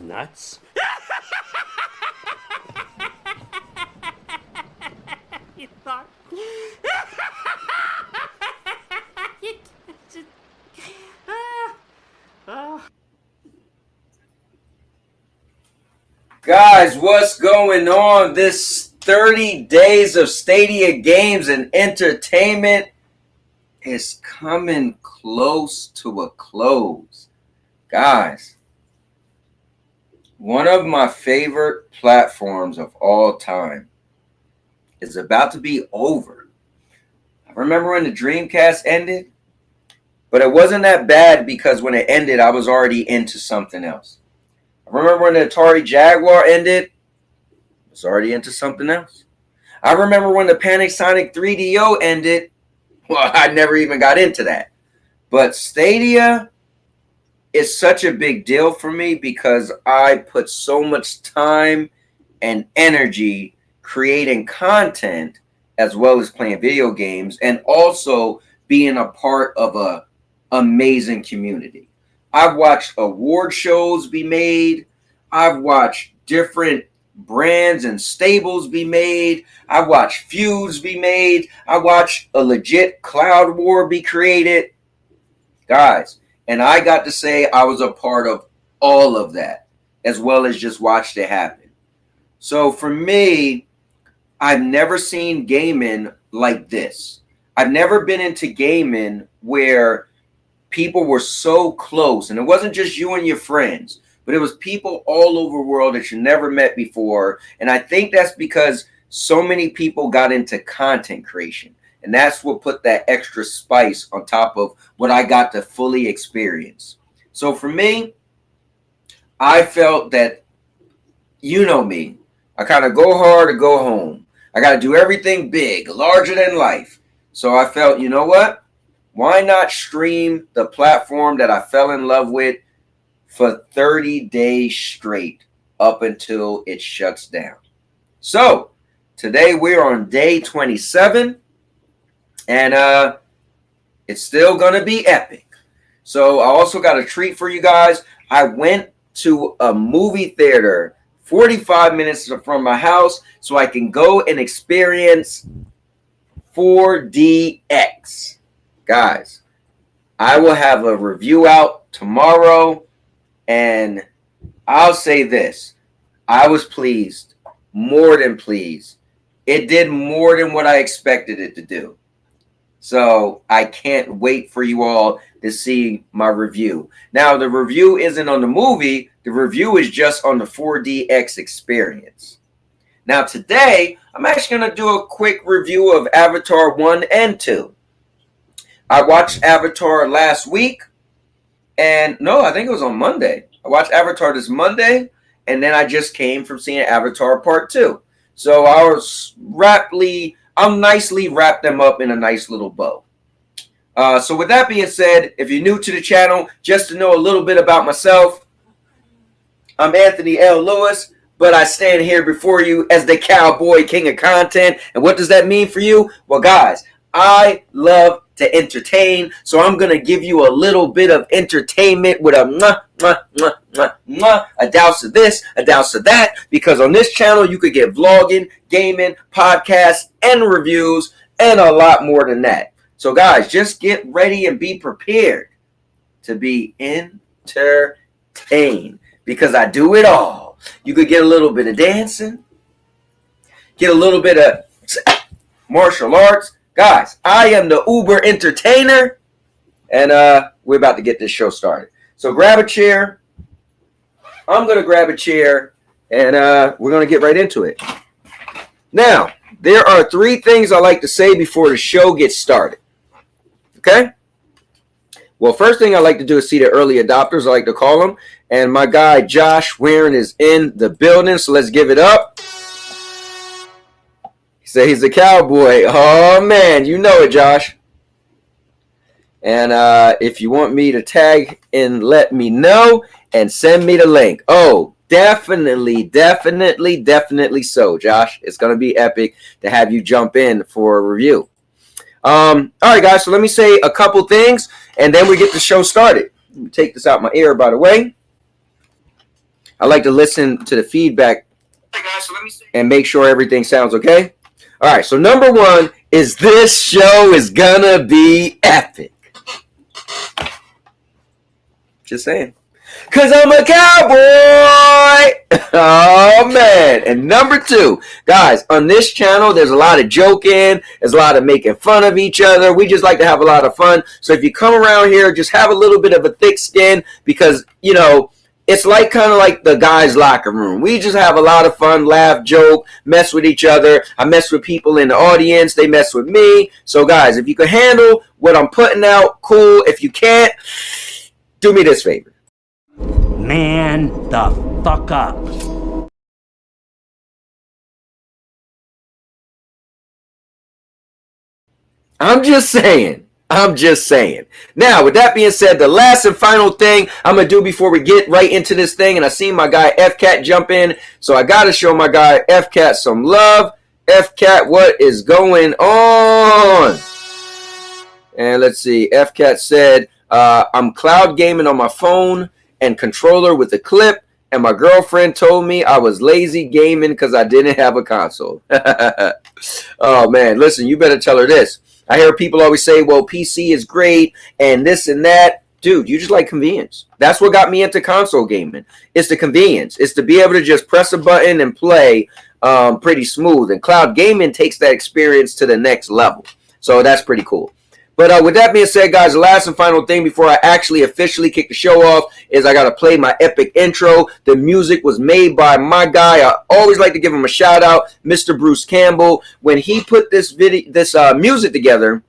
Nuts. You thought. Guys, what's going on? This 30 days of Stadia games and entertainment is coming close to a close. Guys, one of my favorite platforms of all time is about to be over. I remember when the Dreamcast ended, but it wasn't that bad because when it ended, I was already into something else. I remember when the Atari Jaguar ended, I was already into something else. I remember when the Panasonic 3DO ended, well, I never even got into that. But Stadia is such a big deal for me because I put so much time and energy creating content as well as playing video games and also being a part of a amazing community. I've watched award shows be made. I've watched different brands and stables be made. I've watched feuds be made. I watched a legit cloud war be created. Guys, and I got to say I was a part of all of that, as well as just watched it happen. So for me, I've never seen gaming like this. I've never been into gaming where people were so close. And it wasn't just you and your friends, but it was people all over the world that you never met before. And I think that's because so many people got into content creation. And that's what put that extra spice on top of what I got to fully experience. So for me, I felt that, you know me, I kind of go hard or go home. I got to do everything big, larger than life. So I felt, you know what? Why not stream the platform that I fell in love with for 30 days straight up until it shuts down? So today we're on day 27. And it's still going to be epic. So I also got a treat for you guys. I went to a movie theater 45 minutes from my house so I can go and experience 4DX. Guys, I will have a review out tomorrow. And I'll say this. I was pleased. More than pleased. It did more than what I expected it to do. So I can't wait for you all to see my review. Now, the review isn't on the movie. The review is just on the 4DX experience. Now, today, I'm actually going to do a quick review of Avatar 1 and 2. I watched Avatar last week. And no, I think it was on Monday. I watched Avatar this Monday. and then I just came from seeing Avatar Part 2. So I'll nicely wrap them up in a nice little bow. So with that being said, if you're new to the channel, just to know a little bit about myself, I'm Anthony L. Lewis, but I stand here before you as the Cowboy King of Content. And what does that mean for you? Well, guys, I love to entertain, so I'm going to give you a little bit of entertainment with a a douse of this, a douse of that, because on this channel, you could get vlogging, gaming, podcasts, and reviews, and a lot more than that. So, guys, just get ready and be prepared to be entertained, because I do it all. You could get a little bit of dancing, get a little bit of martial arts. Guys, I am the Uber entertainer, and we're about to get this show started. So grab a chair. I'm going to grab a chair, and we're going to get right into it. Now, there are 3 things I like to say before the show gets started. Okay? Well, first thing I like to do is see the early adopters, I like to call them. And my guy, Josh Warren, is in the building, so let's give it up. He said he's a cowboy. Oh, man, you know it, Josh. And if you want me to tag and let me know and send me the link. Oh, definitely so, Josh. It's going to be epic to have you jump in for a review. All right, guys, so let me say a couple things, and then we get the show started. Let me take this out my ear, by the way. I like to listen to the feedback and make sure everything sounds okay. All right, so number 1 is this show is gonna be epic. Just saying. Because I'm a cowboy. Oh, man. And number 2, guys, on this channel, there's a lot of joking. There's a lot of making fun of each other. We just like to have a lot of fun. So if you come around here, just have a little bit of a thick skin because, you know, it's like kind of like the guys' locker room. We just have a lot of fun, laugh, joke, mess with each other. I mess with people in the audience. They mess with me. So, guys, if you can handle what I'm putting out, cool. If you can't, do me this favor. Man the fuck up. I'm just saying. Now, with that being said, the last and final thing I'm going to do before we get right into this thing, and I see my guy F-Cat jump in, so I got to show my guy F-Cat some love. F-Cat, what is going on? And let's see. F-Cat said, I'm cloud gaming on my phone and controller with a clip, and my girlfriend told me I was lazy gaming because I didn't have a console. Oh, man, listen, you better tell her this. I hear people always say, well, PC is great and this and that. Dude, you just like convenience. That's what got me into console gaming. It's the convenience. It's to be able to just press a button and play pretty smooth. And cloud gaming takes that experience to the next level. So that's pretty cool. But with that being said, guys, the last and final thing before I actually officially kick the show off is I got to play my epic intro. The music was made by my guy. I always like to give him a shout out, Mr. Bruce Campbell. When he put this music together,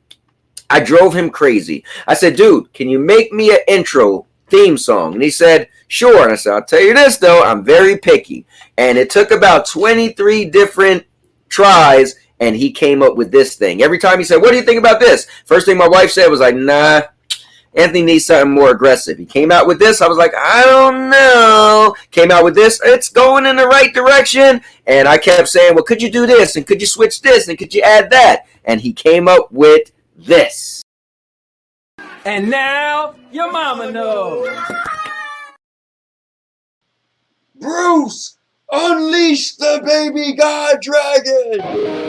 I drove him crazy. I said, dude, can you make me an intro theme song? And he said, sure. And I said, I'll tell you this, though, I'm very picky. And it took about 23 different tries, and he came up with this thing. Every time he said, what do you think about this? First thing my wife said was like, nah, Anthony needs something more aggressive. He came out with this. I was like, I don't know. Came out with this. It's going in the right direction. And I kept saying, well, could you do this? And could you switch this? And could you add that? And he came up with this. And now your mama knows. Bruce, unleash the baby god dragon.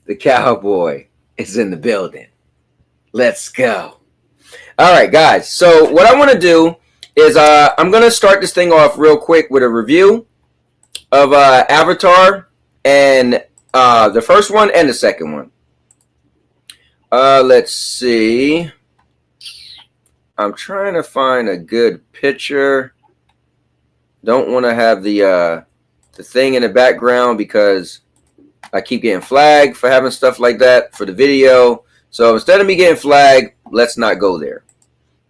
The cowboy is in the building. Let's go. All right, guys. So what I want to do is I'm going to start this thing off real quick with a review of Avatar and the first one and the second one. Let's see. I'm trying to find a good picture. Don't want to have the thing in the background because I keep getting flagged for having stuff like that for the video. So instead of me getting flagged, let's not go there.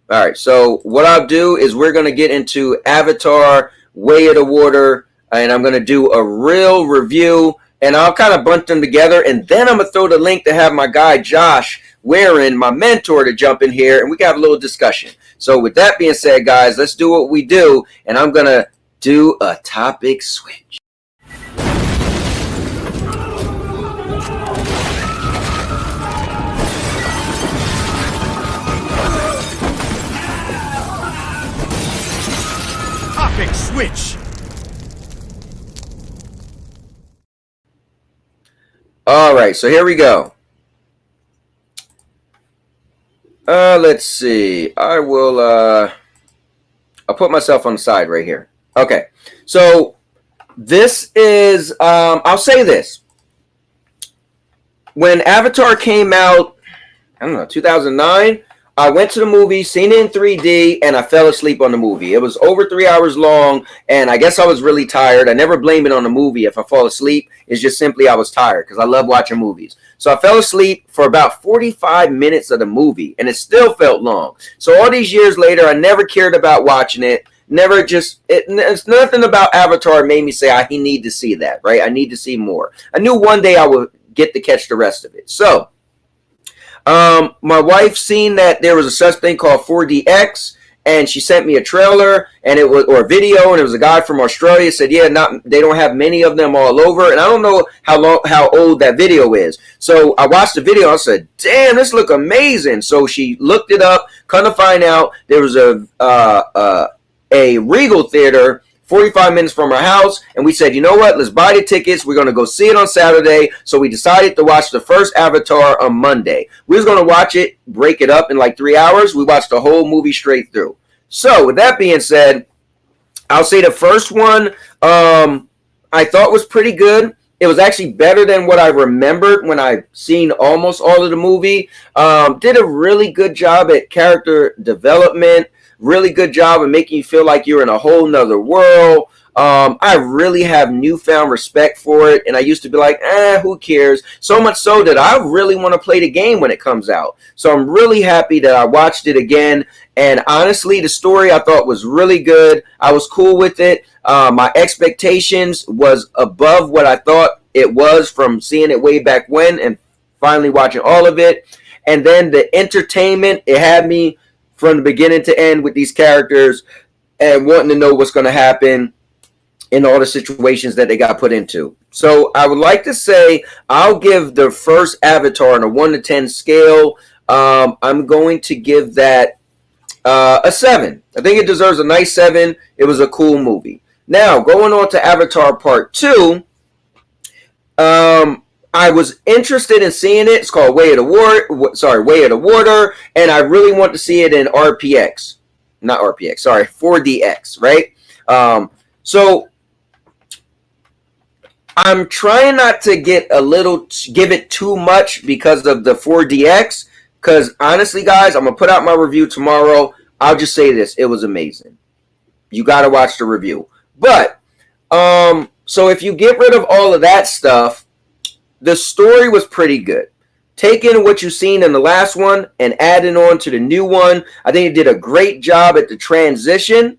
All right, so what I'll do is we're going to get into Avatar, Way of the Water, and I'm going to do a real review, and I'll kind of bunch them together, and then I'm going to throw the link to have my guy Josh Waring, my mentor, to jump in here, and we can have a little discussion. So with that being said, guys, let's do what we do, and I'm going to do a topic switch. Topic switch. All right, so here we go. Let's see. I'll put myself on the side right here. Okay, so this is, I'll say this. When Avatar came out, I don't know, 2009, I went to the movie, seen it in 3D, and I fell asleep on the movie. It was over 3 hours long, and I guess I was really tired. I never blame it on the movie if I fall asleep. It's just simply I was tired because I love watching movies. So I fell asleep for about 45 minutes of the movie, and it still felt long. So all these years later, I never cared about watching it. It's nothing about Avatar made me say I need to see that, right? I need to see more. I knew one day I would get to catch the rest of it. So my wife seen that there was a such thing called 4DX, and she sent me a trailer and it was, or a video, and it was a guy from Australia said, yeah, they don't have many of them all over, and I don't know how old that video is. So I watched the video. I said, damn, this look amazing. So she looked it up. Come to find out, there was a Regal theater 45 minutes from our house, and we said, you know what, let's buy the tickets. We're going to go see it on Saturday. So we decided to watch the first Avatar on Monday. We was going to watch it, break it up in like 3 hours. We watched the whole movie straight through. So with that being said, I'll say the first one I thought was pretty good. It was actually better than what I remembered when I seen almost all of the movie. Did a really good job at character development. Really good job of making you feel like you're in a whole nother world. I really have newfound respect for it, and I used to be like, who cares? So much so that I really want to play the game when it comes out. So I'm really happy that I watched it again, and honestly, the story I thought was really good. I was cool with it. My expectations was above what I thought it was from seeing it way back when and finally watching all of it. And then the entertainment, it had me from the beginning to end with these characters and wanting to know what's going to happen in all the situations that they got put into. So I would like to say I'll give the first Avatar on a 1 to 10 scale. I'm going to give that a 7. I think it deserves a nice 7. It was a cool movie. Now, going on to Avatar Part 2, I was interested in seeing it. It's called Way of the Water, and I really want to see it in 4DX, right? So I'm trying not to give it too much because of the 4DX, because honestly, guys, I'm going to put out my review tomorrow. I'll just say this. It was amazing. You got to watch the review. But, so if you get rid of all of that stuff, the story was pretty good. Taking what you've seen in the last one and adding on to the new one, I think it did a great job at the transition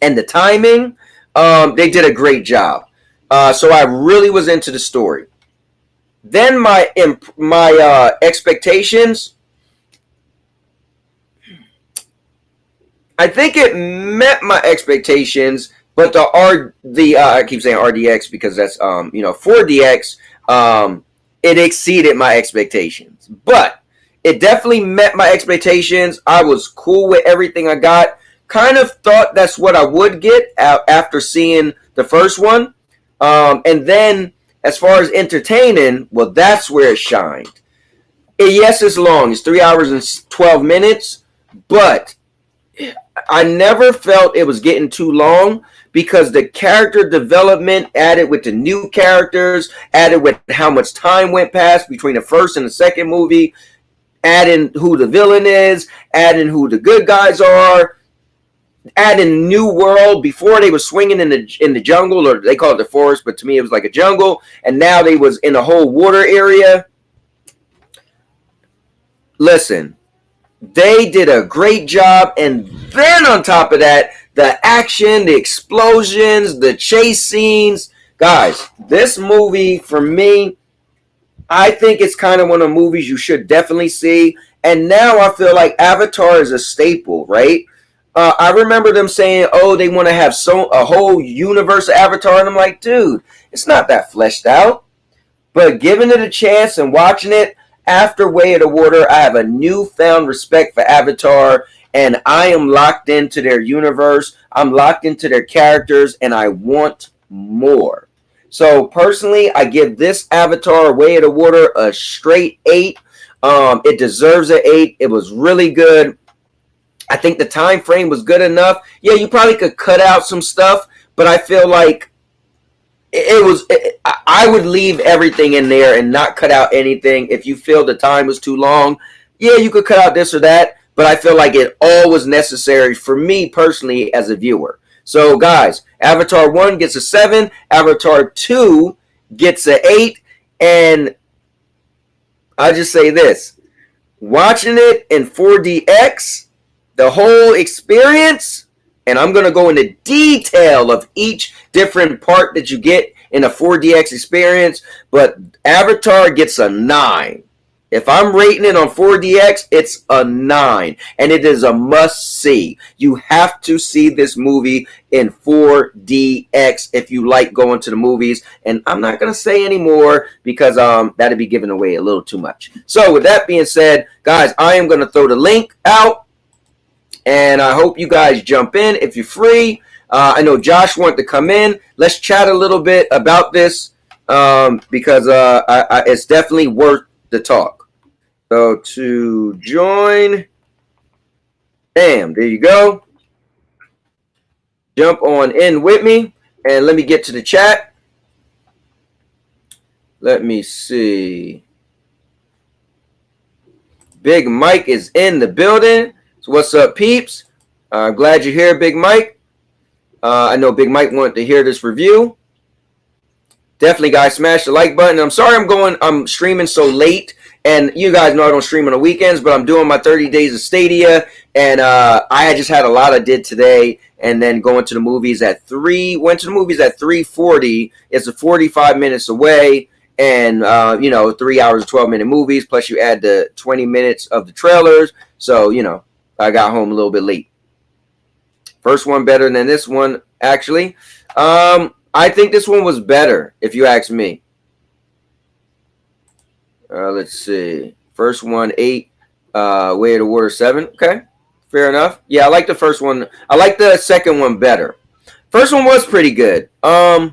and the timing. They did a great job. So I really was into the story. Then my expectations, I think it met my expectations, but I keep saying RDX because that's 4DX. It exceeded my expectations, but it definitely met my expectations. I was cool with everything I got. Kind of thought that's what I would get after seeing the first one. And then as far as entertaining, well, that's where it shined. Yes, it's long. It's 3 hours and 12 minutes, but I never felt it was getting too long because the character development added with the new characters, added with how much time went past between the first and the second movie, adding who the villain is, adding who the good guys are, adding new world. Before they were swinging in the jungle, or they call it the forest, but to me it was like a jungle, and now they was in a whole water area. Listen, they did a great job, and then on top of that, the action, the explosions, the chase scenes. Guys, this movie, for me, I think it's kind of one of the movies you should definitely see. And now I feel like Avatar is a staple, right? I remember them saying, oh, they want to have a whole universe of Avatar. And I'm like, dude, it's not that fleshed out. But giving it a chance and watching it, after Way of the Water, I have a newfound respect for Avatar, and I am locked into their universe. I'm locked into their characters, and I want more. So personally, I give this Avatar Way of the Water a straight 8. It deserves an 8. It was really good. I think the time frame was good enough. Yeah, you probably could cut out some stuff, but I feel like I would leave everything in there and not cut out anything. If you feel the time was too long, yeah, you could cut out this or that, but I feel like it all was necessary for me personally as a viewer. So guys, Avatar 1 gets a 7, Avatar 2 gets an 8, and I'll just say this. Watching it in 4DX, the whole experience, and I'm going to go into detail of each different part that you get in a 4DX experience, but Avatar gets a 9. If I'm rating it on 4DX, it's a 9, and it is a must-see. You have to see this movie in 4DX if you like going to the movies, and I'm not going to say any more because that'd be giving away a little too much. So with that being said, guys, I am going to throw the link out, and I hope you guys jump in if you're free. I know Josh wanted to come in. Let's chat a little bit about this because it's definitely worth the talk. So to join, bam, there you go. Jump on in with me, and let me get to the chat. Let me see. Big Mike is in the building. So what's up, peeps? I'm glad you're here, Big Mike. I know Big Mike wanted to hear this review. Definitely, guys, smash the like button. I'm sorry I'm streaming so late. And you guys know I don't stream on the weekends, but I'm doing my 30 days of Stadia. And I just had a lot I did today. And then going to the movies at 3. Went to the movies at 3:40. It's a 45 minutes away. And, 3 hours of 12-minute movies. Plus you add the 20 minutes of the trailers. So, I got home a little bit late. First one better than this one, actually. I think this one was better, if you ask me. Let's see. First one, 8. Way of the Water, 7. Okay, fair enough. Yeah, I like the first one. I like the second one better. First one was pretty good. Nah,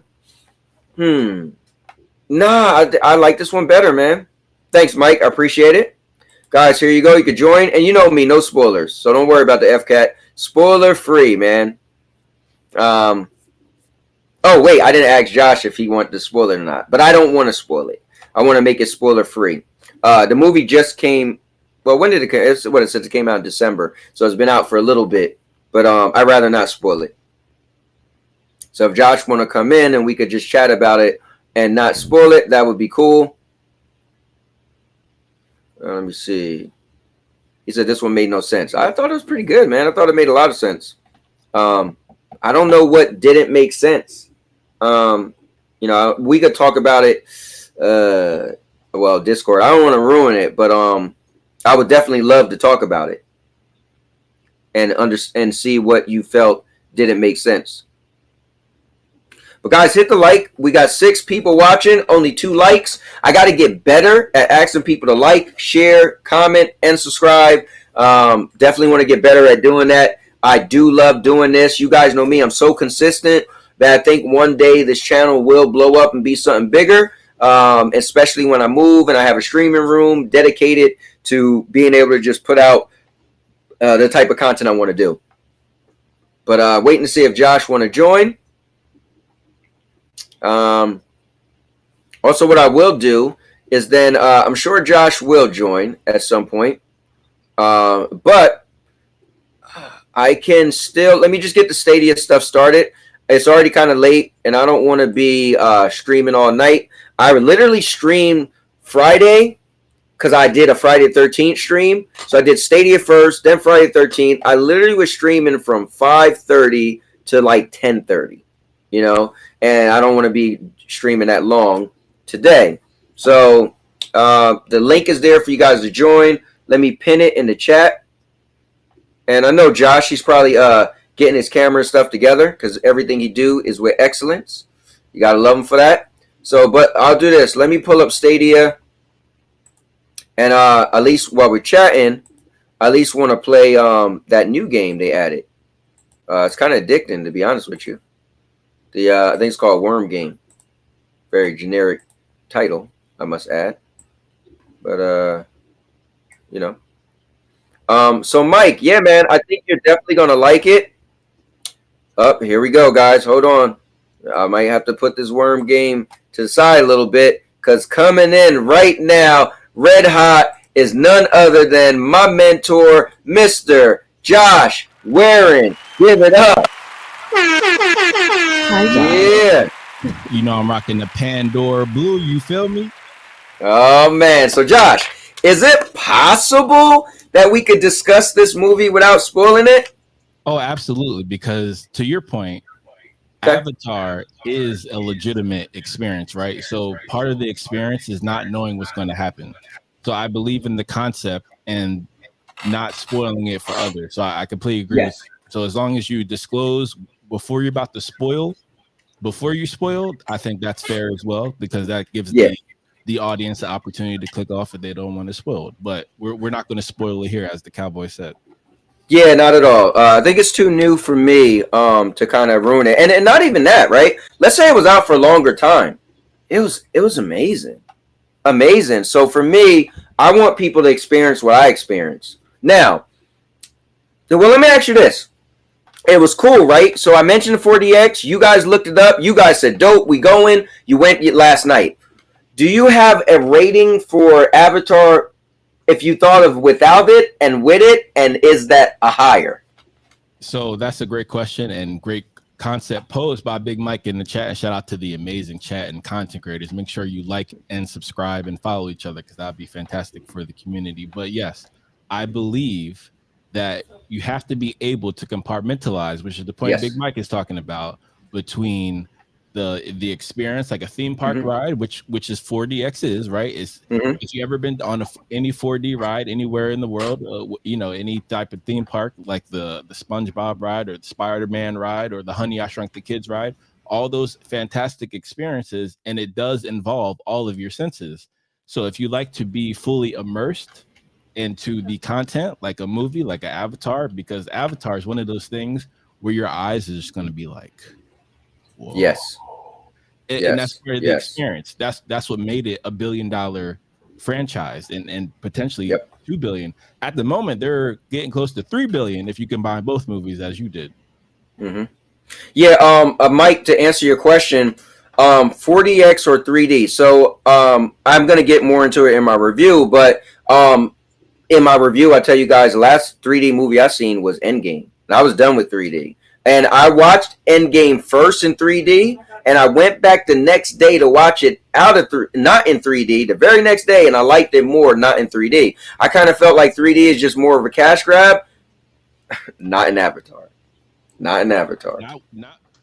I like this one better, man. Thanks, Mike. I appreciate it. Guys, here you go. You can join. And you know me, no spoilers. So don't worry about the FCAT. Spoiler free, man. Oh, wait. I didn't ask Josh if he wanted to spoil it or not. But I don't want to spoil it. I want to make it spoiler free. The movie just came. Well, when did it come? It's what it says. It came out in December. So it's been out for a little bit. But I'd rather not spoil it. So if Josh want to come in and we could just chat about it and not spoil it, that would be cool. Let me see. He said this one made no sense. I thought it was pretty good, man. I thought it made a lot of sense. I don't know what didn't make sense. We could talk about it. Discord. I don't want to ruin it, but I would definitely love to talk about it and see what you felt didn't make sense. But guys, hit the like. We got 6 people watching, only 2 likes. I got to get better at asking people to like, share, comment, and subscribe. Definitely want to get better at doing that. I do love doing this. You guys know me. I'm so consistent. that I think one day this channel will blow up and be something bigger, especially when I move and I have a streaming room dedicated to being able to just put out the type of content I want to do. But waiting to see if Josh want to join. Also, what I will do is then I'm sure Josh will join at some point. But I can still, let me just get the Stadia stuff started. It's already kind of late, and I don't want to be streaming all night. I literally streamed Friday because I did a Friday the 13th stream. So I did Stadia first, then Friday the 13th. I literally was streaming from 5:30 to like 10:30, you know, and I don't want to be streaming that long today. So the link is there for you guys to join. Let me pin it in the chat. And I know Josh, he's probably getting his camera and stuff together because everything he do is with excellence. You got to love him for that. So, but I'll do this. Let me pull up Stadia. And at least while we're chatting, I at least want to play that new game they added. It's kind of addicting, to be honest with you. I think it's called Worm Game. Very generic title, I must add. But, you know. So Mike, yeah, man, I think you're definitely going to like it. Here we go, guys. Hold on. I might have to put this Worm Game to the side a little bit because coming in right now, red hot, is none other than my mentor, Mr. Josh Waring. Give it up. Yeah. You know I'm rocking the Pandora Blue. You feel me? Oh, man. So, Josh, is it possible that we could discuss this movie without spoiling it? Oh, absolutely. Because to your point, Okay. Avatar is a legitimate experience, right? So part of the experience is not knowing what's going to happen. So I believe in the concept and not spoiling it for others. So I completely agree. Yes. So as long as you disclose before you're about to spoil, before you spoiled, I think that's fair as well, because that gives the audience the opportunity to click off if they don't want to spoil it. But we're not going to spoil it here, as the cowboy said. Yeah, not at all. I think it's too new for me to kind of ruin it. And not even that, right? Let's say it was out for a longer time. It was amazing. Amazing. So for me, I want people to experience what I experienced. Now, well, let me ask you this. It was cool, right? So I mentioned the 4DX. You guys looked it up. You guys said, dope, we going. You went last night. Do you have a rating for Avatar if you thought of without it and with it, and is that a higher? So that's a great question and great concept posed by Big Mike in the chat. And shout out to the amazing chat and content creators. Make sure you like and subscribe and follow each other, because that'd be fantastic for the community. But yes, I believe that you have to be able to compartmentalize, which is the point Big Mike is talking about, between the experience, like a theme park ride, which is 4DX is, right? If you ever been on any 4D ride anywhere in the world, you know, any type of theme park, like the SpongeBob ride or the Spider-Man ride or the Honey, I Shrunk the Kids ride, all those fantastic experiences, and it does involve all of your senses. So if you like to be fully immersed into the content, like a movie, like an Avatar, because Avatar is one of those things where your eyes are just going to be like, whoa. Yes. And that's where the experience. That's what made it $1 billion franchise and potentially $2 billion. At the moment, they're getting close to $3 billion if you combine both movies, as you did. Yeah, Mike, to answer your question, 4DX or 3D. So I'm gonna get more into it in my review, but in my review, I tell you guys, the last 3D movie I seen was Endgame, and I was done with 3D. And I watched Endgame first in 3D, and I went back the next day to watch it not in 3D, the very next day, and I liked it more not in 3D. I kind of felt like 3D is just more of a cash grab. Not in Avatar. Not in Avatar.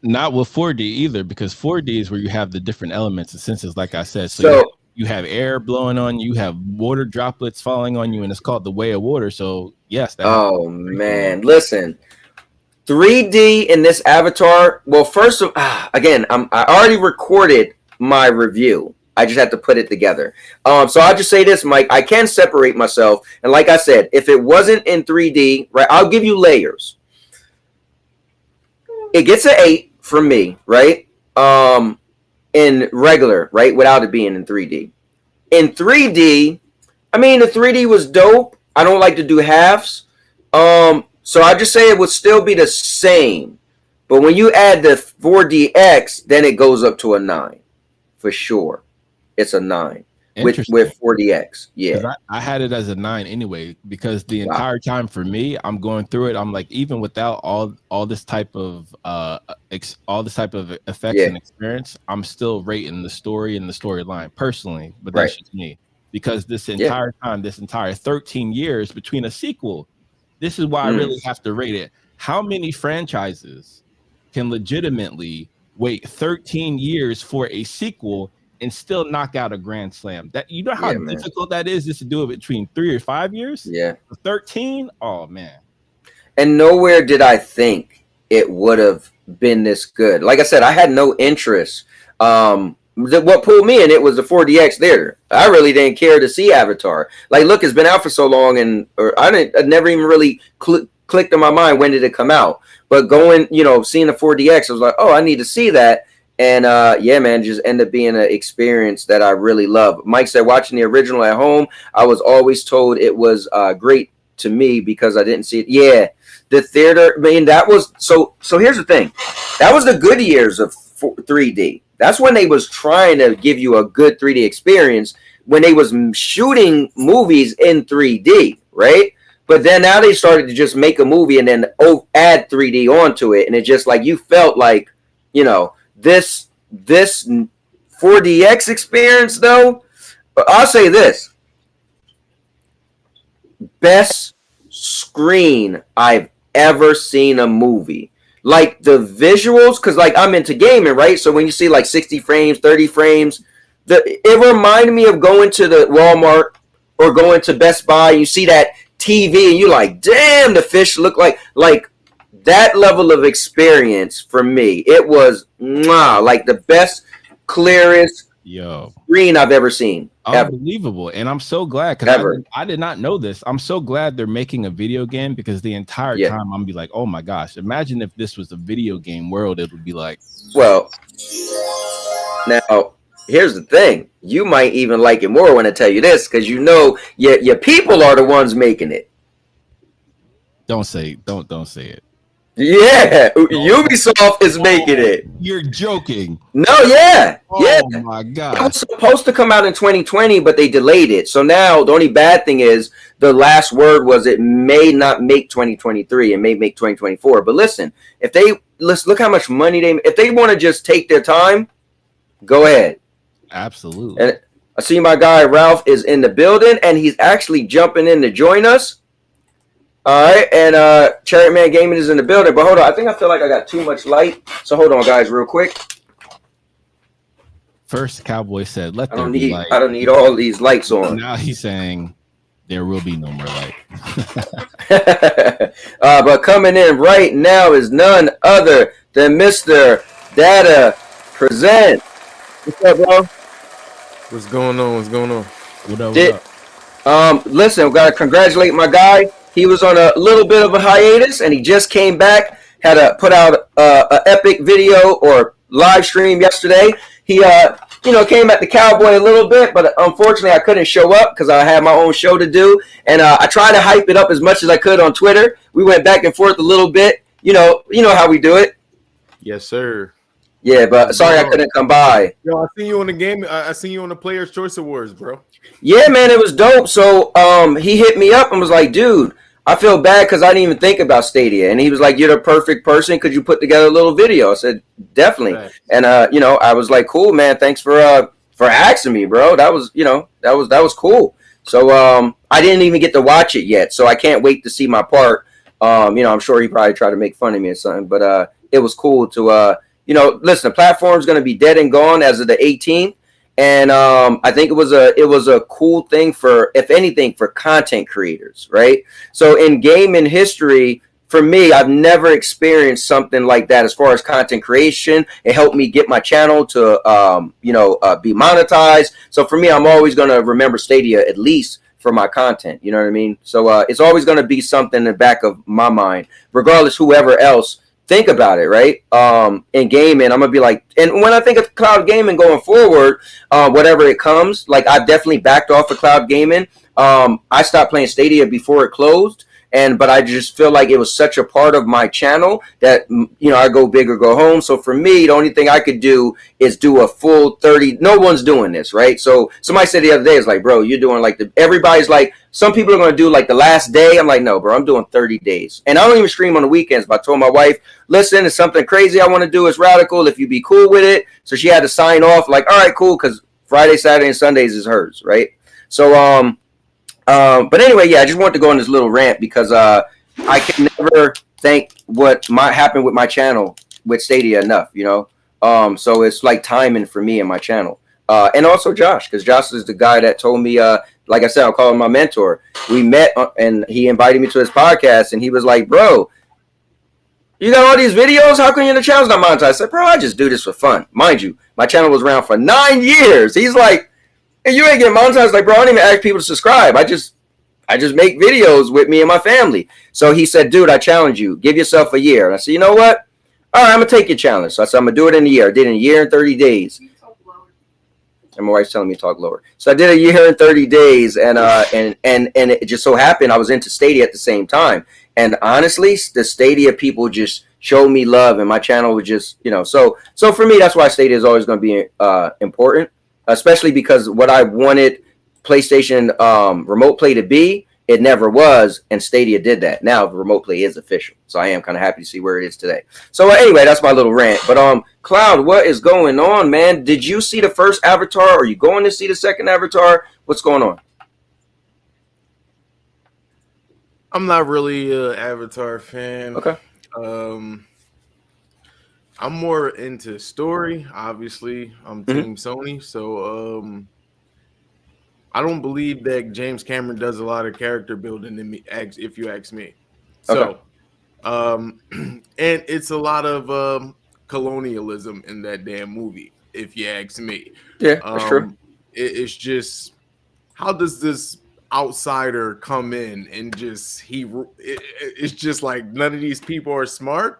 Not with 4D either, because 4D is where you have the different elements and senses, like I said. So you have air blowing on you, you have water droplets falling on you, and it's called the Way of Water. So yes. Oh man, listen. 3D in this Avatar. Well, first of again, I already recorded my review. I just have to put it together. So I'll just say this, Mike. I can separate myself, and like I said, if it wasn't in 3D, right, I'll give you layers. It gets an 8 for me, right? In regular, right, without it being in 3D. In 3D, I mean, the 3D was dope. I don't like to do halves. So I just say it would still be the same. But when you add the 4DX, then it goes up to a 9. For sure. It's a 9 with 4DX. Yeah. I had it as a 9 anyway, because the entire time for me, I'm going through it. I'm like, even without all this type of effects and experience, I'm still rating the story and the storyline personally. But that's just me, because this entire time, this entire 13 years between a sequel, this is why I really have to rate it. How many franchises can legitimately wait 13 years for a sequel and still knock out a grand slam? That, you know how difficult that is, just to do it between 3 or 5 years? Yeah. 13? Oh man. And nowhere did I think it would have been this good. Like I said, I had no interest. What pulled me in it was the 4DX theater. I really didn't care to see Avatar. Like, look, it's been out for so long, and I never even really clicked in my mind when did it come out. But going, seeing the 4DX, I was like, oh, I need to see that. And yeah, man, just ended up being an experience that I really love. Mike said, watching the original at home, I was always told it was great to me because I didn't see it. Yeah, the theater, I mean, that was so here's the thing. That was the good years of 3D. That's when they was trying to give you a good 3D experience, when they was shooting movies in 3D, right? But then now they started to just make a movie and then add 3D onto it, and it just like you felt like, this 4DX experience though. I'll say this: best screen I've ever seen a movie. Like the visuals, because like I'm into gaming, right? So when you see like 60 frames, 30 frames, it reminded me of going to the Walmart or going to Best Buy. You see that TV and you're like, damn, the fish look like that level of experience for me. It was like the best, clearest screen I've ever seen. Unbelievable. And I'm so glad, because I did not know this. I'm so glad they're making a video game, because the entire time I'm be like, oh my gosh, imagine if this was a video game world, it would be like. Well, now here's the thing. You might even like it more when I tell you this, because your people are the ones making it. Don't say it. Yeah, Ubisoft is making it. You're joking. No, yeah. Oh my God. It was supposed to come out in 2020, but they delayed it. So now the only bad thing is the last word was it may not make 2023. It may make 2024. But listen, let's look how much money if they want to just take their time, go ahead. Absolutely. And I see my guy Ralph is in the building, and he's actually jumping in to join us. All right, and Chariot Man Gaming is in the building. But hold on, I feel like I got too much light. So hold on, guys, real quick. First, Cowboy said, "Let I there be light." I don't need all these lights on. Now he's saying there will be no more light. But coming in right now is none other than Mr. Data Present. What's up, bro? What's going on? What up? Listen, we gotta congratulate my guy. He was on a little bit of a hiatus, and he just came back. Had to put out an epic video or live stream yesterday. He, came at the Cowboy a little bit, but unfortunately I couldn't show up because I had my own show to do. And I tried to hype it up as much as I could on Twitter. We went back and forth a little bit. You know how we do it. Yes, sir. Yeah, but sorry I couldn't come by. Yo, I seen you on the game. I seen you on the Players' Choice Awards, bro. Yeah, man, it was dope. So he hit me up and was like, dude, I feel bad because I didn't even think about Stadia. And he was like, you're the perfect person. Could you put together a little video? I said, definitely. Right. And, I was like, cool, man. Thanks for asking me, bro. That was, that was cool. So I didn't even get to watch it yet. So I can't wait to see my part. I'm sure he probably tried to make fun of me or something. But it was cool to, listen, the platform's going to be dead and gone as of the 18th. And I think it was a cool thing for, if anything, for content creators, right? So in gaming history, for me, I've never experienced something like that as far as content creation. It helped me get my channel to, be monetized. So for me, I'm always going to remember Stadia at least for my content. You know what I mean? So it's always going to be something in the back of my mind, regardless whoever else think about it, right? In gaming, I'm gonna be like, and when I think of cloud gaming going forward, whatever it comes, like I've definitely backed off of cloud gaming. I stopped playing Stadia before it closed, but I just feel like it was such a part of my channel that I go big or go home. So for me, the only thing I could do is do a full 30. No one's doing this, right? So somebody said the other day, it's like, bro, you're doing like everybody's like, some people are going to do like the last day. I'm like, no, bro, I'm doing 30 days. And I don't even stream on the weekends. But I told my wife, listen, it's something crazy I want to do. It's radical. If you be cool with it. So she had to sign off like, all right, cool. Because Friday, Saturday, and Sundays is hers, right? So, but anyway, yeah, I just wanted to go on this little rant because I can never thank what might happen with my channel with Stadia enough, So it's like timing for me and my channel. And also Josh, because Josh is the guy that told me, like I said, I'll call him my mentor. We met and he invited me to his podcast and he was like, bro, you got all these videos? How come your channel's not monetized? I said, bro, I just do this for fun. Mind you, my channel was around for 9 years. He's like, and you ain't getting monetized. Like, bro, I don't even ask people to subscribe. I just make videos with me and my family. So he said, dude, I challenge you. Give yourself a year. And I said, you know what? All right, I'm going to take your challenge. So I said, I'm going to do it in a year. I did it in a year and 30 days. And my wife's telling me to talk lower. So I did a year and 30 days. And it just so happened I was into Stadia at the same time. And honestly, the Stadia people just showed me love. And my channel was just, so for me, that's why Stadia is always going to be important. Especially because what I wanted PlayStation Remote Play to be, it never was, and Stadia did that. Now the Remote Play is official, so I am kind of happy to see where it is today. So anyway, that's my little rant. But Cloud, what is going on, man? Did you see the first Avatar? Are you going to see the second Avatar? What's going on? I'm not really an Avatar fan. Okay. I'm more into story. Obviously, I'm Team Sony, so I don't believe that James Cameron does a lot of character building if you ask me. So, and it's a lot of colonialism in that damn movie, if you ask me. Yeah, that's true. It's just, how does this outsider come in and it's just like none of these people are smart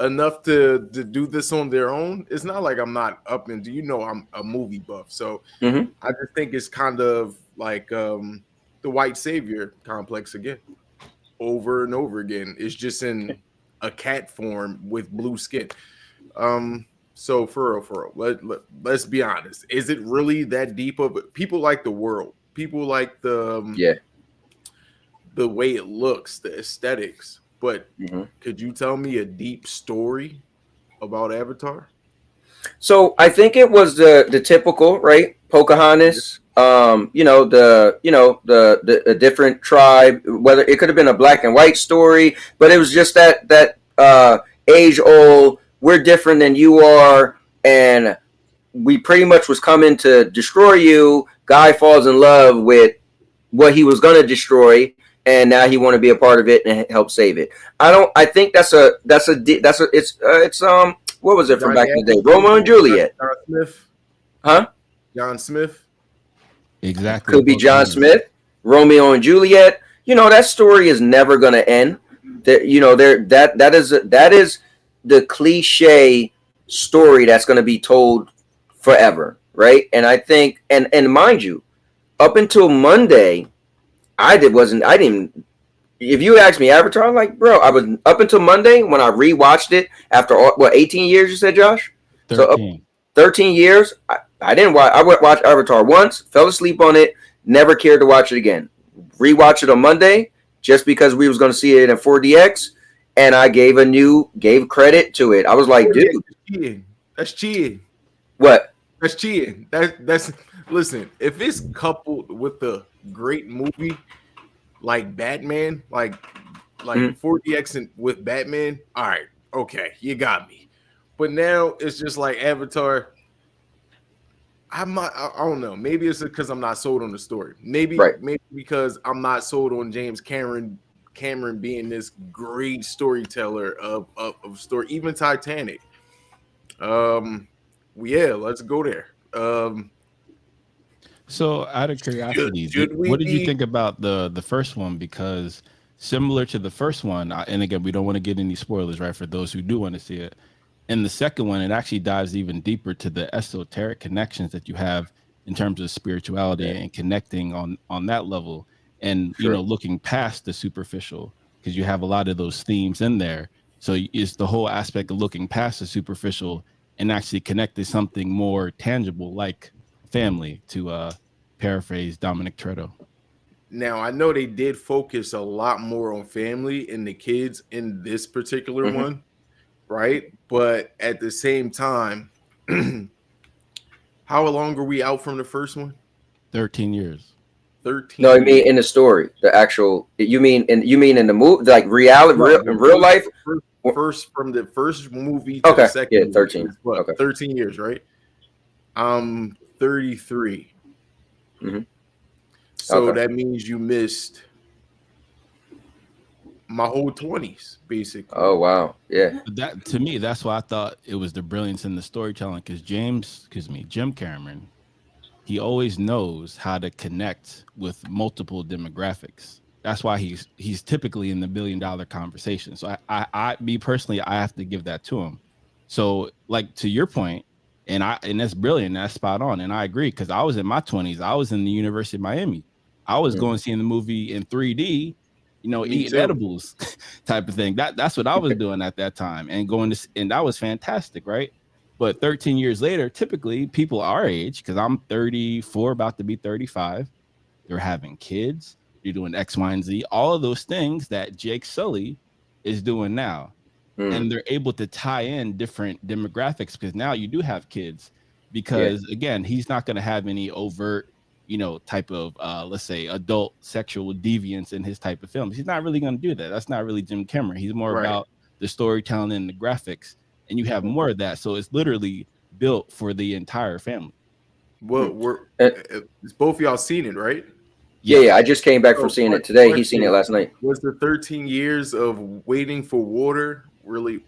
enough to do this on their own. It's not like I'm not up into, I'm a movie buff. So I just think it's kind of like the white savior complex again, over and over again. It's just in a cat form with blue skin. So for real, let's be honest. Is it really that deep of it? People like the world. People like the way it looks, the aesthetics. But could you tell me a deep story about Avatar? So I think it was the typical, right? Pocahontas, the different tribe, whether it could have been a black and white story, but it was just that age old, we're different than you are, and we pretty much was coming to destroy you. Guy falls in love with what he was going to destroy, and now he want to be a part of it and help save it. I think it's what was it from back in the day? Romeo and Juliet. John Smith. Huh? John Smith. Exactly. Could be John Smith. Romeo and Juliet. That story is never going to end. That is the cliche story that's going to be told forever, right? And I think, and mind you, up until Monday, if you asked me Avatar, I'm like, bro, I was up until Monday when I rewatched it after 18 years, you said, Josh? 13. So 13 years, I didn't watch. I watched Avatar once, fell asleep on it, never cared to watch it again. Rewatch it on Monday just because we was going to see it in 4DX, and I gave credit to it. I was like, dude, that's cheating. What? That's cheating. That's listen. If it's coupled with a great movie like Batman, like 4DX and with Batman, all right, okay, you got me. But now it's just like Avatar. I don't know. Maybe it's because I'm not sold on the story. Maybe because I'm not sold on James Cameron being this great storyteller of story. Even Titanic. Yeah, let's go there. So out of curiosity, what did you think about the first one? Because similar to the first one. And again, we don't want to get any spoilers, right? For those who do want to see it. In the second one, it actually dives even deeper to the esoteric connections that you have in terms of spirituality and connecting on that level, and you know, looking past the superficial, because you have a lot of those themes in there. So it's the whole aspect of looking past the superficial and actually connect to something more tangible, like family, to paraphrase Dominic Toretto. Now, I know they did focus a lot more on family and the kids in this particular one, right? But at the same time, how long are we out from the first one? 13 years. 13. No, I mean in the story, the actual. You mean in the movie, like reality, in real life? First from the first movie to the second. 13. Movie, what, 13 years, right? I'm 33. So that means you missed my whole 20s, basically. Oh wow, yeah. That, to me, that's why I thought it was the brilliance in the storytelling, because Jim Cameron, he always knows how to connect with multiple demographics. That's why he's typically in the $1 billion conversation. So I me personally, I have to give that to him. So like to your point, and that's brilliant, that's spot on, and I agree, because I was in my 20s, I was in the University of Miami, I was going seeing the movie in 3D, you know, eating edibles type of thing. That's what I was doing at that time, and and that was fantastic, right? But 13 years later, typically people our age, because I'm 34, about to be 35, they're having kids, you're doing X, Y, and Z, all of those things that Jake Sully is doing now. And they're able to tie in different demographics, because now you do have kids, because again, he's not going to have any overt, you know, type of, let's say, adult sexual deviance in his type of films. He's not really going to do that. That's not really Jim Cameron. He's more about the storytelling and the graphics, and you have more of that. So it's literally built for the entire family. Well, both of y'all seen it, right? Yeah. I just came back from seeing it today. He's seen it last night. Was the 13 years of waiting for water really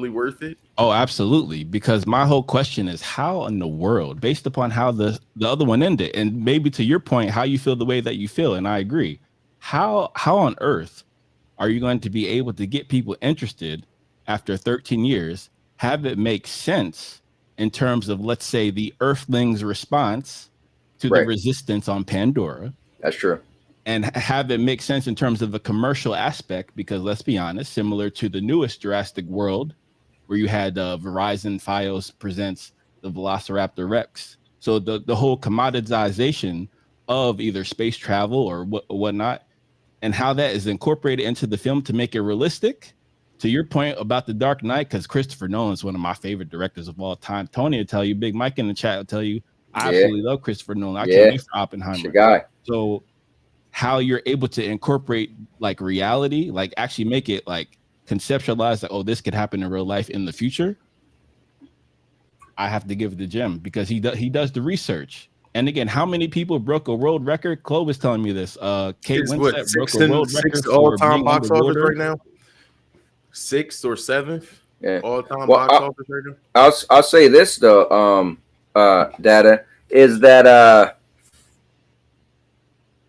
worth it? Oh, absolutely. Because my whole question is, how in the world, based upon how the other one ended, and maybe to your point, how you feel the way that you feel, and I agree, how on earth are you going to be able to get people interested after 13 years, have it make sense in terms of, let's say, the Earthlings' response to the resistance on Pandora? That's true. And have it make sense in terms of a commercial aspect, because let's be honest, similar to the newest Jurassic World, where you had Verizon Fios presents the Velociraptor Rex. So the whole commoditization of either space travel or whatnot, and how that is incorporated into the film to make it realistic. To your point about The Dark Knight, because Christopher Nolan is one of my favorite directors of all time. Tony will tell you, Big Mike in the chat will tell you, I absolutely love Christopher Nolan. I can't wait for Oppenheimer. Your guy. So how you're able to incorporate like reality, like actually make it like conceptualize that, oh, this could happen in real life in the future. I have to give it to Jim, because he does the research. And again, how many people broke a world record? Chloe was telling me this. Kate Winslet broke a world record for all-time box office right now. 6th or 7th all-time box office right now. I'll say this though, Data, is that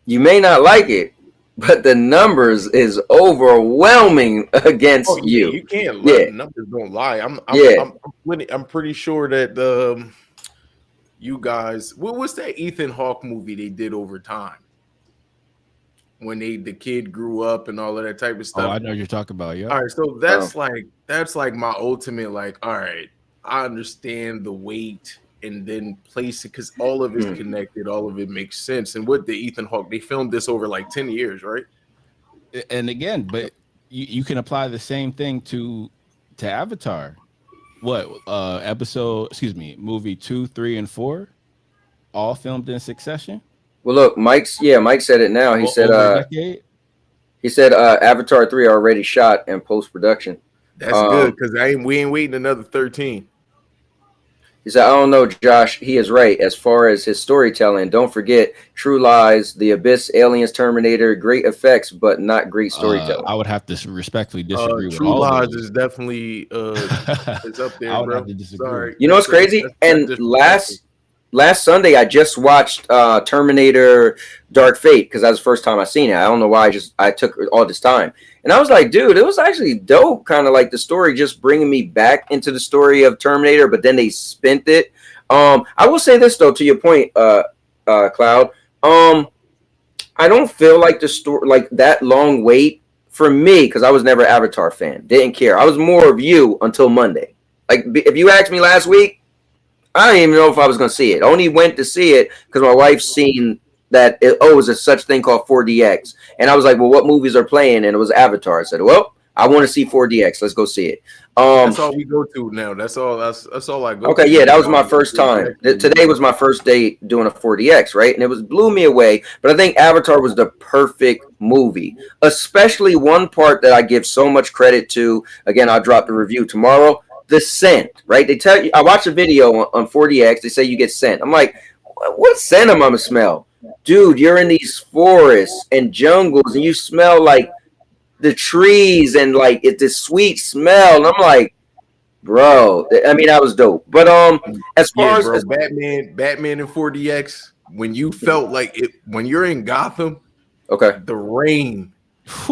you may not like it, but the numbers is overwhelming against you. You can't let the numbers don't lie. I'm pretty sure that you guys, what's that Ethan Hawke movie they did over time, when the kid grew up and all of that type of stuff? Oh, I know what you're talking about. Yeah. All right, so that's like my ultimate, like, all right, I understand the weight and then place it, because all of it's connected, all of it makes sense. And with the Ethan Hawke, they filmed this over like 10 years, right? And again, but you can apply the same thing to Avatar. What movie 2, 3, and 4 all filmed in succession? Well, look, Mike said it now. He said Avatar 3 already shot in post-production. That's good, because we ain't waiting another 13. He said, I don't know, Josh. He is right. As far as his storytelling, don't forget True Lies, The Abyss, Aliens, Terminator, great effects, but not great storytelling. I would have to respectfully disagree with True all Lies of those. Is definitely it's up there, I would bro. have to disagree. Sorry. You know what's crazy? And last last Sunday I just watched Terminator Dark Fate because that was the first time I seen it. I don't know why I took all this time. And I was like, dude, it was actually dope, kind of like the story just bringing me back into the story of Terminator, but then they spent it. I will say this though, to your point, Cloud. I don't feel like the story, like that long wait for me, because I was never an Avatar fan. Didn't care. I was more of you until Monday. Like if you asked me last week, I didn't even know if I was going to see it. I only went to see it because my wife's seen that it was a such thing called 4DX, and I was like, well, what movies are playing? And it was Avatar. I said, well, I want to see 4DX. Let's go see it. That's all we go to now. That's all I go. Okay, to. yeah, that was my first time. Today was my first day doing a 4DX, right? And it blew me away. But I think Avatar was the perfect movie, especially one part that I give so much credit to. Again, I'll drop the review tomorrow. The scent, right? They tell you. I watched a video on 4DX. They say you get scent. I'm like, what scent am I gonna smell, dude? You're in these forests and jungles, and you smell like the trees and like it's this sweet smell. And I'm like, bro, I mean, that was dope. But as far as Batman in 4DX, when you felt like it, when you're in Gotham, okay, the rain,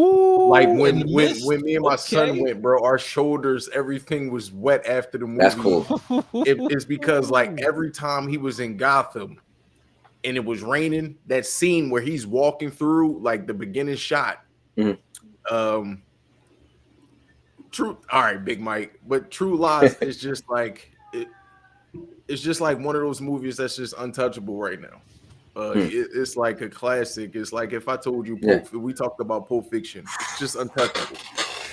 like when me and my son went, bro, our shoulders, everything was wet after the movie. That's cool. It's because like every time he was in Gotham and it was raining, that scene where he's walking through, like the beginning shot. Mm-hmm. True. All right, Big Mike. But True Lies is just like it's just like one of those movies that's just untouchable right now. It's like a classic. It's like if I told you we talked about Pulp Fiction, it's just untouchable.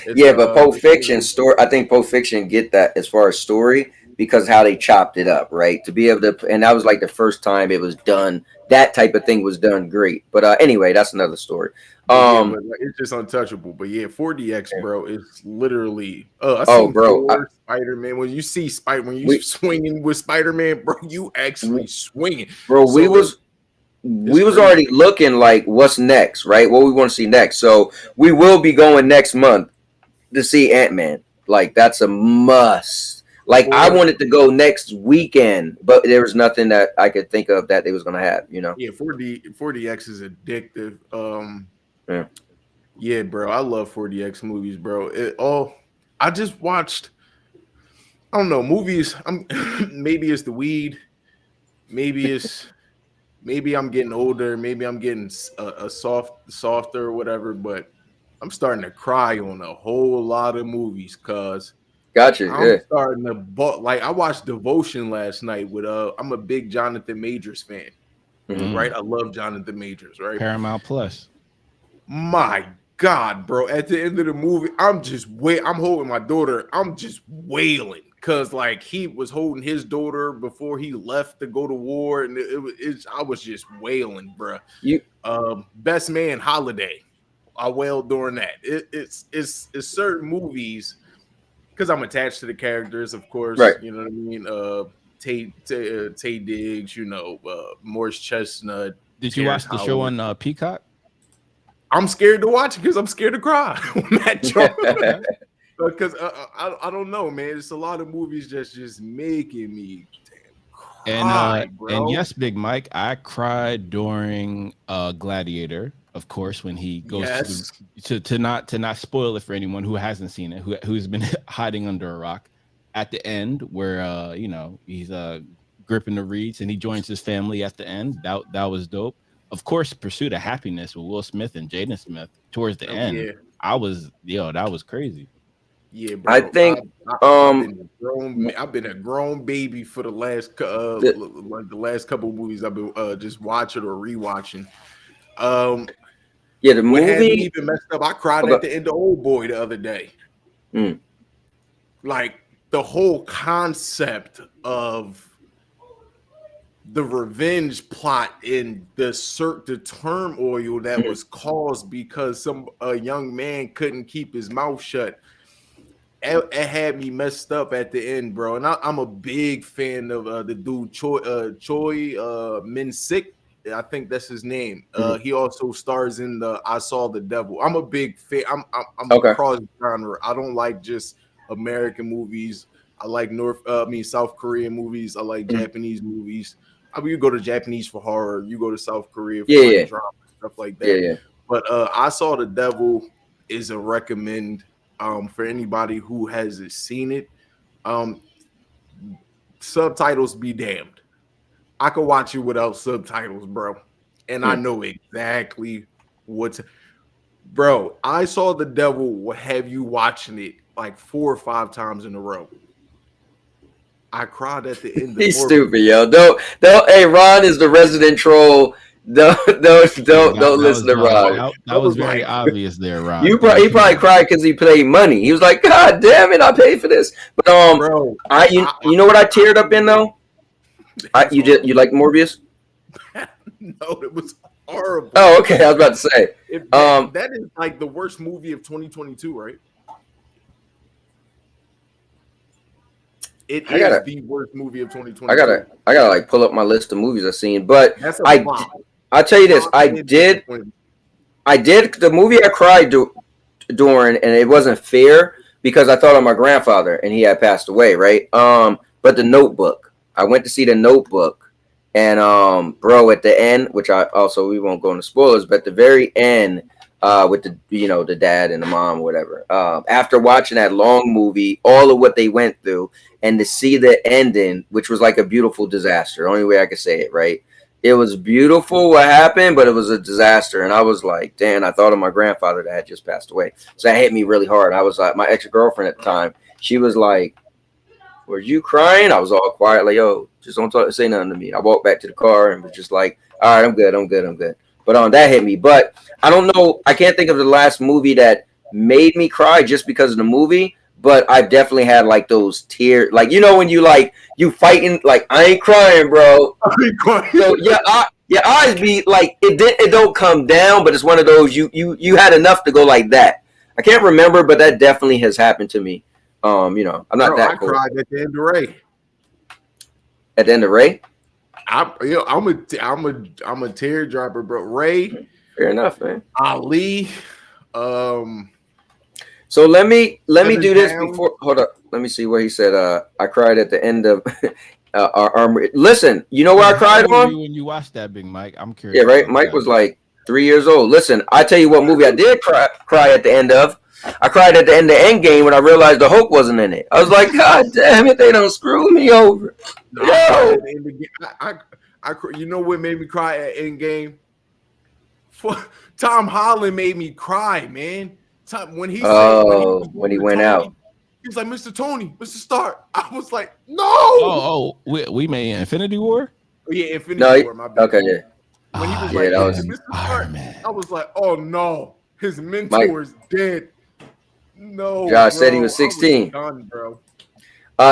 But Pulp Fiction story. I think Pulp Fiction get that as far as story because how they chopped it up, right? To be able to, and that was like the first time it was done. That type of thing was done great. But anyway, that's another story. But it's just untouchable. But yeah, 4DX, bro, it's literally. Spider-Man. When you see swinging with Spider-Man, bro, you actually swinging, bro. So we was already looking like what's next, right? What we want to see next. So we will be going next month to see Ant-Man. Like that's a must. Like I wanted to go next weekend, but there was nothing that I could think of that they was gonna have. You know? Yeah, 4DX is addictive. Yeah, bro, I love 4DX movies, bro. I just watched. I don't know movies. Maybe it's the weed. Maybe I'm getting older. Maybe I'm getting softer or whatever. But I'm starting to cry on a whole lot of movies because gotcha. I'm starting to like I watched Devotion last night with I'm a big Jonathan Majors fan, right? I love Jonathan Majors, right? Paramount Plus. My God, bro! At the end of the movie, I'm holding my daughter. I'm just wailing because like he was holding his daughter before he left to go to war, and I was just wailing, bro. Best Man Holiday, I wailed during that. It's certain movies because I'm attached to the characters, of course. Right. You know what I mean? Tay Diggs, Morris Chestnut. Did you watch the show on Peacock? I'm scared to watch it because I'm scared to cry on that show. Because I don't know, man. It's a lot of movies that's just making me cry, bro. And yes, Big Mike, I cried during Gladiator, of course, when he goes to not spoil it for anyone who hasn't seen it, who's been hiding under a rock. At the end, where he's gripping the reeds and he joins his family at the end. That was dope. Of course, Pursuit of Happiness with Will Smith and Jaden Smith towards the end. Yeah. That was crazy. Yeah, bro. I think I've been a grown baby for the last the last couple of movies I've been just watching or rewatching. The movie even messed up. I cried at the end of Old Boy the other day. Like the whole concept of the revenge plot in the turmoil that was caused because a young man couldn't keep his mouth shut. It had me messed up at the end, bro. And I'm a big fan of the dude Choi Min-sik. I think that's his name. He also stars in the I Saw the Devil. I'm a big fan. I'm a cross genre. I don't like just American movies. I like South Korean movies. I like Japanese movies. I mean, you go to Japanese for horror, you go to South Korea for Yeah. drama, stuff like that. Yeah. But I Saw the Devil is a recommend for anybody who hasn't seen it. Subtitles be damned. I could watch it without subtitles, bro. And I know exactly bro, I Saw the Devil will have you watching it like 4 or 5 times in a row. I cried at the end. He's stupid, yo. Don't. Hey, Ron is the resident troll. Don't listen to Ron. That was very obvious there, Ron. He probably cried because he paid money. He was like, God damn it, I paid for this. But bro, you know what I teared up in though? You like Morbius? No, it was horrible. Oh, okay. I was about to say. That is like the worst movie of 2022, right? It is the worst movie of 2022. I gotta like pull up my list of movies I've seen. But I'll tell you this. I did the movie I cried during, and it wasn't fair because I thought of my grandfather and he had passed away, right? But The Notebook. I went to see The Notebook, and bro, at the end, which we won't go into spoilers, but at the very end, with the dad and the mom, whatever. After watching that long movie, all of what they went through, and to see the ending, which was like a beautiful disaster. Only way I could say it, right? It was beautiful what happened, but it was a disaster. And I was like, damn, I thought of my grandfather that had just passed away. So that hit me really hard. I was like, my ex-girlfriend at the time, she was like, were you crying? I was all quiet, like, yo, just don't say nothing to me. I walked back to the car and was just like, all right, I'm good. But that hit me. But I don't know. I can't think of the last movie that made me cry just because of the movie. But I've definitely had like those tears, like when you fighting, like I ain't crying, bro. I ain't crying. So your eyes be like it don't come down, but it's one of those you had enough to go like that. I can't remember, but that definitely has happened to me. I'm not that cool. I cried at the end of Ray. At the end of Ray. I'm a teardropper, bro. Ray. Fair enough, man. Ali. So let me do this before. Hold up. Let me see what he said. I cried at the end of our. Listen, you know what I cried on? When you watched that, Big Mike, I'm curious. Yeah, right. Mike was like 3 years old. Listen, I tell you what movie I did cry at the end of. I cried at the end of Endgame when I realized the Hulk wasn't in it. I was like, God damn it, they don't screw me over. No. You know what made me cry at Endgame? Tom Holland made me cry, man. When he went out, he was like, Mr. Tony, Mr. Stark. I was like, no. We made Infinity War. Yeah, Infinity War. My bad. Okay, yeah. When he was like, Mr. Stark, I was like, oh no, his mentor is dead. No, Josh said he was 16. Done, bro.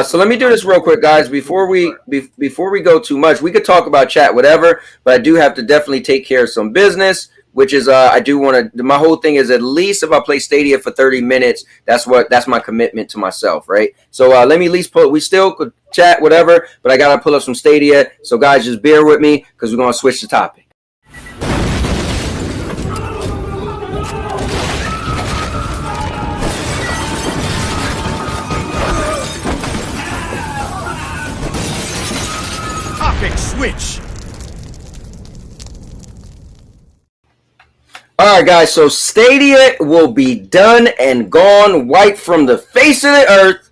So let me do this real quick, guys. Before we go too much, we could talk about chat, whatever. But I do have to definitely take care of some business, which is I do want to. My whole thing is at least if I play Stadia for 30 minutes, that's my commitment to myself, right? So let me at least we still could chat, whatever. But I gotta pull up some Stadia. So guys, just bear with me because we're gonna switch the topic. Switch. All right, guys. So Stadia will be done and gone, wiped from the face of the earth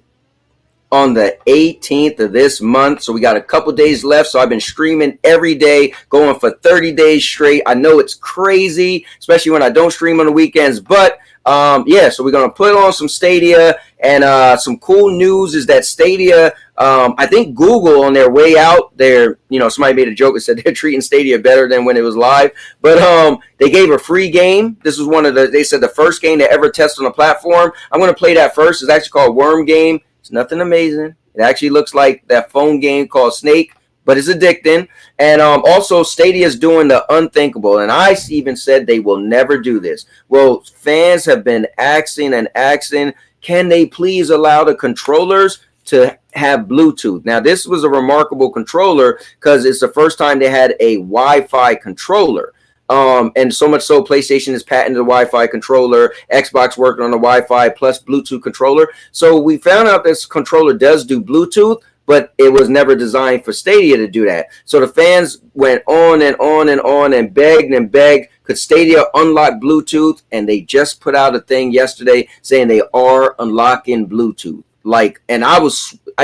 on the 18th of this month. So we got a couple days left. So I've been streaming every day, going for 30 days straight. I know it's crazy, especially when I don't stream on the weekends. But yeah, so we're gonna put on some Stadia, and some cool news is that Stadia. I think Google on their way out, somebody made a joke and said they're treating Stadia better than when it was live. But they gave a free game. This was they said the first game they ever tested on the platform. I'm gonna play that first. It's actually called Worm Game. It's nothing amazing. It actually looks like that phone game called Snake, but it's addicting. And also Stadia is doing the unthinkable. And I even said they will never do this. Well, fans have been asking, can they please allow the controllers to have Bluetooth? Now, this was a remarkable controller because it's the first time they had a Wi-Fi controller. And so much so, PlayStation has patented the Wi-Fi controller. Xbox working on the Wi-Fi plus Bluetooth controller. So we found out this controller does do Bluetooth, but it was never designed for Stadia to do that. So the fans went on and on and on and begged, could Stadia unlock Bluetooth? And they just put out a thing yesterday saying they are unlocking Bluetooth. Like, and I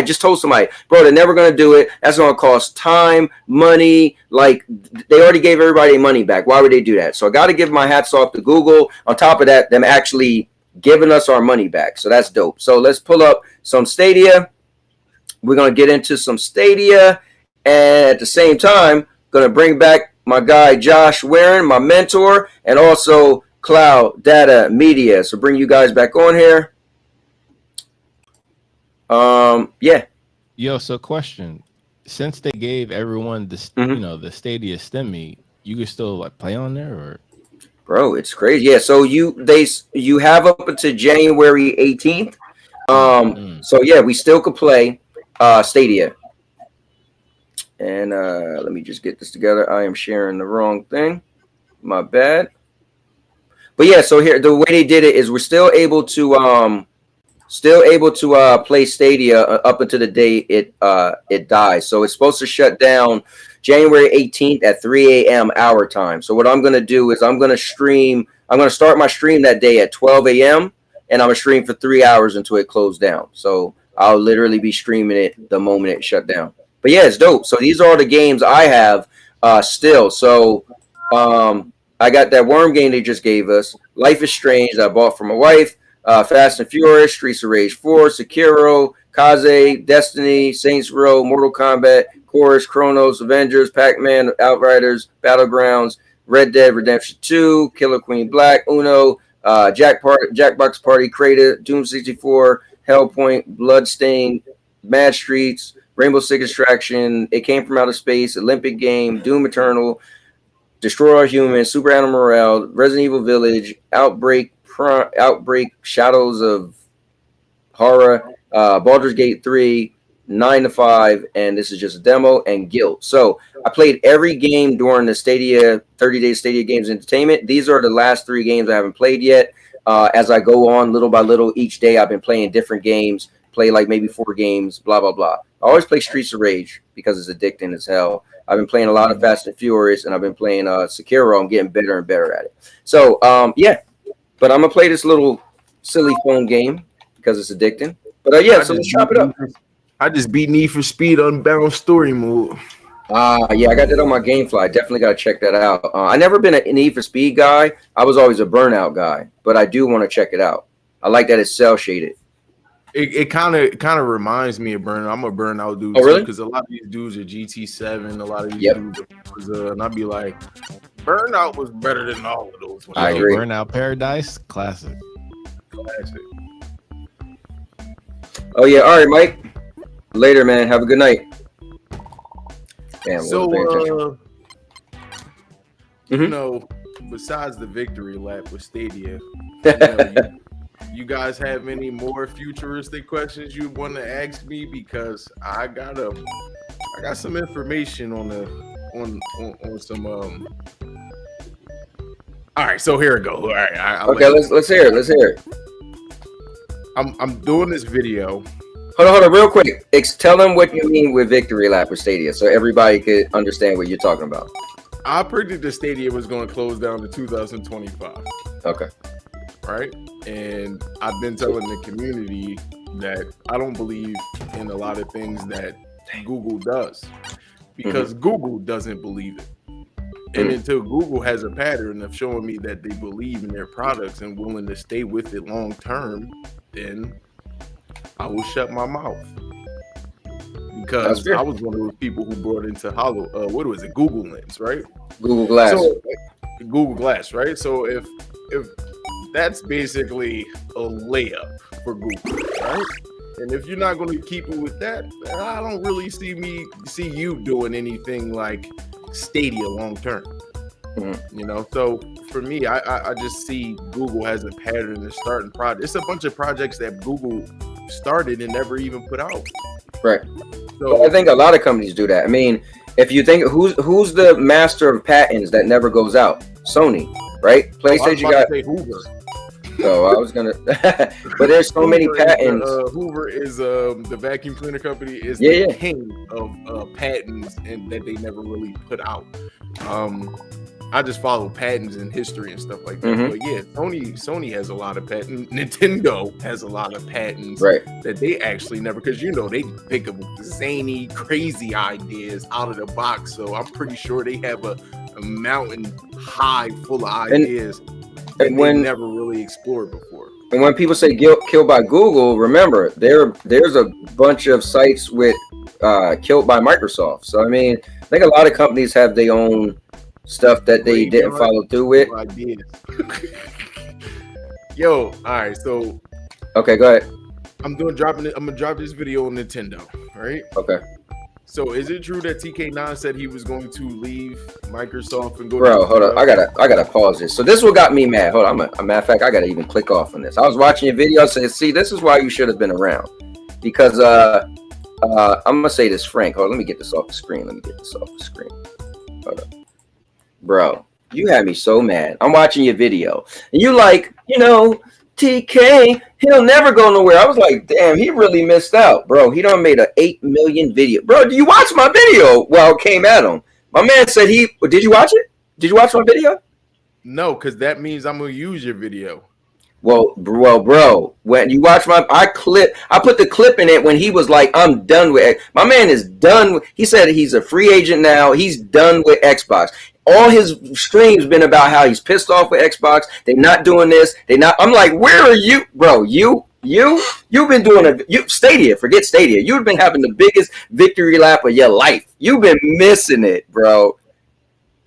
just told somebody, bro, they're never going to do it. That's going to cost time, money. Like, they already gave everybody money back. Why would they do that? So I got to give my hats off to Google. On top of that, them actually giving us our money back. So that's dope. So let's pull up some Stadia. We're going to get into some Stadia. And at the same time, going to bring back my guy, Josh Warren, my mentor, and also Cloud Data Media. So bring you guys back on here. Yeah. Yo, so question. Since they gave everyone the the Stadia STEMI, you can still like play on there, or bro, it's crazy. Yeah, so you have up until January 18th. So yeah, we still could play Stadia. And let me just get this together. I am sharing the wrong thing. My bad. But yeah, so here the way they did it is we're still able to play Stadia up until the day it dies. So it's supposed to shut down January 18th at 3 a.m. our time. So what I'm going to do is I'm going to start my stream that day at 12 a.m. and I'm going to stream for 3 hours until it closed down. So I'll literally be streaming it the moment it shut down. But yeah, it's dope. So these are all the games I have still. So I got that Worm game they just gave us. Life is Strange that I bought for my wife. Fast and Furious, Streets of Rage 4, Sekiro, Kaze, Destiny, Saints Row, Mortal Kombat, Chorus, Chronos, Avengers, Pac-Man, Outriders, Battlegrounds, Red Dead Redemption 2, Killer Queen Black, Uno, Jackbox Party, Kratos, Doom 64, Hellpoint, Bloodstained, Mad Streets, Rainbow Six Extraction, It Came From Outer Space, Olympic Game, Doom Eternal, Destroy All Humans, Super Animal Morale, Resident Evil Village, Outbreak, Shadows of Horror, Baldur's Gate 3, 9 to 5, and this is just a demo, and Guild. So I played every game during the Stadia 30-day Stadia Games Entertainment. These are the last 3 games I haven't played yet. As I go on little by little each day, I've been playing different games, play like maybe 4 games, blah, blah, blah. I always play Streets of Rage because it's addicting as hell. I've been playing a lot of Fast and Furious, and I've been playing Sekiro. I'm getting better and better at it. So, yeah. But I'm going to play this little silly phone game because it's addicting. But yeah, so let's chop it up. I just beat Need for Speed Unbound Story Mode. Yeah, I got that on my GameFly. Definitely got to check that out. I never been a Need for Speed guy. I was always a Burnout guy. But I do want to check it out. I like that it's cell shaded. It kind of reminds me of Burnout. I'm a Burnout dude too, because a lot of these dudes are GT7. A lot of these dudes are Forza, and I'd be like, Burnout was better than all of those. I agree. Burnout Paradise, classic. Oh yeah, all right, Mike. Later, man. Have a good night. Damn, so, you know, besides the victory lap with Stadia, you guys have any more futuristic questions you want to ask me? Because I got some information on some All right, so here it goes. All right, okay, let's hear it. Let's hear it. I'm doing this video. Hold on, real quick. Tell them what you mean with victory lap with Stadia, so everybody could understand what you're talking about. I predicted Stadia was going to close down to 2025. Okay. Right, and I've been telling the community that I don't believe in a lot of things that Google does because Google doesn't believe it. And until Google has a pattern of showing me that they believe in their products and willing to stay with it long term, then I will shut my mouth. Because I was one of those people who brought into Google Lens, right? Google Glass. So, Google Glass, right? So if that's basically a layup for Google, right? And if you're not going to keep it with that, I don't really see you doing anything like Stadia long term. You know, so for me, I just see Google has a pattern of starting projects. It's a bunch of projects that Google started and never even put out. Right. So well, I think a lot of companies do that. I mean, if you think who's the master of patents that never goes out? Sony, right? PlayStation got Hoover. So I was gonna, but there's so many patents. Hoover is the vacuum cleaner company is Yeah, the king of patents and that they never really put out. I just follow patents and history and stuff like that. Mhm. But yeah, Sony has a lot of patents. Nintendo has a lot of patents Right. that they actually never, because you know they pick up zany, crazy ideas out of the box. So I'm pretty sure they have a mountain high full of ideas that and when they never really explored before. and when people say killed by Google, remember there's a bunch of sites with killed by Microsoft. So I mean, I think a lot of companies have their own stuff that they didn't follow through with. Ideas. Yo, all right, so Okay, go ahead. I'm gonna drop this video on Nintendo, right? Okay, So is it true that TK9 said he was going to leave Microsoft and go bro, to hold up. I gotta pause this. So this is what got me mad. Hold on, a matter of fact, I gotta even click off on this. I was watching your video, saying, "See, this is why you should have been around," because I'm gonna say this, Frank. Hold on, let me get this off the screen. Hold up. Bro, you had me so mad. I'm watching your video, and you like, TK, he'll never go nowhere. I was like, damn, he really missed out, bro. He done made a 8 million video. Bro, do you watch my video? Well, it came at him. My man said did you watch it? Did you watch my video? No, because that means I'm gonna use your video. Well, bro, when you watch I put the clip in it when he was like, I'm done with it. My man is done he said he's a free agent now. He's done with Xbox. All his streams been about how he's pissed off with Xbox. They're not doing this. I'm like, where are you, bro? You've been doing Stadia. Forget Stadia. You've been having the biggest victory lap of your life. You've been missing it, bro.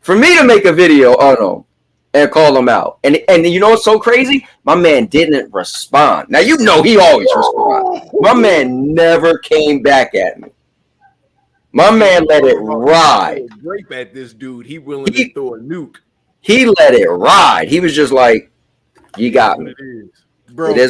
For me to make a video on him and call him out, and you know what's so crazy? My man didn't respond. Now you know he always responds. My man never came back at me. My man let it ride. Grape at this dude. He willing to throw a nuke. He let it ride. He was just like, "You got me, bro." He's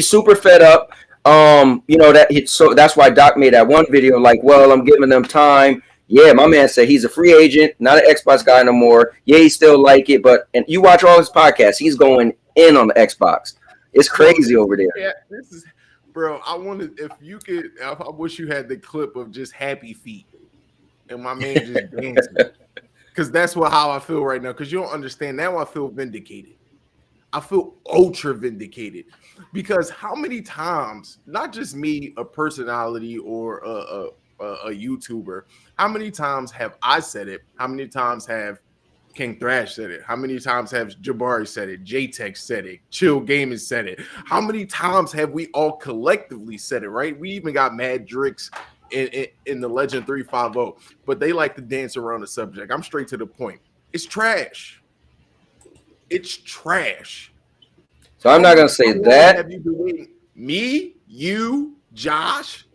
super fed up. That's why Doc made that one video like, "Well, I'm giving them time." Yeah, my man said he's a free agent, not an Xbox guy no more. Yeah, he still like it, and you watch all his podcasts, he's going in on the Xbox. It's crazy over there. Yeah, bro, I wish you had the clip of just happy feet and my man just dancing. Because that's how I feel right now. Because you don't understand. Now I feel vindicated. I feel ultra vindicated. Because how many times, not just me, a personality or a YouTuber, how many times have I said it? How many times have King Thrash said it? How many times have Jabari said it? J-Tech said it. Chill Gaming said it. How many times have we all collectively said it, right? We even got Mad Drix in the Legend 350, but they like to dance around the subject. I'm straight to the point. It's trash. It's trash. So I'm not going to say that. Have you been waiting? Me, you, Josh,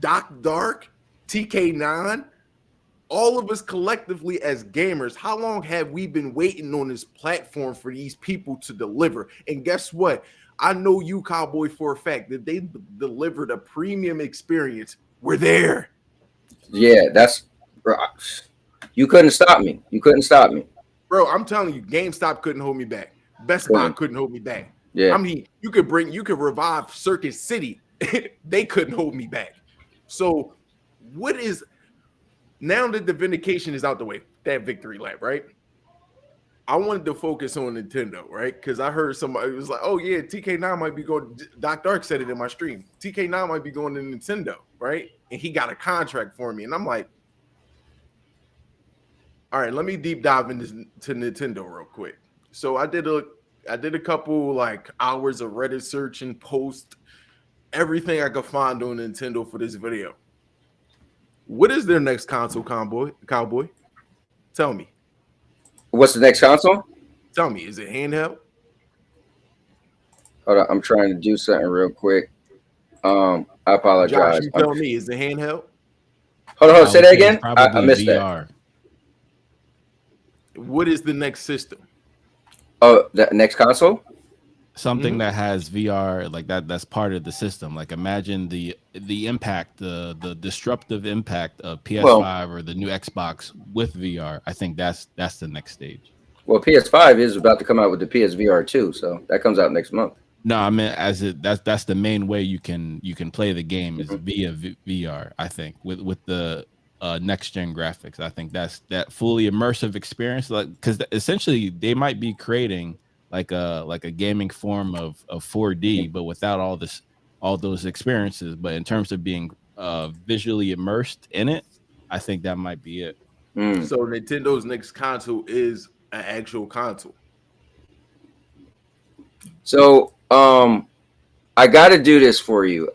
Doc Dark, TK9, all of us collectively as gamers, how long have we been waiting on this platform for these people to deliver? And guess what? I know you, Cowboy, for a fact that they delivered a premium experience. We're there. Yeah, you couldn't stop me. Bro, I'm telling you, GameStop couldn't hold me back. Best Buy couldn't hold me back. Yeah. I mean, you could revive Circuit City. They couldn't hold me back. So now that the vindication is out the way, that victory lap, right? I wanted to focus on Nintendo, right? Because I heard somebody was like, oh yeah, TK9 might be going, Doc Dark said it in my stream. TK9 might be going to Nintendo, right? And he got a contract for me. And I'm like, all right, let me deep dive into Nintendo real quick. So I did a couple like hours of Reddit search and post everything I could find on Nintendo for this video. What is their next console, Cowboy? Tell me. What's the next console? Tell me, is it handheld? Hold on, I'm trying to do something real quick. I apologize. Josh, you tell me, is it handheld? Hold on, say that again. I missed VR. That. What is the next system? Oh, the next console? Something that has VR like that. That's part of the system. Like imagine the impact, the disruptive impact of PS5 or the new Xbox with VR. I think that's the next stage. Well, PS5 is about to come out with the PSVR 2, so that comes out next month. No, I mean that's the main way you can play the game is via VR. I think with the next gen graphics. I think that's that fully immersive experience, like because essentially they might be creating like a gaming form of 4D, but without all those experiences. But in terms of being visually immersed in it, I think that might be it. So Nintendo's next console is an actual console. So I got to do this for you.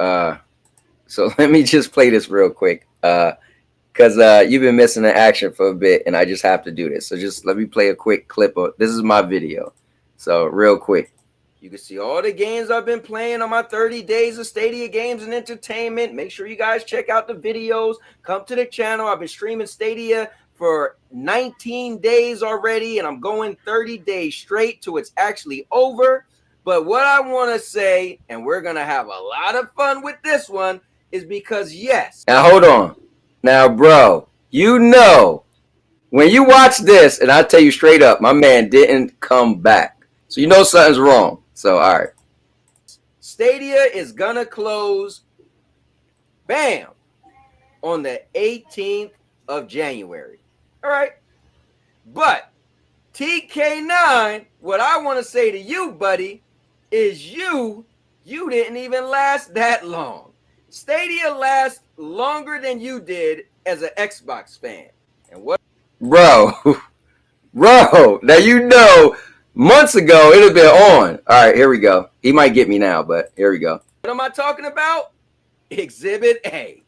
So let me just play this real quick. Because you've been missing the action for a bit, and I just have to do this. So just let me play a quick clip of this is my video. So real quick, you can see all the games I've been playing on my 30 days of Stadia games and entertainment. Make sure you guys check out the videos. Come to the channel. I've been streaming Stadia for 19 days already, and I'm going 30 days straight till it's actually over. But what I want to say, and we're going to have a lot of fun with this one, is because yes. Now hold on. Now, bro, you know, when you watch this, and I tell you straight up, my man didn't come back. So you know something's wrong. So, all right. Stadia is going to close, bam, on the 18th of January. All right. But TK9, what I want to say to you, buddy, is you didn't even last that long. Stadia lasts longer than you did as an Xbox fan. And what, bro, now you know months ago it'd have been on. All right, here we go. He might get me now, but here we go. What am I talking about? Exhibit A.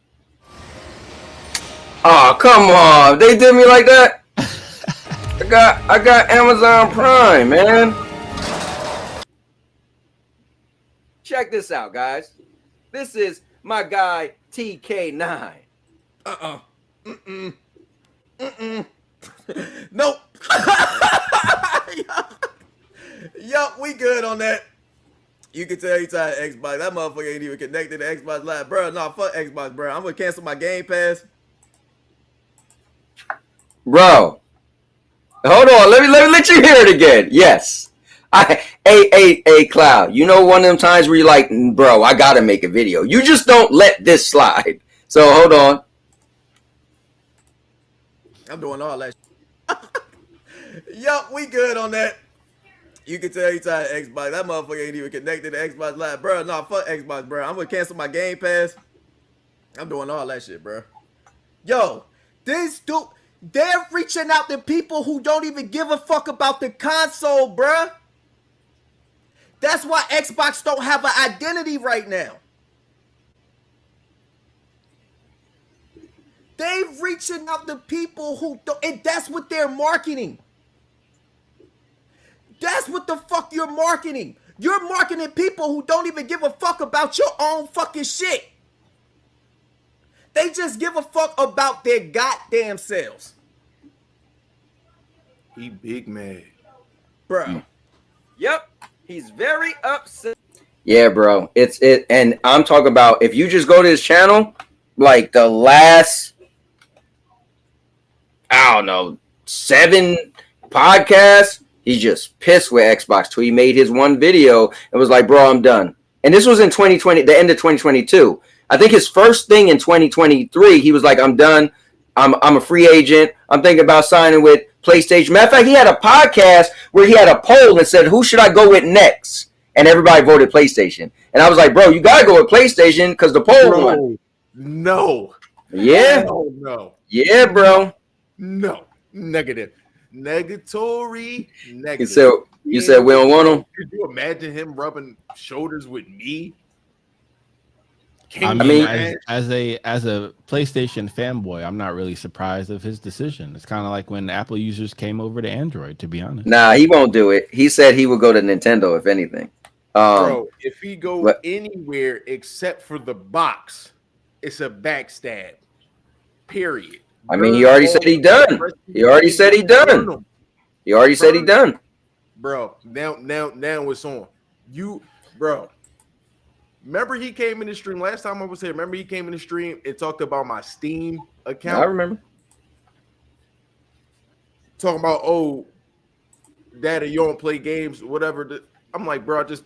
Oh, come on. They did me like that? I got Amazon Prime, man. Check this out, guys. This is my guy TK9. Nope. Yup, we good on that. You can tell he's tired of Xbox. That motherfucker ain't even connected to Xbox Live. Bro, nah, fuck Xbox, bro. I'm gonna cancel my Game Pass. Bro. Hold on. Let me let you hear it again. Yes. Hey, Cloud. You know one of them times where you're like, bro, I gotta make a video. You just don't let this slide. So hold on. I'm doing all that. Yup, we good on that. You can tell he's tired of Xbox. That motherfucker ain't even connected to Xbox Live. Bro, nah, fuck Xbox, bro. I'm gonna cancel my Game Pass. I'm doing all that shit, bro. Yo, this dude, they're reaching out to people who don't even give a fuck about the console, bro. That's why Xbox don't have an identity right now. They reaching out to people who don't, and that's what they're marketing. That's what the fuck you're marketing. You're marketing people who don't even give a fuck about your own fucking shit. They just give a fuck about their goddamn selves. He big mad. Bro. Yep. He's very upset. Yeah, bro. And I'm talking about if you just go to his channel, like the last, I don't know, 7 podcasts, he's just pissed with Xbox till he made his one video and was like, bro, I'm done. And this was in 2020, the end of 2022. I think his first thing in 2023, he was like, I'm done. I'm a free agent. I'm thinking about signing with PlayStation. Matter of fact, he had a podcast where he had a poll and said, who should I go with next? And everybody voted PlayStation. And I was like, bro, you got to go with PlayStation because the poll won. No. Yeah. No. Yeah, bro. No. Negative. Negatory. Negative. You said we don't want him? Could you imagine him rubbing shoulders with me? I mean, as a PlayStation fanboy, I'm not really surprised of his decision. It's kind of like when Apple users came over to Android, to be honest. Nah, he won't do it. He said he would go to Nintendo, if anything. Bro, if he goes anywhere except for the box, it's a backstab. Period. I mean, he already said he done. He already said he done. He already said he done. Bro, now it's on. Bro. Remember he came in the stream last time I was here. Remember he came in the stream and talked about my Steam account. I remember. Talking about, Daddy, you don't play games, whatever. I'm like, bro, I just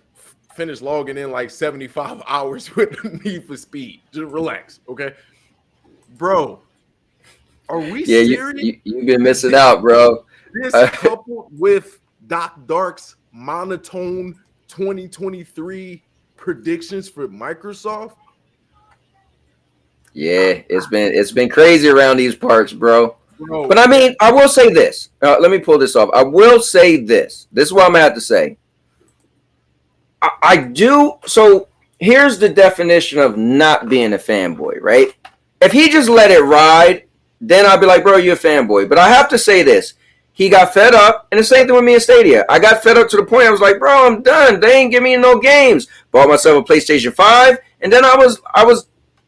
finished logging in like 75 hours with Need for Speed. Just relax, okay? Bro, are we serious? You've been missing out, bro. This coupled with Doc Dark's monotone 2023 predictions for Microsoft. Yeah, it's been crazy around these parts, bro. But I mean, I will say this. Let me pull this off. I will say this. This is what I'm gonna have to say. I do. So here's the definition of not being a fanboy, right? If he just let it ride, then I'd be like, bro, you're a fanboy. But I have to say this. He got fed up, and the same thing with me and Stadia. I got fed up to the point I was like, bro, I'm done. They ain't give me no games. Bought myself a PlayStation 5, and then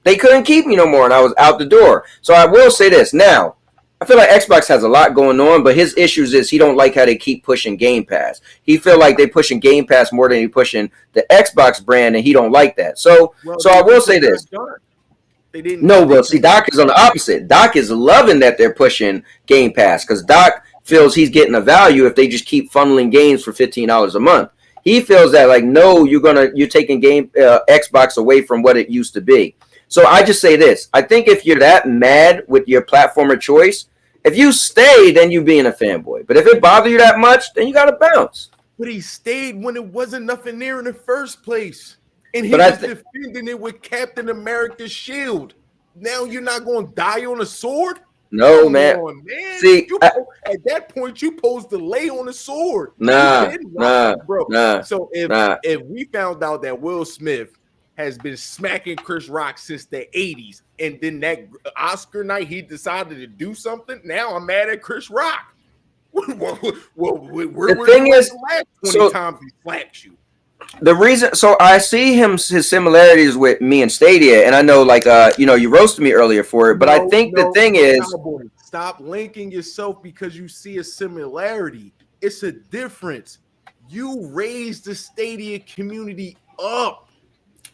they couldn't keep me no more, and I was out the door. So I will say this. Now, I feel like Xbox has a lot going on, but his issues is he don't like how they keep pushing Game Pass. He feel like they pushing Game Pass more than he pushing the Xbox brand, and he don't like that. So I will say this. They didn't. No, but see, Doc is on the opposite. Doc is loving that they're pushing Game Pass because Doc feels he's getting a value if they just keep funneling games for $15 a month. He feels that like, no, you're taking Xbox away from what it used to be. So I just say this. I think if you're that mad with your platform of choice, if you stay, then you being a fanboy. But if it bothers you that much, then you got to bounce. But he stayed when it wasn't nothing there in the first place. And he was defending it with Captain America's shield. Now you're not going to die on a sword? No, man. See, at that point, you supposed to lay on a sword. Nah. So if we found out that Will Smith has been smacking Chris Rock since the 80s, and then that Oscar night he decided to do something, now I'm mad at Chris Rock. The thing is, the last 20 times he slapped you. The reason, so I see his similarities with me and Stadia, and I know, like, you roasted me earlier for it, but I think the thing is, stop linking yourself because you see a similarity. It's a difference. You raised the Stadia community up.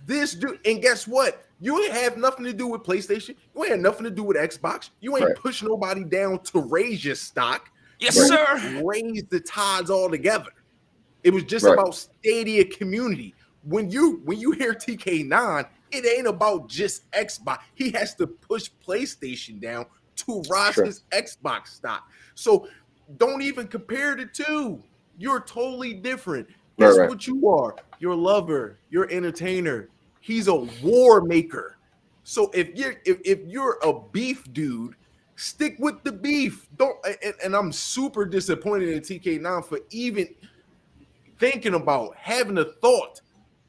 This dude, and guess what? You ain't have nothing to do with PlayStation. You ain't have nothing to do with Xbox. You ain't push nobody down to raise your stock. Yes, sir. Raise the tides all together. It was just about Stadia community. When you hear TK9, it ain't about just Xbox. He has to push PlayStation down to rise his Xbox stock. So don't even compare the two. You're totally different. That's what you are. You're a lover. You're an entertainer. He's a war maker. So if you're a beef dude, stick with the beef. Don't. And I'm super disappointed in TK9 for even thinking about having a thought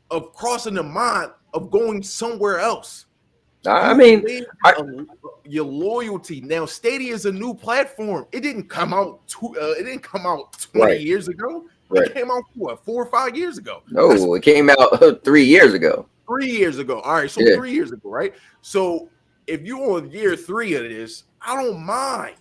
of crossing the mind of going somewhere else. I mean, your loyalty. Now, Stadia is a new platform. It didn't come out. It didn't come out 20 years ago. It came out 4 or 5 years ago. No, it came out 3 years ago. 3 years ago. All right, so 3 years ago, right? So if you're on year 3 of this, I don't mind.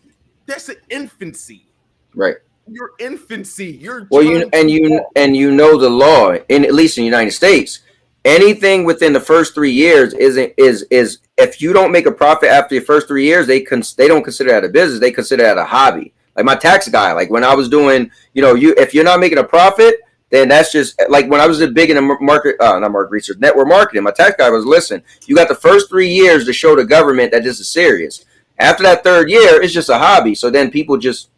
That's an infancy, right? Your infancy. You're you know the law, at least in the United States. Anything within the first 3 years is if you don't make a profit after your first 3 years, they don't consider that a business. They consider that a hobby. Like my tax guy, like when I was doing, if you're not making a profit, then that's just like when I was big in the network marketing. My tax guy was, listen, you got the first 3 years to show the government that this is serious. After that 3rd year, it's just a hobby. So then people just,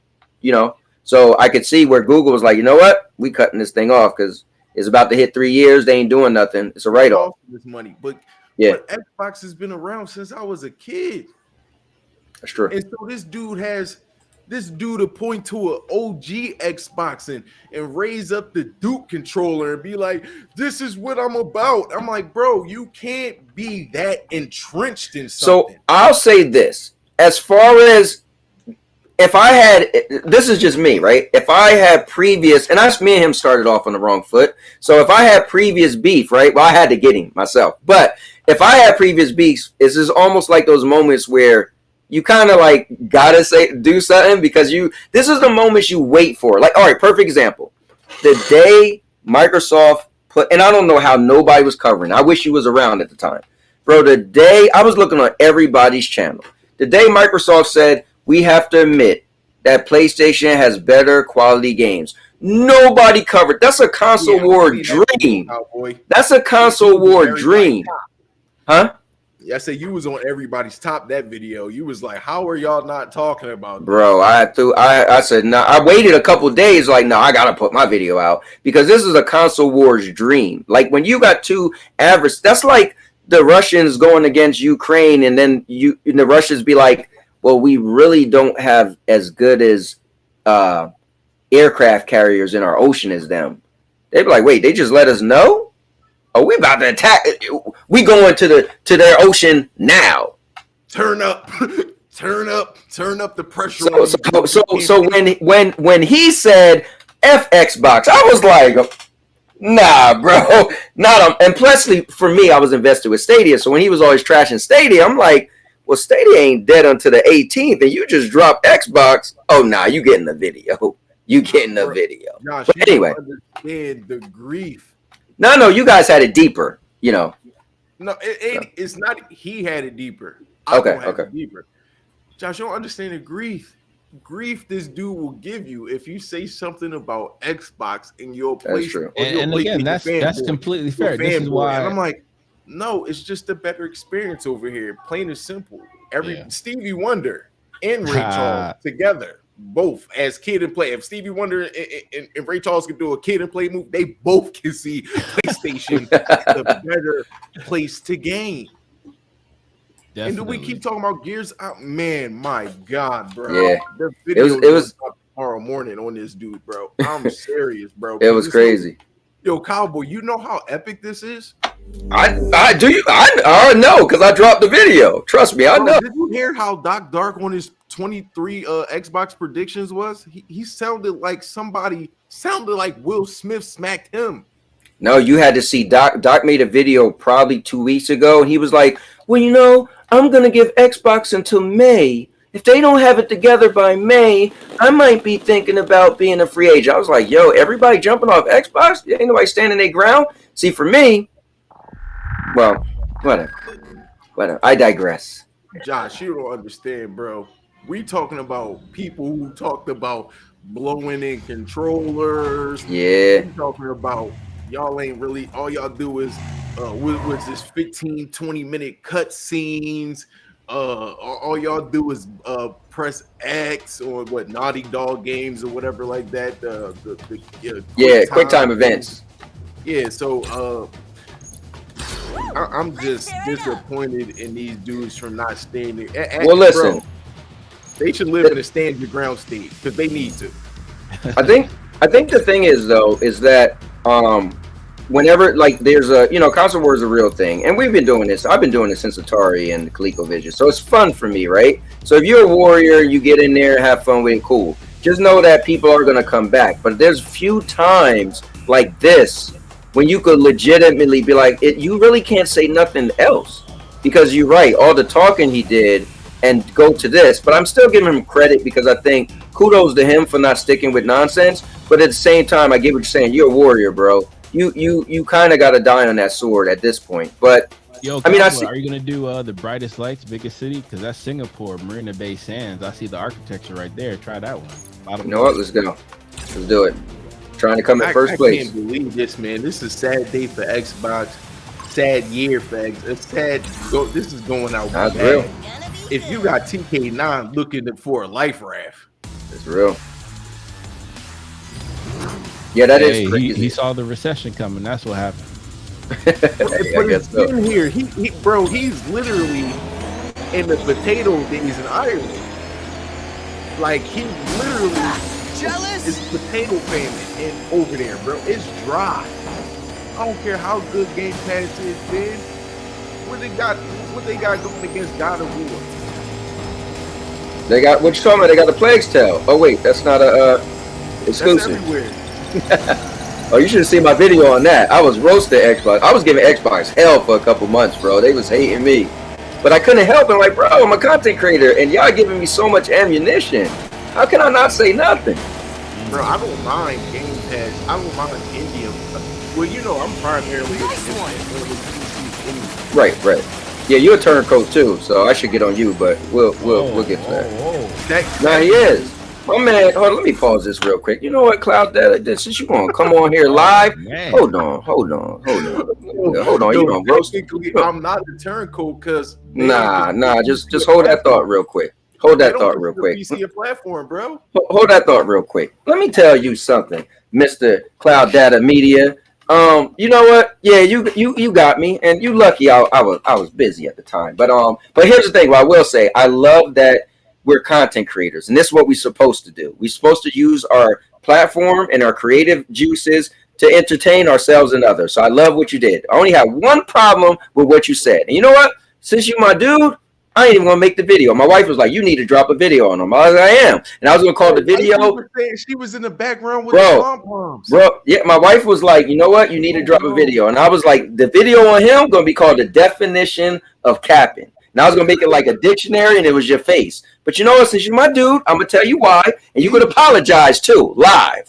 so I could see where Google was like, you know what, we cutting this thing off because it's about to hit 3 years. They ain't doing nothing. It's a write-off. This money, but Xbox has been around since I was a kid. That's true. And so this dude to point to an OG Xbox and raise up the Duke controller and be like, this is what I'm about. I'm like, bro, you can't be that entrenched in something. So I'll say this. As far as if I had, this is just me, right? If I had previous, and that's me and him started off on the wrong foot. So if I had previous beef, right? Well, I had to get him myself. But if I had previous beef, this is almost like those moments where you kind of like gotta do something because this is the moments you wait for. Like, all right, perfect example. The day Microsoft and I don't know how nobody was covering. I wish you was around at the time. Bro, the day I was looking on everybody's channel, the day Microsoft said, we have to admit that PlayStation has better quality games. Nobody covered. That's a console war dream. That's a console war dream. Huh? I said you was on everybody's top that video. You was like, how are y'all not talking about this? Bro, I said no. I waited a couple days, like, no, I gotta put my video out because this is a console wars dream. Like when you got two average, that's like the Russians going against Ukraine, and then the Russians be like, well, we really don't have as good as aircraft carriers in our ocean as them. They'd be like, wait, they just let us know? Oh, we about to attack. We going to their ocean now. Turn up the pressure. So when he said F Xbox, I was like, nah, bro, not. And plus, for me, I was invested with Stadia. So when he was always trashing Stadia, I'm like, well, Stadia ain't dead until the 18th, and you just dropped Xbox. Oh, nah, you getting the video. You getting the video. Josh, but anyway, understand the grief. No, you guys had it deeper, you know. No, it's not. He had it deeper. Okay. Deeper. Josh, you don't understand the grief. Grief this dude will give you if you say something about Xbox in your place. That's true. And again, that's completely fair. This is why and I'm like, no, it's just a better experience over here. Plain and simple. Stevie Wonder and Ray Charles together. Both as kid and play. If Stevie Wonder and Ray Charles can do a kid and play move, they both can see PlayStation the better place to game. Definitely. And do we keep talking about Gears? Oh, man, my God, bro. Yeah, the video it was tomorrow morning on this dude, bro. I'm serious, bro. It was crazy. Yo, Cowboy, you know how epic this is? I do. I know because I dropped the video. Trust me, I know. Did you hear how Doc Dark on his 23 Xbox predictions was? He sounded like Will Smith smacked him. No, you had to see Doc. Doc made a video probably 2 weeks ago, and he was like, well, you know, I'm going to give Xbox until May. If they don't have it together by May, I might be thinking about being a free agent. I was like, yo, everybody jumping off Xbox? Ain't nobody standing their ground? See, for me, well, whatever. I digress. Josh, you don't understand, bro. We talking about people who talked about blowing in controllers. Yeah. We talking about y'all ain't really, all y'all do is what's this 15, 20-minute cut scenes. All y'all do is press X or what Naughty Dog games or whatever like that. Quick time events. Yeah, so I'm just disappointed in these dudes from not standing. Well, listen, bro, they should live in a stand your ground state because they need to. I think the thing is though is that whenever like there's a console war is a real thing, and we've been doing this. I've been doing this since Atari and ColecoVision, so it's fun for me, right? So if you're a warrior, you get in there, have fun with it, cool. Just know that people are gonna come back, but there's few times like this when you could legitimately be like, you really can't say nothing else because you're right. All the talking he did and go to this, but I'm still giving him credit because I think kudos to him for not sticking with nonsense. But at the same time, I get what you're saying. You're a warrior, bro. You kind of got to die on that sword at this point. But yo, I mean, are you gonna do the brightest lights, biggest city? Because that's Singapore, Marina Bay Sands. I see the architecture right there. Try that one. You know what? Let's go. Let's do it. Trying to come in first place. I can't believe this, man. This is a sad day for Xbox. Sad year for Xbox. This is going out That's bad. real. If you got TK9 looking for a life raft, it's real. Yeah, that is crazy. He saw the recession coming. That's what happened. I guess so. In here, he's literally in the potato days in Ireland. Like he literally jealous. It's potato famine and over there, bro. It's dry. I don't care how good Game Pass is, man. What they got going against God of War? They got what you talking about? They got the Plague's Tale. Oh wait, that's not a exclusive. Oh, you should have seen my video on that. I was roasting Xbox. I was giving Xbox hell for a couple months, bro. They was hating me, but I couldn't help it. Like, bro, I'm a content creator, and y'all giving me so much ammunition. How can I not say nothing? Bro, I don't mind Game Pass. I don't mind India. Well, I'm primarily Right. Yeah, you're a turncoat too, so I should get on you, but we'll get to that. Nah, he is. My man, hold on, let me pause this real quick. You know what, Cloud Dad, since you gonna come on here live, hold on. You don't roast. I'm not the turncoat because just hold that thought real quick. Hold that thought real quick. PC a platform, bro. Hold that thought real quick. Let me tell you something, Mr. Cloud Data Media. You know what? Yeah, you got me, and you lucky I was busy at the time. But here's the thing. What I will say, I love that we're content creators, and this is what we're supposed to do. We're supposed to use our platform and our creative juices to entertain ourselves and others. So I love what you did. I only have one problem with what you said, and you know what? Since you my dude, I ain't even gonna make the video. My wife was like, "You need to drop a video on him." I was like, "I am," and I was gonna call the video. She was in the background with the pom-poms. Bro, yeah, my wife was like, "You know what? You need to drop a video," and I was like, "The video on him gonna be called the definition of capping." And I was gonna make it like a dictionary, and it was your face. But you know what? Since you're my dude, I'm gonna tell you why, and you could apologize too, live.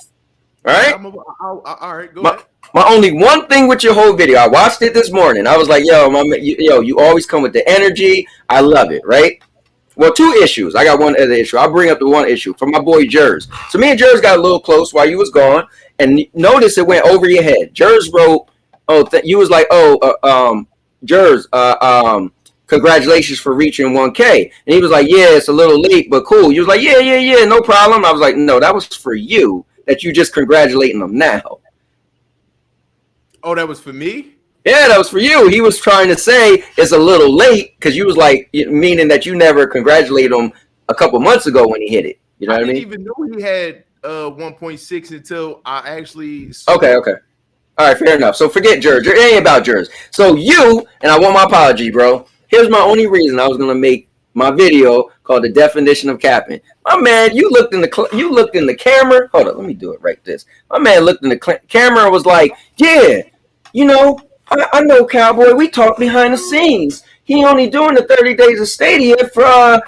All right? All right, go ahead. My only one thing with your whole video, I watched it this morning. I was like, you always come with the energy. I love it, right? Well, two issues. I got one other issue. I'll bring up the one issue from my boy Jers. So me and Jers got a little close while you was gone, and notice it went over your head. Jers wrote, you was like, Jers, congratulations for reaching 1K. And he was like, yeah, it's a little late, but cool. You was like, yeah, no problem. I was like, no, that was for you, that you just congratulating them now. Oh, that was for me? Yeah, that was for you. He was trying to say it's a little late because you was like, meaning that you never congratulated him a couple months ago when he hit it. You know what I mean? I didn't even know he had 1.6 until I actually Okay. All right, fair enough. So forget Jers. It ain't about Jers. So you, and I want my apology, bro. Here's my only reason I was going to make my video called the definition of capping. My man, you looked in the camera. Hold on, let me do it right this. My man looked in the camera and was like, yeah, you know, I know Cowboy. We talked behind the scenes. He only doing the 30 days of Stadia for,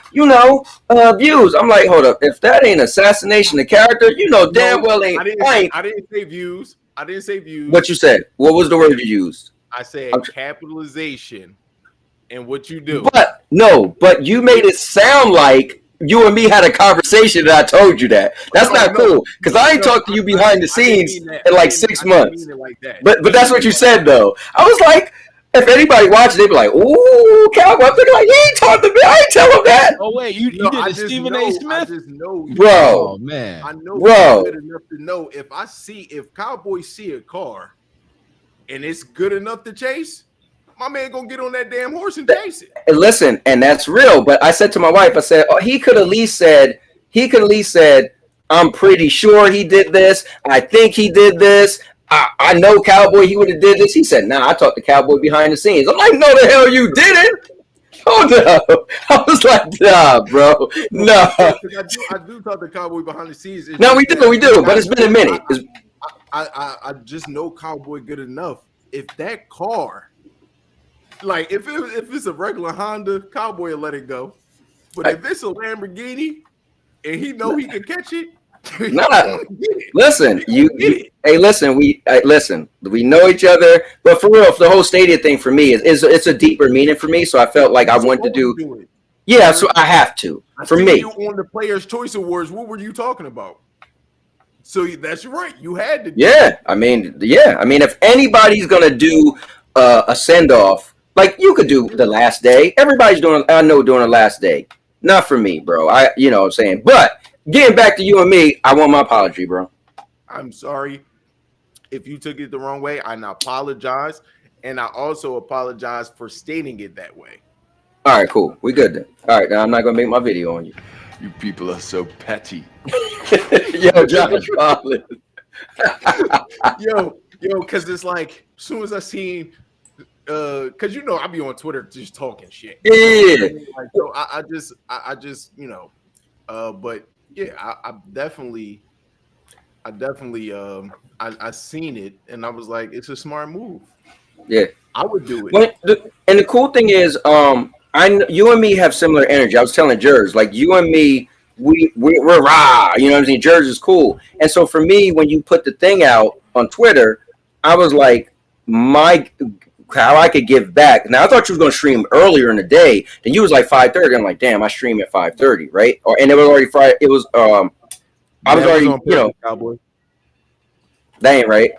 views. I'm like, hold up. If that ain't assassination of character, you know damn well ain't. I didn't say views. What you said? What was the word you used? I said capitalization and what you do. But you made it sound like you and me had a conversation and I told you that. That's not cool because I ain't talked to you behind the scenes in like 6 months. But that's what you said though. I was like, if anybody watches, they'd be like, "Ooh, Cowboy!" I'm thinking like, he ain't talked to me. I ain't tell him that. Oh wait, you did a Stephen A. Smith? I just know, bro. Oh man, I know good enough to know if Cowboy see a car and it's good enough to chase, my man gonna get on that damn horse and chase it. And listen, and that's real. But I said to my wife, I said, he could at least said, I'm pretty sure he did this. I think he did this. I know Cowboy, he would have did this. He said, nah, I talked to Cowboy behind the scenes. I'm like, no, the hell you didn't. Oh no. I was like, nah, bro. No. I do talk to Cowboy behind the scenes. No, we do, but it's been a minute. I just know Cowboy good enough. If that car, like if it's a regular Honda, Cowboy will let it go. But if it's a Lamborghini and he know he can catch it, listen, we know each other, but for real, the whole Stadia thing for me is it's a deeper meaning for me. So I felt like I wanted to do it. Yeah, so I have to. For me, you on the Players' Choice Awards, what were you talking about? So that's right, you had to. I mean, if anybody's gonna do a send off, like you could do the last day. Everybody's doing a last day. Not for me, bro. You know what I'm saying, but. Getting back to you and me, I want my apology, bro. I'm sorry if you took it the wrong way. I apologize, and I also apologize for stating it that way. All right, cool. We good then. All right, now I'm not gonna make my video on you. You people are so petty. Yo, Josh Collins. yo, because it's like as soon as I seen, because I be on Twitter just talking shit. Yeah. Like, so I just but. Yeah, I definitely I seen it and I was like, it's a smart move. Yeah, I would do it. And the cool thing is, you and me have similar energy. I was telling Jers, like you and me, we're raw. You know what I'm saying? Jers is cool. And so for me, when you put the thing out on Twitter, I was like, how I could give back. Now I thought you was gonna stream earlier in the day, and you was like 5:30. I'm like, damn, I stream at 5:30, right? And it was already Friday. It was I was That already, on purpose, Cowboy. that ain't right.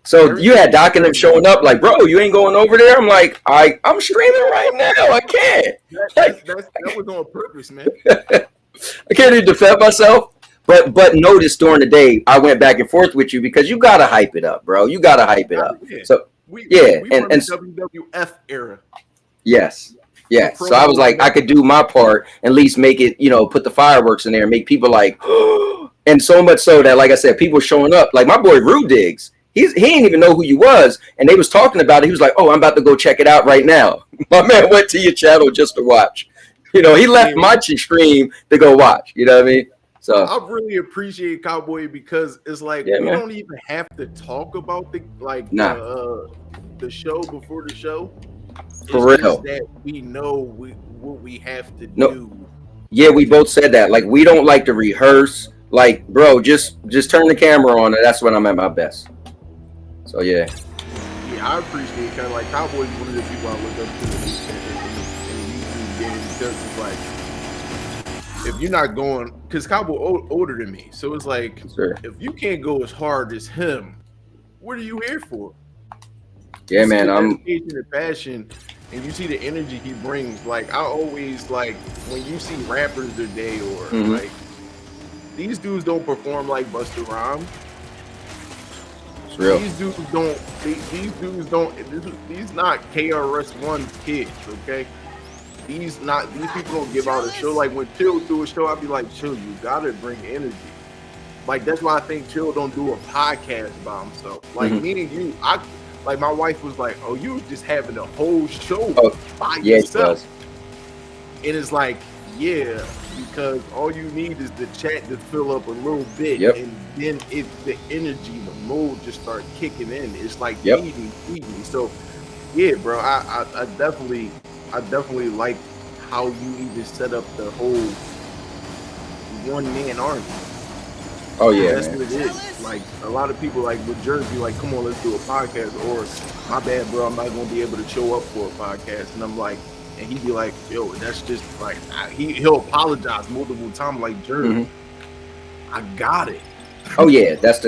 So you had Doc and them showing up like, bro, you ain't going over there. I'm like, I'm streaming right now. I can't. That was on purpose, man. I can't even defend myself. But notice during the day, I went back and forth with you because you gotta hype it up, bro. You gotta hype it up. Yeah. So We and WWF era. yes. Yeah. So I was like, I could do my part, at least make it, put the fireworks in there and make people like, and so much so that, like I said, people showing up. Like my boy Rue Diggs, he didn't even know who you was, and they was talking about it. He was like, oh, I'm about to go check it out right now. My man went to your channel just to watch. He left my stream to go watch. You know what I mean? So I really appreciate Cowboy because it's like we don't even have to talk about the show before the show. For real, that we know what we have to do. Yeah, we both said that. Like we don't like to rehearse. Like, bro, just turn the camera on, and that's when I'm at my best. So yeah. Yeah, I appreciate it. Kind of like Cowboy's one of the people I look up to in the YouTube game because it's like, if you're not going, because Cowboy older than me, so it's like, if you can't go as hard as him, what are you here for? Yeah, man, I'm dedication and passion, and you see the energy he brings. Like I always like when you see rappers today, or like these dudes don't perform like Busta Rhymes. It's real. These dudes don't. These dudes don't. These not KRS-One kids, okay? These people don't give out a show. Like when Chill do a show, I'd be like, Chill, you gotta bring energy. Like that's why I think Chill don't do a podcast by himself. Like me and you, like my wife was like, oh, you just having a whole show by yourself. And it's like, yeah, because all you need is the chat to fill up a little bit, and then the energy, the mode just start kicking in. It's like feeding. So yeah, bro, I definitely like how you even set up the whole one-man army. Oh yeah, that's what it is. Like a lot of people, like with Jersey, like, come on, let's do a podcast. Or my bad, bro, I'm not gonna be able to show up for a podcast. And I'm like, and he'd be like, yo, that's just like he'll apologize multiple times, like Jersey. I got it. Oh yeah, that's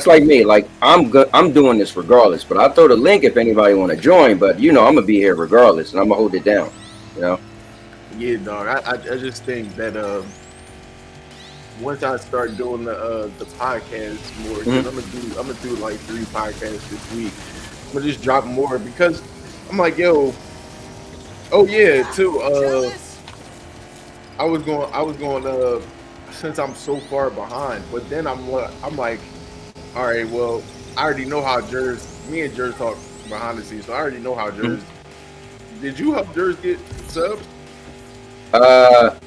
like me. Like I'm doing this regardless. But I'll throw the link if anybody want to join. But I'm gonna be here regardless, and I'm gonna hold it down. Yeah, dog. I just think that once I start doing the podcast more, because I'm gonna do like 3 podcasts this week. I'm gonna just drop more because I'm like, yo, oh yeah, too. I was going since I'm so far behind, but then I'm like, all right, well, I already know how me and Jers talk behind the scenes, so I already know how Jers. Did you help Jers get subs?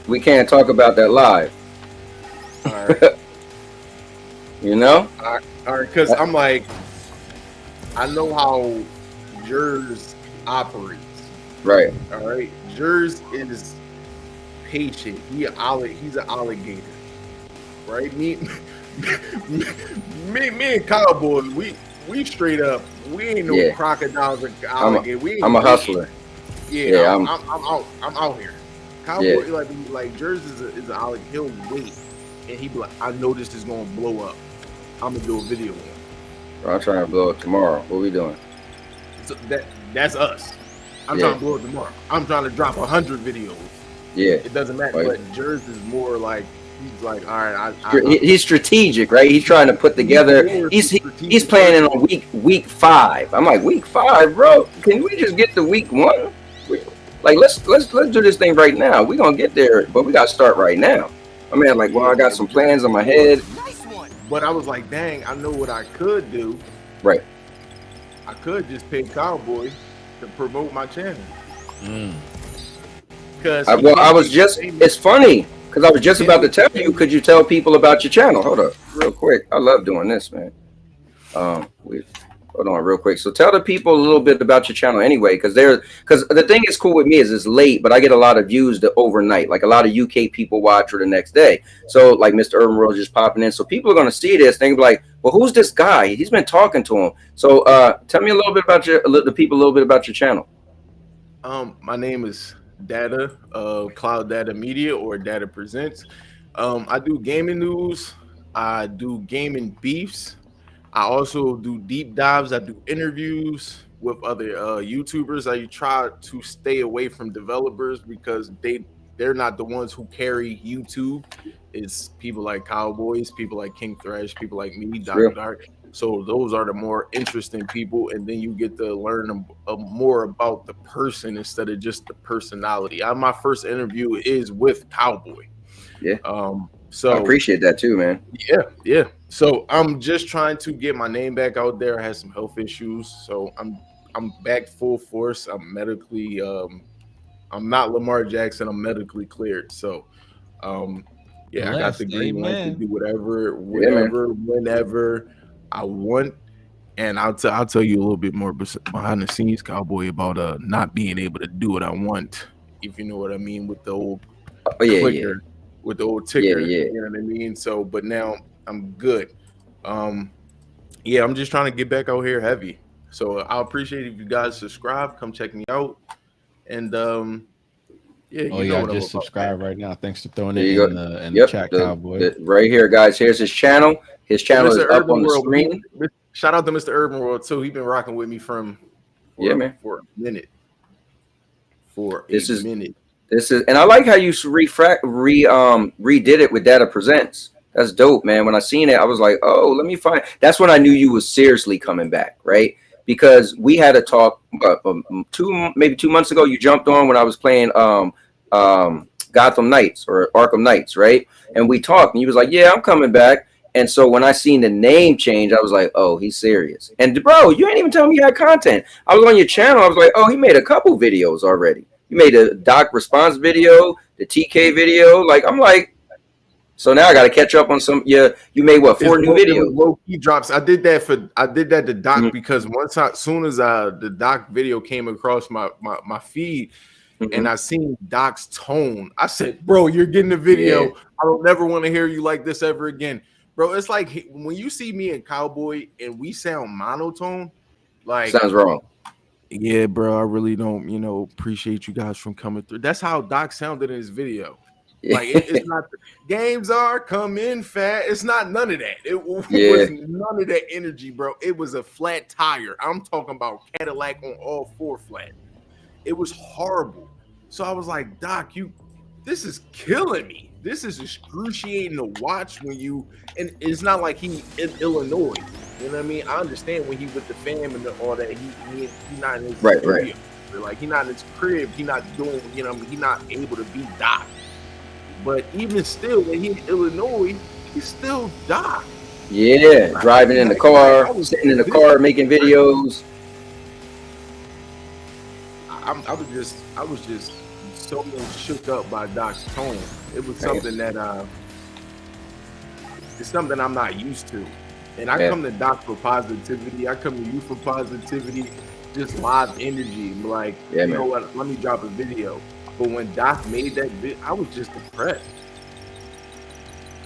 We can't talk about that live. All right. All right, because I'm like, I know how Jers operates. Right. All right. Jers is patient. He's an alligator. Right? Me and Cowboy, we straight up, we ain't no crocodiles or alligator. I'm a hustler. Yeah, I'm out here. Cowboy, like Jers is an alligator. He'll wait, and he be like, I know this is gonna blow up. I'm gonna do a video on it. I'm trying to blow it tomorrow. What are we doing? So that's us. I'm trying to blow it tomorrow. I'm trying to drop 100 videos. Yeah, it doesn't matter. But Jers is more like, he's like, all right. He's strategic, right? He's trying to put together. He's planning on week 5. I'm like, week 5, bro. Can we just get to week 1? Like, let's do this thing right now. We're gonna get there, but we gotta start right now. I mean, like, well, I got some plans in my head. But I was like, dang, I know what I could do. Right. I could just pay Cowboy to promote my channel. Because it's funny because I was just about to tell you. Could you tell people about your channel? Hold up, real quick. I love doing this, man. Hold on, real quick. So tell the people a little bit about your channel anyway, because the thing is cool with me is it's late, but I get a lot of views overnight. Like a lot of UK people watch or the next day. So like Mr. Urban World just popping in. So people are gonna see this thing, be like, well, who's this guy? He's been talking to him. So tell me a little bit about the people a little bit about your channel. My name is Data of Cloud Data Media or Data Presents. I do gaming news. I do gaming beefs. I also do deep dives. I do interviews with other YouTubers. I try to stay away from developers because they're not the ones who carry YouTube. It's people like Cowboys, people like King Thresh, people like me, It's real. Dr. Dark. So those are the more interesting people, and then you get to learn more about the person instead of just the personality. My first interview is with Cowboy. Yeah. So I appreciate that too, man. Yeah. So I'm just trying to get my name back out there. I had some health issues, so I'm back full force. I'm medically I'm not Lamar Jackson. I'm medically cleared. So yeah, I got the green light to do whatever, whenever I want. And I'll tell you a little bit more behind the scenes, Cowboy, about not being able to do what I want, if you know what I mean, with the old clicker. With the old ticker, you know what I mean? So, but now I'm good. Yeah, I'm just trying to get back out here heavy. So I appreciate if you guys subscribe, come check me out. And yeah, Oh, you know yeah, what just I'm subscribe about. right now. Thanks for throwing it in the chat, Cowboy. Right here, guys. Here's his channel. His channel is up on the screen. Shout out to Mr. Urban World too. He's been rocking with me for a minute. This is, and I like how you redid it with Data Presents. That's dope, man. When I seen it, I was like, oh, let me find. That's when I knew you was seriously coming back, right? Because we had a talk maybe 2 months ago. You jumped on when I was playing Gotham Knights or Arkham Knights, right? And we talked, and you was like, yeah, I'm coming back. And so when I seen the name change, I was like, oh, he's serious. And bro, you ain't even telling me you had content. I was on your channel. I was like, oh, he made a couple videos already. You made a doc response video, the TK video. Like, I'm like, so now I got to catch up on some. Yeah, you made what, 4 new videos? Low key drops. I did that to Doc because as soon as the Doc video came across my feed and I seen Doc's tone, I said, bro, you're getting the video. Yeah. I don't never want to hear you like this ever again. Bro, it's like when you see me and Cowboy and we sound monotone, like sounds wrong. Yeah, bro, I really don't, appreciate you guys from coming through. That's how Doc sounded in his video. Like it's not games are coming fat. It's not none of that. It was none of that energy, bro. It was a flat tire. I'm talking about Cadillac on all 4 flat. It was horrible. So I was like, Doc, this is killing me. This is excruciating to watch and it's not like he in Illinois. You know what I mean? I understand when he with the fam and all that. He not in his crib. Like he not in his crib. He not doing. He not able to be Doc. But even still, when he in Illinois, he's still Doc. Yeah, driving in the car, sitting in the car, making videos. I was just so shook up by Doc's tone. It was something that it's something I'm not used to. And I come to Doc for positivity. I come to you for positivity, just live energy. Like, you know what? Let me drop a video. But when Doc made that video, I was just depressed.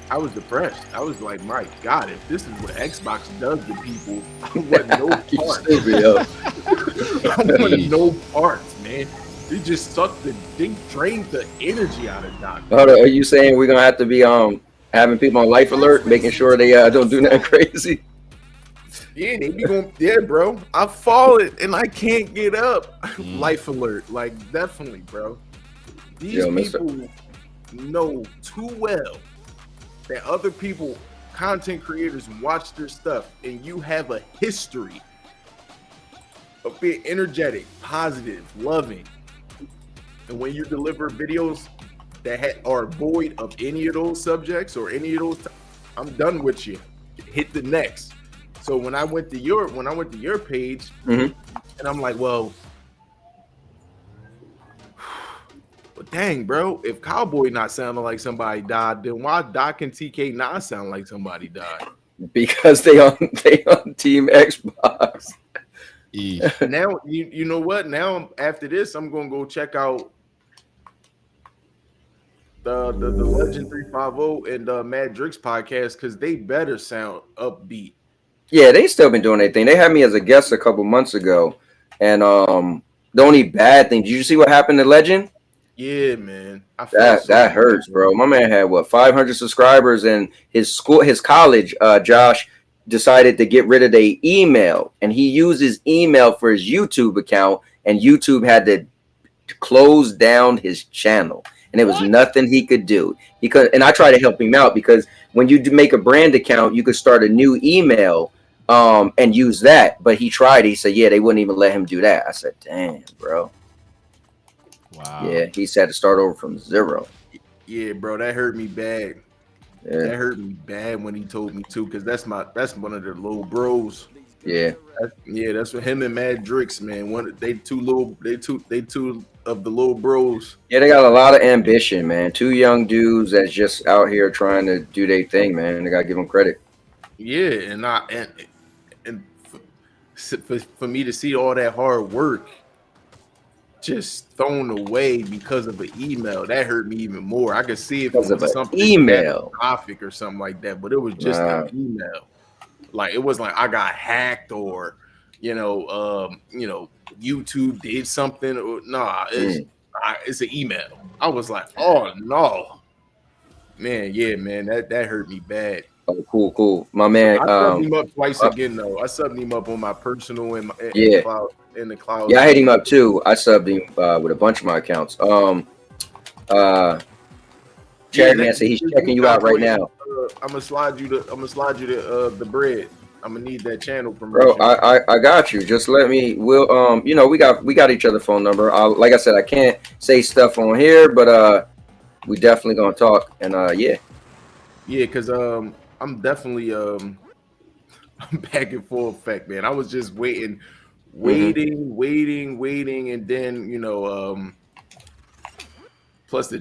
I was depressed. I was like, my God, if this is what Xbox does to people, I want no parts. I want no parts, man. They just they drained the energy out of Doc. Hold on, are you saying we're gonna have to be having people on life alert, making sure they don't do nothing crazy? Yeah, they be going. Yeah, bro. I fallen and I can't get up. Life alert, like definitely, bro. These people know too well that other people, content creators, watch their stuff, and you have a history of being energetic, positive, loving, and when you deliver videos that are void of any of those subjects or any of those, I'm done with you. Hit the next. So when I went to your page, and I'm like, well, dang, bro, if Cowboy not sounding like somebody died, then why Doc and TK not sound like somebody died? Because they on Team Xbox. Now you know what? Now after this, I'm gonna go check out the Legend 350 and Mad Drix podcast because they better sound upbeat. Yeah, they still been doing their thing. They had me as a guest a couple months ago, and the only bad thing, did you see what happened to Legend? Yeah, man. I felt That hurts, bro. My man had what 500 subscribers, and his college, Josh decided to get rid of their email, and he used his email for his YouTube account, and YouTube had to close down his channel, and there was nothing he could do. And I tried to help him out because when you make a brand account, you could start a new email and use that. But he tried. He said, yeah, they wouldn't even let him do that. I said, damn, bro. Wow. Yeah, he said to start over from zero. Yeah, bro, that hurt me bad. Yeah. That hurt me bad when he told me to, because that's one of the little bros. Yeah. That's what him and Mad Drix, man. They two of the little bros. Yeah, they got a lot of ambition, man. Two young dudes that's just out here trying to do their thing, man. They gotta give them credit. Yeah, and for me to see all that hard work just thrown away because of an email, that hurt me even more. I could see if it was something email traffic or something like that, but it was just an email. Like it wasn't like I got hacked or YouTube did something. Or, it's an email. I was like, oh no, man, yeah, man, that hurt me bad. Oh, cool. My man, I subbed him up twice again though. I subbed him up on my personal and in the cloud. Yeah, I hit him up too. I subbed him with a bunch of my accounts. Jared man said he's checking you out right now. I'm gonna slide you the bread. I'm gonna need that channel promotion. Bro, I got you. Just let me. We'll we got each other's phone number. Like I said, I can't say stuff on here, but we definitely gonna talk. And yeah, because I'm definitely I'm back in full effect, man. I was just waiting, and then plus the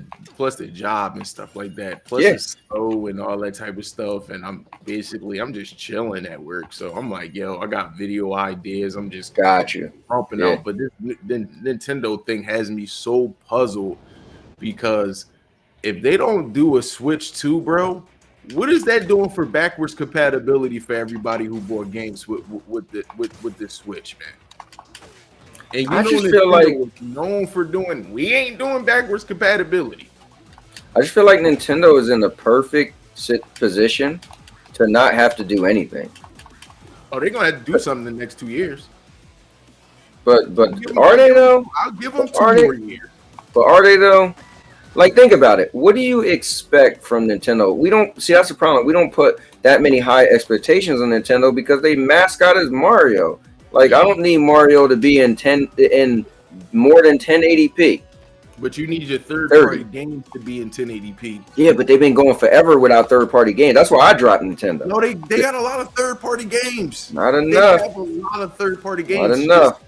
job and stuff like that, plus the show and all that type of stuff, and I'm just chilling at work. So I'm like, yo, I got video ideas. I'm just pumping out. But this Nintendo thing has me so puzzled, because if they don't do a Switch 2, bro, what is that doing for backwards compatibility for everybody who bought games with this Switch, man? And I just feel like known for we ain't doing backwards compatibility. I just feel like Nintendo is in the perfect position to not have to do anything. Oh, they're gonna have to do something in the next 2 years. But are they though? I'll give them 2 more years. But are they though? Like, think about it. What do you expect from Nintendo? We don't see, that's the problem. We don't put that many high expectations on Nintendo because they mascot is Mario. Like, I don't need Mario to be in more than 1080p. But you need your third-party games to be in 1080p. Yeah, but they've been going forever without third-party games. That's why I dropped Nintendo. No, they got a lot of third-party games. Not enough. They have a lot of third-party games. Not enough.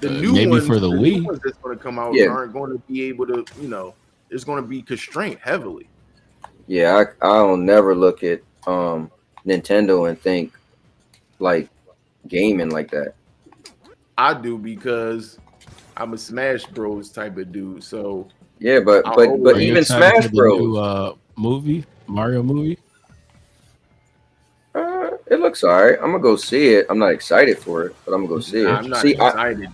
The new maybe ones, for the Wii, new ones that's going to come out aren't going to be able to, it's going to be constrained heavily. Yeah, I'll never look at Nintendo and think like gaming like that. I do, because I'm a Smash Bros type of dude. So yeah, but even Smash Bros. Mario movie. It looks alright. I'm gonna go see it. I'm not excited for it, but I'm gonna go see it. I'm not excited.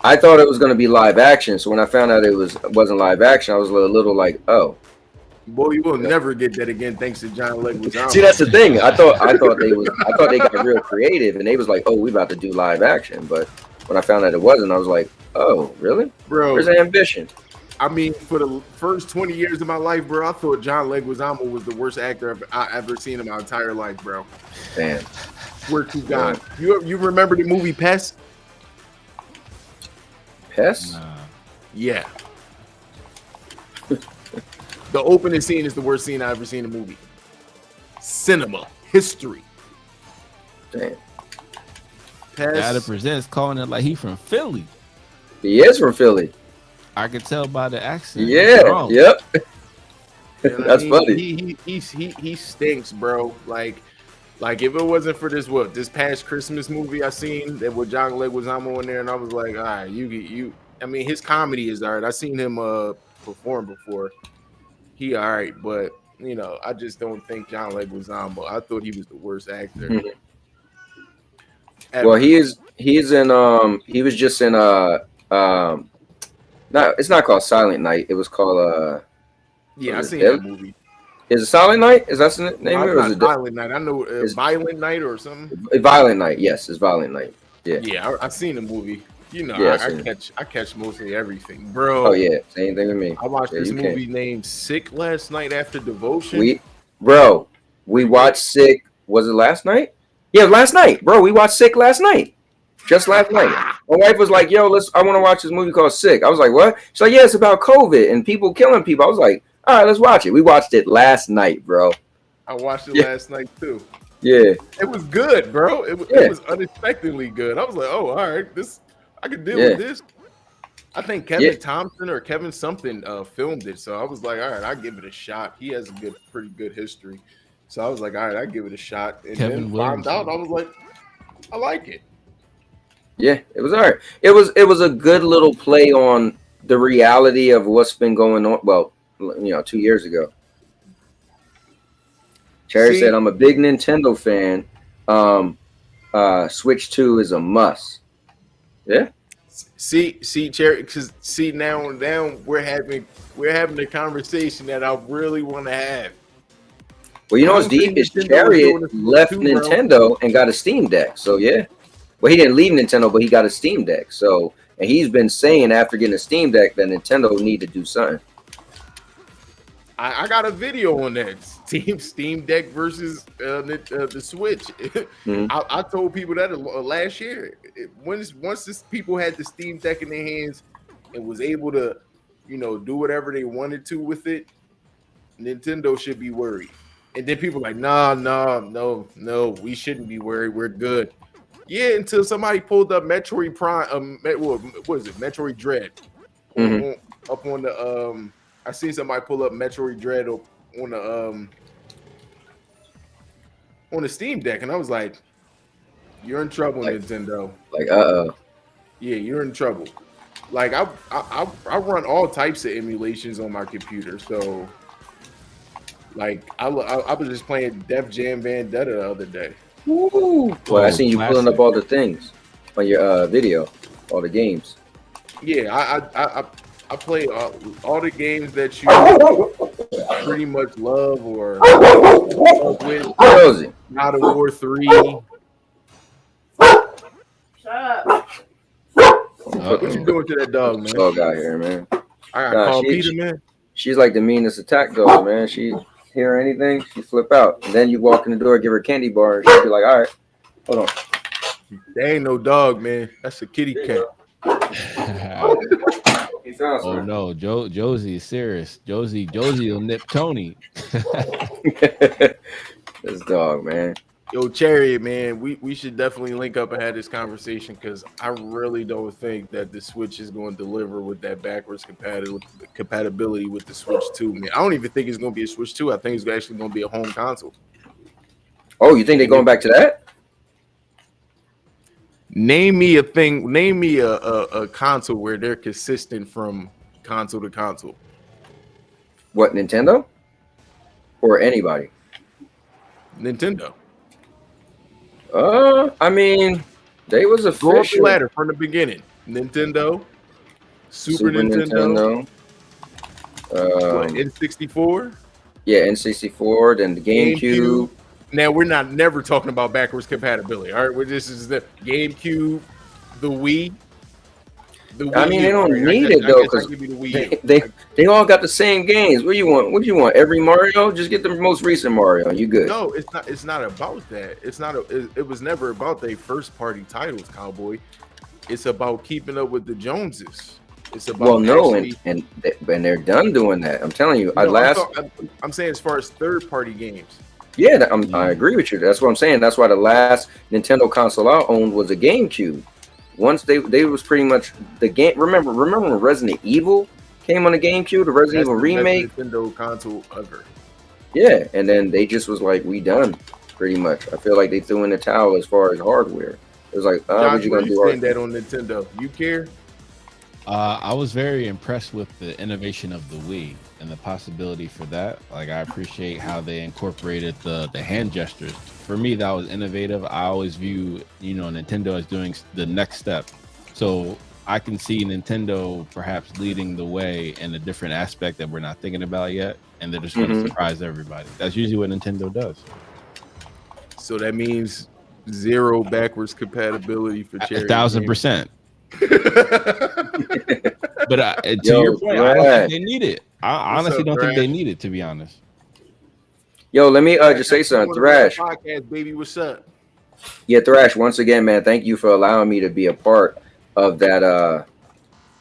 I thought it was gonna be live action. So when I found out it wasn't live action, I was a little like, oh. Boy, you will never get that again, thanks to John Leguizamo. See, that's the thing. I thought they got real creative, and they was like, oh, we about to do live action. But when I found out it wasn't, I was like, oh, really? Bro, where's the ambition? I mean, for the first 20 years of my life, bro, I thought John Leguizamo was the worst actor I've ever seen in my entire life, bro. Damn. Swear to God. You remember the movie Pest? Pest? Nah. Yeah. The opening scene is the worst scene I've ever seen in a movie. Cinema history. Damn. Data Presents calling it like he from Philly. He is from Philly. I could tell by the accent. Yeah. Yep. That's funny. He stinks, bro. Like if it wasn't for this past Christmas movie I seen that with John Leguizamo in there, and I was like, all right, you. I mean, his comedy is all right. I seen him perform before. He all right, but I just don't think John Leguizamo. I thought he was the worst actor. Mm-hmm. Well, he was just in it's not called Silent Night. It was called Yeah, I Was it seen Deadly? that movie. Is it Silent Night? Is that the name No, of it? it's Or is not it Violent Night. I know is Violent Night or something. Violent Night? Yes, it's Violent Night. Yeah, Yeah, I seen the movie. You know, yeah, I I seen it. catch mostly everything, Oh bro. yeah, same thing with me. I watched Yeah, this you can. movie named Sick last night after Devotion. Bro, we Pretty good. watched Sick. Was it last night? Yeah, last night, bro. We watched Sick last night. Just last night. My wife was like, "Yo, I want to watch this movie called Sick." I was like, "What?" She's like, "Yeah, it's about COVID and people killing people." I was like, "All right, let's watch it." We watched it last night, bro. I watched it Yeah. last night too. Yeah, It was good, bro. It was unexpectedly good. I was like, oh, all right, I could deal with this. I think Kevin Thompson or Kevin something filmed it, so I was like, all right, I'll give it a shot. He has a pretty good history, so I was like, all right, I'll give it a shot. And Kevin then found out, I was like, I like it. Yeah, it was all right. It was a good little play on the reality of what's been going on. Well, 2 years ago. Cherry said, "I'm a big Nintendo fan. Switch 2 is a must." Yeah. See, Cherry, because now we're having a conversation that I really want to have. Well, you know what's deep is Cherry left Nintendo and got a Steam Deck. So yeah. Well, he didn't leave Nintendo, but he got a Steam Deck. So, and he's been saying after getting a Steam Deck that Nintendo need to do something. I got a video on that Steam Deck versus the Switch. Mm-hmm. I told people that last year. Once people had the Steam Deck in their hands and was able to, do whatever they wanted to with it, Nintendo should be worried. And then people like, no, we shouldn't be worried. We're good. Yeah, until somebody pulled up Metroid Prime. What is it? Metroid Dread. Mm-hmm. Up on the I seen somebody pull up Metroid Dread on the Steam Deck, and I was like, "You're in trouble, Nintendo." Like, yeah, you're in trouble. Like I run all types of emulations on my computer, so like I was just playing Def Jam Vendetta the other day. Woo! Well, I seen you pulling up all the things on your video, all the games. Yeah, I play all the games that you pretty much love or with. God of War 3. Shut up. What you doing to that dog, man? Dog out here, man. I got called Peter, man. She's like the meanest attack dog, man. She hear anything, she flip out. And then you walk in the door, give her a candy bar, and she'll be like, all right, hold on. That ain't no dog, man. That's a kitty cat. Oh no, Josie is serious. Josie will nip Tony. This dog, man. Yo, Cherry, man, we should definitely link up and have this conversation because I really don't think that the Switch is going to deliver with that backwards compatibility with the Switch 2, man. I don't even think it's going to be a Switch 2. I think it's actually going to be a home console. Oh, you think they're going back to that? Name me a console where they're consistent from console to console. What, Nintendo? Or anybody? Nintendo. I mean, they was official. Go up the ladder from the beginning. Nintendo, Super Nintendo. N64. Yeah, N64. Then the GameCube. Now we're never talking about backwards compatibility. All right, this is the GameCube, the Wii. I mean, they don't need it though because they all got the same games. What do you want? What do you want? Every Mario? Just get the most recent Mario. You good? No, it's not. It's not about that. It's not. It was never about their first party titles, Cowboy. It's about keeping up with the Joneses. It's about and they're done doing that. I'm telling you. I'm saying as far as third party games. Yeah, I agree with you. That's what I'm saying. That's why the last Nintendo console I owned was a GameCube. Once they was pretty much the game. Remember when Resident Evil came on the GameCube, the Resident Evil remake. Nintendo console ever. Yeah, and then they just was like, we done, pretty much. I feel like they threw in the towel as far as hardware. It was like, what you gonna do? That on Nintendo? You care? I was very impressed with the innovation of the Wii and the possibility for that. Like, I appreciate how they incorporated the hand gestures. For me, that was innovative. I always view, Nintendo as doing the next step. So I can see Nintendo perhaps leading the way in a different aspect that we're not thinking about yet, and they're just going to surprise everybody. That's usually what Nintendo does. So that means 0 backwards compatibility for charity. 1,000%. But to Yo, your point, I don't think they need it. I honestly up, don't think Thrash? they need it, to be honest. Yo, let me just say something, Thrash. Podcast, baby, what's up? Yeah, Thrash. Once again, man, thank you for allowing me to be a part of that.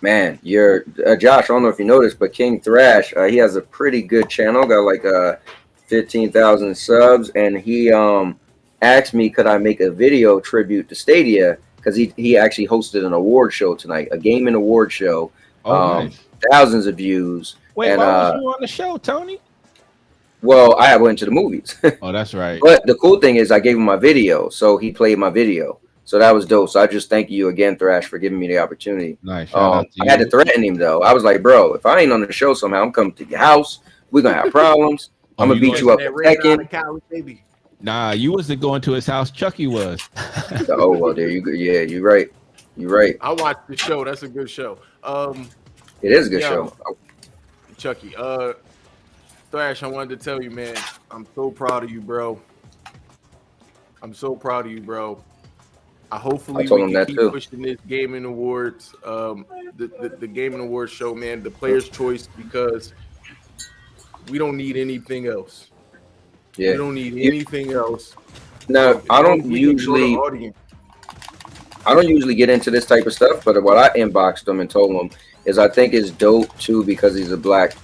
Man, you're Josh. I don't know if you noticed, but King Thrash, he has a pretty good channel. Got like 15,000 subs, and he asked me could I make a video tribute to Stadia because he actually hosted an award show tonight, a gaming award show. Nice. Thousands of views. Wait, and, why was you on the show, Tony? Well, I went to the movies. Oh, that's right. But the cool thing is I gave him my video, so he played my video. So that was dope. So I just thank you again, Thrash, for giving me the opportunity. Nice. I had to threaten him, though. I was like, bro, if I ain't on the show somehow, I'm coming to your house. We're going to have problems. I'm going to beat you up in a second. Nah, you wasn't going to his house. Chucky was. Oh, well, there you go. Yeah, you're right. You're right. I watched the show. That's a good show. It is a good show. Chucky. Thrash, I wanted to tell you, man, I'm so proud of you, bro. I'm so proud of you, bro. Hopefully we can keep pushing this gaming awards, the gaming awards show, man, the player's choice, because we don't need anything else. Yeah, we don't need anything else. Now, I don't usually get into this type of stuff, but what I inboxed him and told him is I think it's dope too because he's a black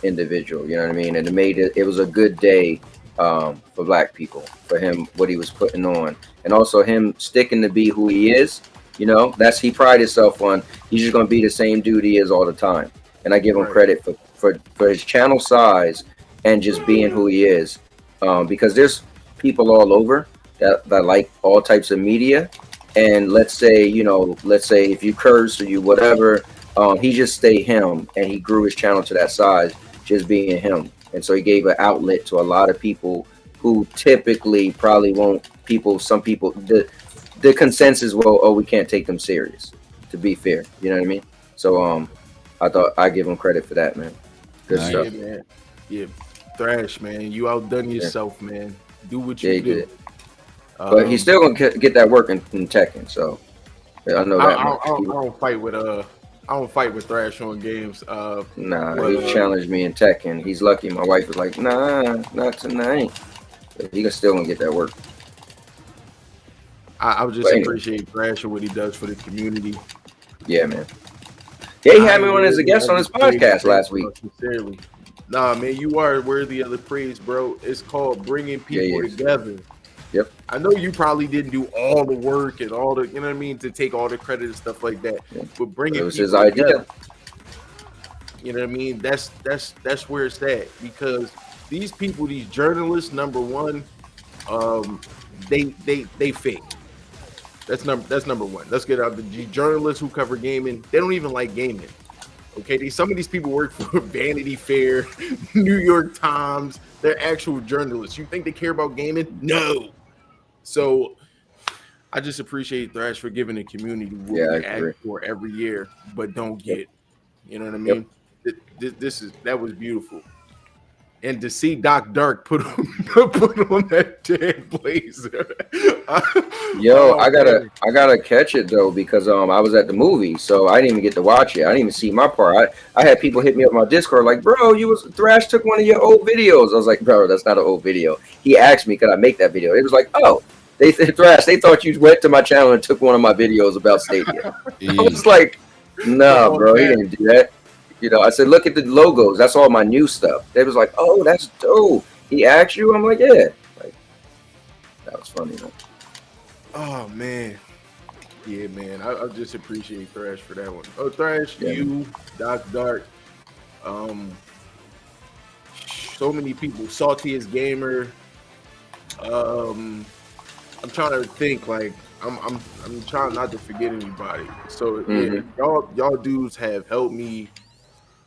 individual. You know what I mean? And it was a good day for black people, for him, what he was putting on, and also him sticking to be who he is. You know, he pride himself on. He's just gonna be the same dude he is all the time, and I give him credit for his channel size and just being who he is, because there's people all over that like all types of media, and let's say if you curse or you whatever, he just stayed him, and he grew his channel to that size just being him. And so he gave an outlet to a lot of people who typically probably won't. Some people, the consensus, we can't take them serious. To be fair, you know what I mean. So I thought I give him credit for that, man. Good stuff. Yeah, man. Yeah, Thrash, man. You outdone yourself, man. Do what you do. Did. But he's still gonna get that work in Tekken. So I know that. I don't fight with I don't fight with Thrash on games. He challenged me in Tekken. He's lucky. My wife was like, "Nah, not tonight." But he still gonna get that work. I would just appreciate Thrash and what he does for the community. Yeah, man. Yeah, he had me on as a guest on his podcast last week. Sincerely. Nah, man, you are worthy of the praise, bro. It's called bringing people together. Yep. I know you probably didn't do all the work and all the, you know what I mean, to take all the credit and stuff like that. Yeah. But bringing people his idea. Together, you know what I mean? That's where it's at, because these people, these journalists, number one, they fake. That's number one. Let's get out the journalists who cover gaming. They don't even like gaming. Okay, some of these people work for Vanity Fair, New York Times. They're actual journalists. You think they care about gaming? No. So I just appreciate Thrash for giving the community what we ask for every year, but don't get. You know what I mean? That was beautiful. And to see Doc Dark put on that damn blazer. I gotta catch it though, because I was at the movie, so I didn't even get to watch it. I didn't even see my part. I had people hit me up on my Discord like, "Bro, Thrash took one of your old videos." I was like, "Bro, that's not an old video." He asked me, "Could I make that video?" It was like, "Oh, they Thrash. They thought you went to my channel and took one of my videos about Stadia." I was like, "No, bro, he didn't do that." You know, I said, "Look at the logos. That's all my new stuff." They was like, "Oh, that's dope." He asked you? I'm like, "Yeah." Like, that was funny, man. Oh man, yeah, man. I just appreciate Thrash for that one. Oh, Thrash, you, Doc Dark, so many people. Saltiest Gamer. I'm trying to think. Like, I'm trying not to forget anybody. So yeah, y'all dudes have helped me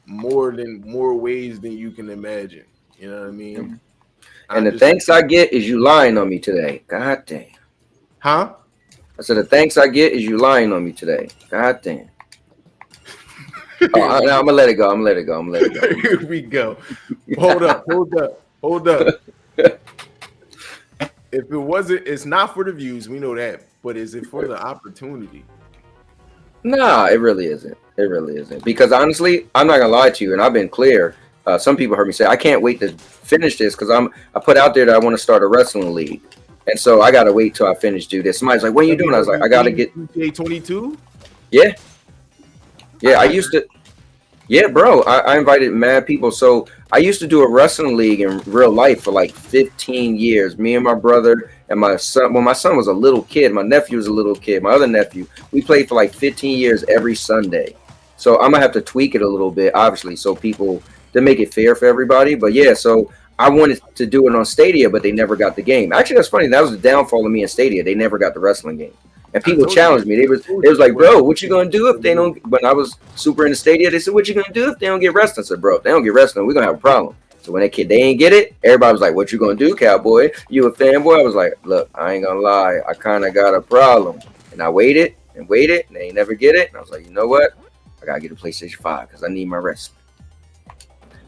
more ways than you can imagine. You know what I mean? And the thanks I get is you lying on me today. God damn. Huh? I said the thanks I get is you lying on me today. God damn. I'm gonna let it go. I'm gonna let it go. Here we go. Hold up. If it wasn't, it's not for the views. We know that, but is it for the opportunity? Nah, it really isn't. It really isn't. Because honestly, I'm not gonna lie to you, and I've been clear. Some people heard me say I can't wait to finish this because I put out there that I want to start a wrestling league, and so I gotta wait till I finish do this. Somebody's like, "What are you doing?" I was like, "I gotta get 22." Yeah, I used to. Yeah, bro, I invited mad people. So I used to do a wrestling league in real life for like 15 years. Me and my brother and my son. Well, my son was a little kid. My nephew was a little kid. My other nephew. We played for like 15 years every Sunday. So I'm gonna have to tweak it a little bit, obviously, so people to make it fair for everybody. But yeah, so I wanted to do it on Stadia, but they never got the game. Actually, that's funny. That was the downfall of me and Stadia. They never got the wrestling game. And people challenged me. They was like, "Bro, what you gonna do if they don't?" When I was super into Stadia, they said, "What you gonna do if they don't get wrestling?" I said, "Bro, if they don't get wrestling, we're gonna have a problem." So when they ain't get it, everybody was like, "What you gonna do, cowboy? You a fanboy?" I was like, "Look, I ain't gonna lie, I kind of got a problem." And I waited, and they ain't never get it. And I was like, "You know what? I gotta get a PlayStation 5 because I need my wrestling."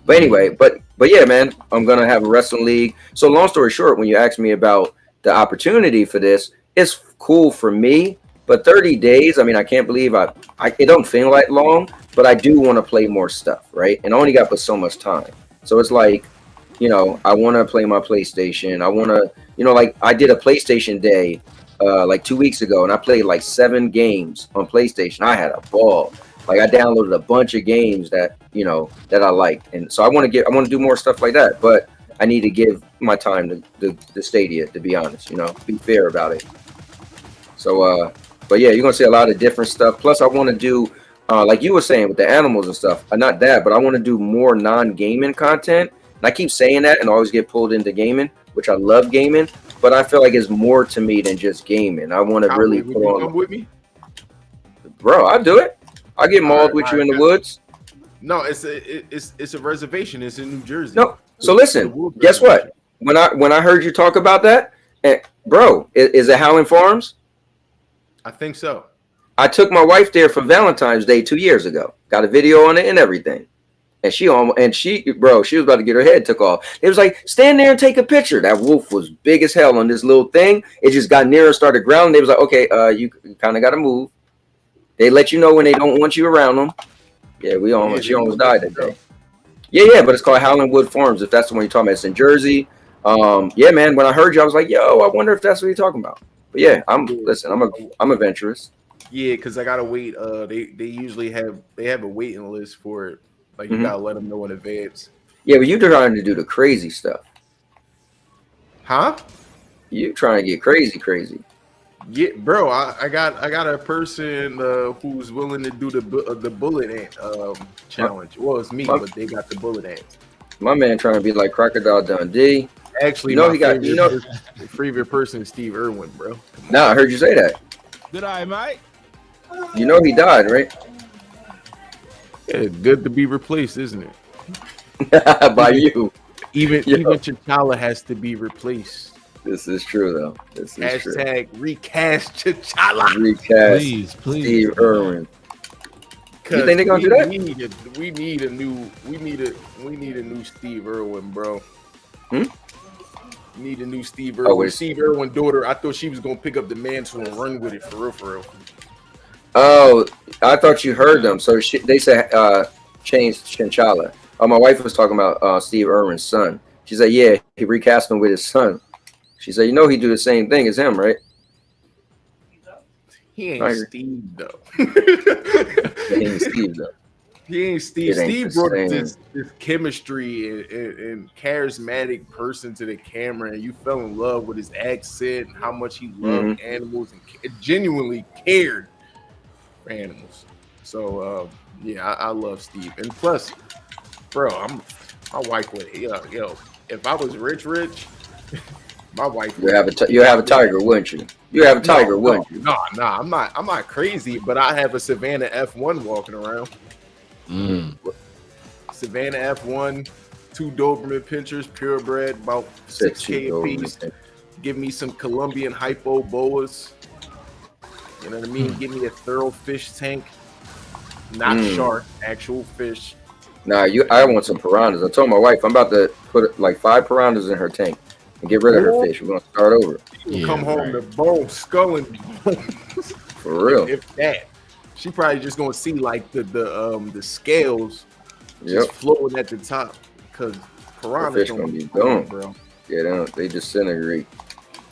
But anyway, but yeah, man, I'm gonna have a wrestling league. So long story short, when you ask me about the opportunity for this, it's cool for me, but 30 days, I mean, I can't believe it don't feel like long, but I do want to play more stuff, right? And I only got but so much time. So it's like, I want to play my PlayStation. I want to, like I did a PlayStation day like 2 weeks ago, and I played like 7 games on PlayStation. I had a ball. Like I downloaded a bunch of games that, that I liked. And so I want to do more stuff like that, but I need to give my time to the Stadia, to be honest, be fair about it. So, but yeah, you're gonna see a lot of different stuff. Plus, I want to do, like you were saying, with the animals and stuff. Not that, but I want to do more non-gaming content. And I keep saying that, and always get pulled into gaming, which I love gaming. But I feel like it's more to me than just gaming. I want to really put on. Come with me, bro. I'll do it. I'll get mauled with you in the woods. No, it's a reservation. It's in New Jersey. No, so listen. Guess what? When I heard you talk about that, bro, is it Howland Farms? I think so. I took my wife there for Valentine's Day 2 years ago. Got a video on it and everything. And she was about to get her head took off. It was like, stand there and take a picture. That wolf was big as hell on this little thing. It just got near and started growling. They was like, okay, you kind of got to move. They let you know when they don't want you around them. Yeah, she almost died that day. Yeah, but it's called Howland Wood Farms, if that's the one you're talking about. It's in Jersey. Yeah, man, when I heard you, I was like, yo, I wonder if that's what you're talking about. But yeah, I'm adventurous. Yeah, because I gotta wait. They usually have a waiting list for it. Like you gotta let them know in advance. Yeah, but you're trying to do the crazy stuff. Huh? You trying to get crazy. Yeah, bro. I got a person who's willing to do the bullet ant challenge. Well, it's me, but they got the bullet ants. My man trying to be like Crocodile Dundee. Actually, favorite person is Steve Irwin, bro. Nah, I heard you say that. Good eye, Mike. You know he died, right? Yeah, good to be replaced, isn't it? By you. Even T'Challa has to be replaced. This is true, though. This is Hashtag true. Recast T'Challa. Recast please. Steve Irwin. You think they're gonna do that? We need a new Steve Irwin, bro. Need a new Steve Irwin. Steve Irwin daughter. I thought she was gonna pick up the mantle and run with it for real. Oh, I thought you heard them. So they said changed T'Challa. Oh, my wife was talking about Steve Irwin's son. She said, yeah, he recast him with his son. She said, he do the same thing as him, right? He ain't Steve though. He ain't Steve though. He ain't Steve. Steve brought this chemistry and charismatic person to the camera, and you fell in love with his accent and how much he loved animals and genuinely cared for animals. So yeah, I love Steve. And plus, bro, my wife would if I was rich, my wife would you have a tiger, wouldn't you? You have a tiger, wouldn't you? No, I'm not crazy, but I have a Savannah F1 walking around. Savannah F1, 2 Doberman Pinschers, purebred, about 6K a piece. Give me some Colombian hypo boas. You know what I mean? Give me a thorough fish tank. not shark, actual fish. Nah, I want some piranhas. I told my wife I'm about to put like 5 piranhas in her tank and get rid of her fish. We're gonna start over. Come home to bone, skull, and bones. For real. If that, she probably just gonna see like the scales just floating at the top because piranhas fish gonna be gone, bro. Yeah, they disintegrate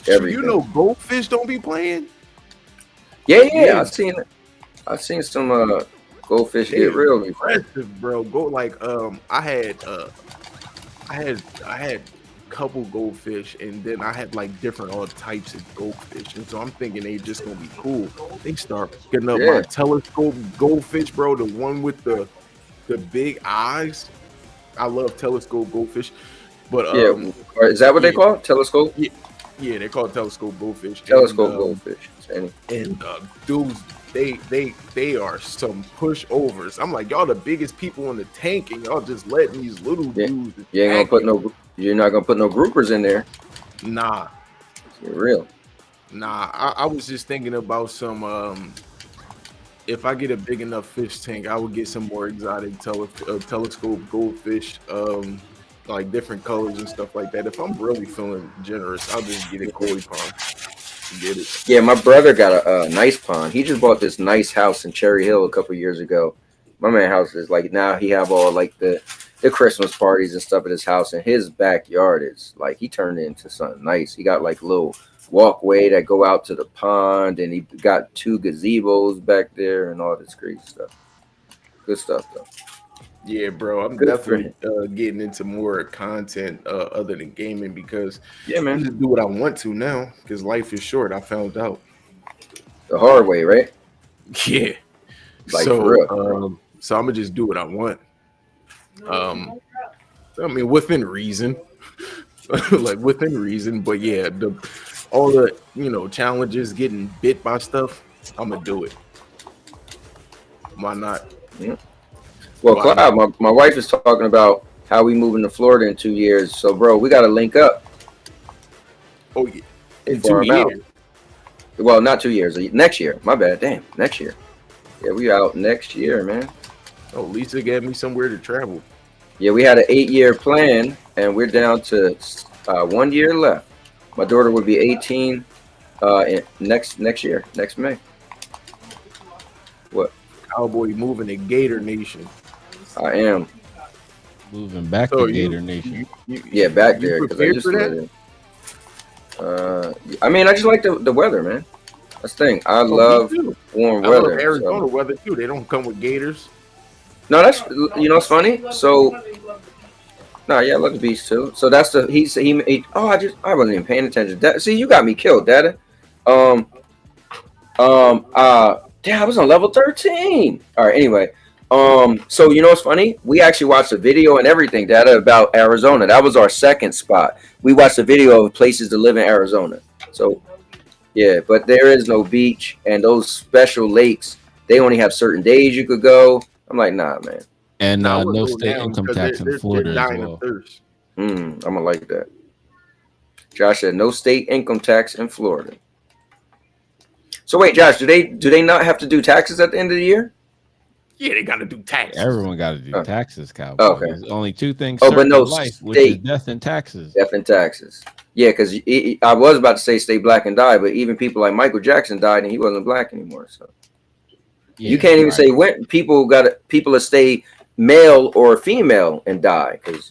everything. You know, goldfish don't be playing. Yeah. I've seen some goldfish get real impressive, bro. Go like I had couple goldfish, and then I had like different all types of goldfish, and so I'm thinking they just gonna be cool. They start getting up my telescope goldfish, bro. The one with the big eyes. I love telescope goldfish, but is that what they call it? Telescope? Yeah, they call it telescope goldfish. Goldfish. And dudes, they are some pushovers. I'm like, y'all the biggest people in the tank, and y'all just letting these little dudes. You're not gonna put no groupers in there. Nah, you're real. Nah, I was just thinking about some. If I get a big enough fish tank, I would get some more exotic telescope goldfish, like different colors and stuff like that. If I'm really feeling generous, I'll just get a koi pond. Get it. Yeah, my brother got a nice pond. He just bought this nice house in Cherry Hill a couple years ago. My man's house is like, now he have all like the Christmas parties and stuff at his house, and his backyard is like, he turned it into something nice. He got like a little walkway that go out to the pond, and he got 2 gazebos back there and all this crazy stuff. Good stuff though. Yeah, bro, I'm definitely getting into more content other than gaming because I just do what I want to now because life is short. I found out the hard way, right? Yeah. Like so, for real. So I'm gonna just do what I want. I mean, within reason, like within reason. But yeah, all the challenges, getting bit by stuff, I'm gonna do it. Why not? Yeah. Well, Cloud, my wife is talking about how we moving to Florida in 2 years. So, bro, we got to link up. Oh, yeah. In 2 years? Well, not 2 years. Next year. My bad. Damn. Next year. Yeah, we out next year, man. Oh, Lisa gave me somewhere to travel. Yeah, we had an 8-year plan, and we're down to 1 year left. My daughter would be 18 next year, next May. What? Cowboy moving to Gator Nation. I am moving back to Gator Nation. Back there because I just live there. I mean, I just like the weather, man. That's the thing. I love warm weather. I love Arizona weather too. They don't come with gators. No, that's it's funny. So, I love the beach too. So that's he. Oh, I wasn't even paying attention. See, you got me killed, Dada. Damn, I was on level 13. All right, anyway. So what's funny? We actually watched a video and everything, Dada, about Arizona. That was our second spot. We watched a video of places to live in Arizona. So, yeah, but there is no beach, and those special lakes, they only have certain days you could go. I'm like, nah, man. And no state income tax in Florida as well. I'm gonna like that. Josh said no state income tax in Florida. So wait, Josh, do they not have to do taxes at the end of the year? Yeah, they got to do taxes. Everyone got to do taxes, Cowboy. Okay. There's only 2 things. But no life, state. Which is death and taxes. Death and taxes. Yeah, because I was about to say stay black and die, but even people like Michael Jackson died and he wasn't black anymore. So you can't even say when people to stay male or female and die because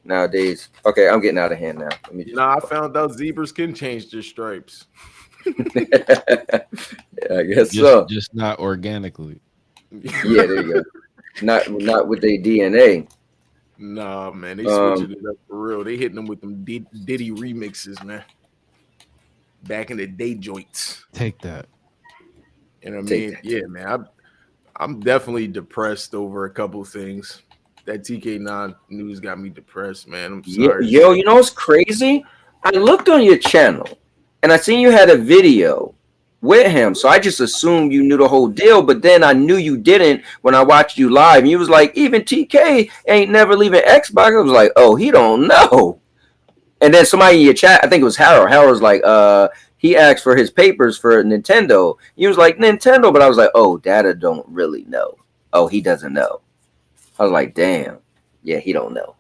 nowadays. Okay, I'm getting out of hand now. I found out zebras can change their stripes. I guess so. Just not organically. Yeah, there you go. Not with their DNA. Nah, man, they switching it up for real. They hitting them with them Diddy remixes, man. Back in the day joints. Take that. And I mean, yeah, man, I'm definitely depressed over a couple things. That TK9 news got me depressed, man. I'm sorry. Yo, you know what's crazy? I looked on your channel and I seen you had a video with him. So I just assumed you knew the whole deal, but then I knew you didn't when I watched you live. And you was like, even TK ain't never leaving Xbox. I was like, oh, he don't know. And then somebody in your chat, I think it was Harold. Harold's like, he asked for his papers for Nintendo. He was like, Nintendo, but I was like, oh, Dada don't really know. oh, he doesn't know. I was like, damn, yeah, he don't know.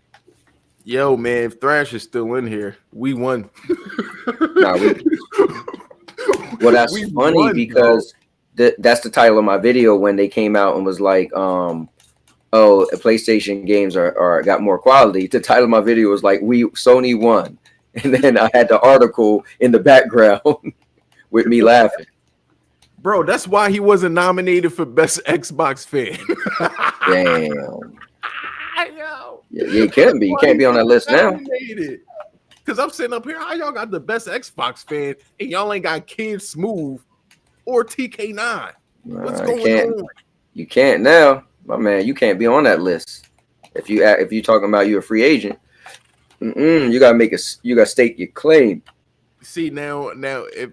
Yo, man, if Thrash is still in here, we won. Nah, well, that's funny because that's the title of my video when they came out and was like, oh, PlayStation games are got more quality. The title of my video was like, Sony won. And then I had the article in the background with me laughing. Bro, that's why he wasn't nominated for Best Xbox Fan. Damn. Yeah, you can't be. You can't be on that list now. Because I'm sitting up here, how y'all got the Best Xbox Fan and y'all ain't got Kid Smooth or TK9? What's going on? You can't now, my man. You can't be on that list. If you talking about you a free agent, you gotta state your claim. See now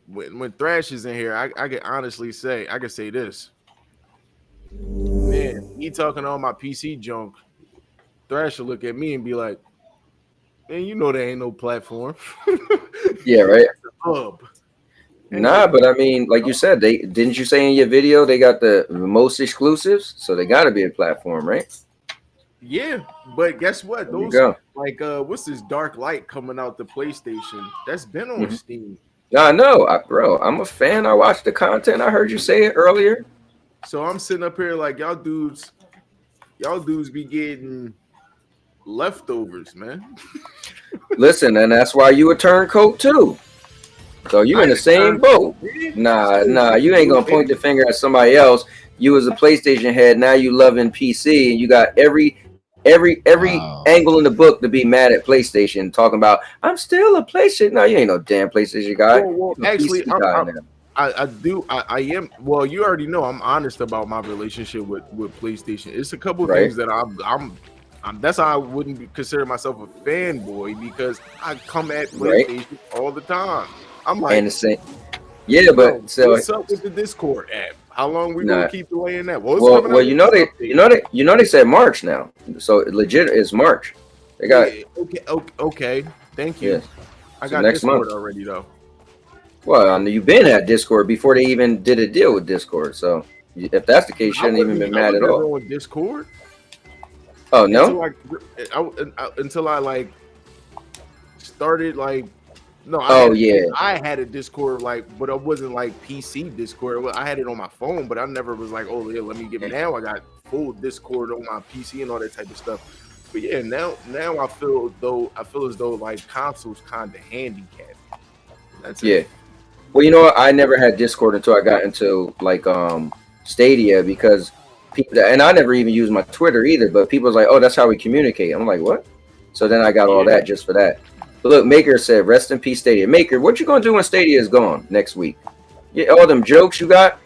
when Thrash is in here, I can honestly say I can say this. Man, he talking all my PC junk. Thrash will look at me and be like, man, you know there ain't no platform. Yeah, right. Hub. Nah, but I mean, like you said, didn't you say in your video they got the most exclusives, so they got to be a platform, right? Yeah, but guess what? Those like what's this Dark Light coming out the PlayStation? That's been on Steam. I know, bro. I'm a fan. I watched the content. I heard you say it earlier. So I'm sitting up here like y'all dudes be getting leftovers, man. Listen, and that's why you a turncoat too. So you in the same boat. Nah, you ain't gonna point the finger at somebody else. You was a PlayStation head, now you loving PC, and you got every angle in the book to be mad at PlayStation, talking about I'm still a PlayStation. No, you ain't no damn PlayStation guy. Well, actually, I am. Well, you already know I'm honest about my relationship with PlayStation. It's a couple of things that I'm that's how I wouldn't consider myself a fanboy, because I come at PlayStation all the time. I'm like, yeah, but so what's up with the Discord app? How long we gonna keep delaying that? Well, you know they said March now, so legit is March. They got okay. Thank you. Yes. I got next Discord month already though. Well, I know you've been at Discord before they even did a deal with Discord. So if that's the case, you shouldn't even been mad at all. With Discord? Oh no! Until I like started like. No, I had a Discord but it wasn't like PC Discord. I had it on my phone, but I never was like, oh yeah, let me get it. Now I got full Discord on my PC and all that type of stuff. But yeah, now I feel as though like consoles kind of handicapped. That's it. Well, you know what? I never had Discord until I got into like Stadia, because people, and I never even used my Twitter either. But people was like, oh, that's how we communicate. I'm like, what? So then I got all that just for that. But look, Maker said, rest in peace, Stadia. Maker, what you going to do when Stadia is gone next week? Yeah, all them jokes you got,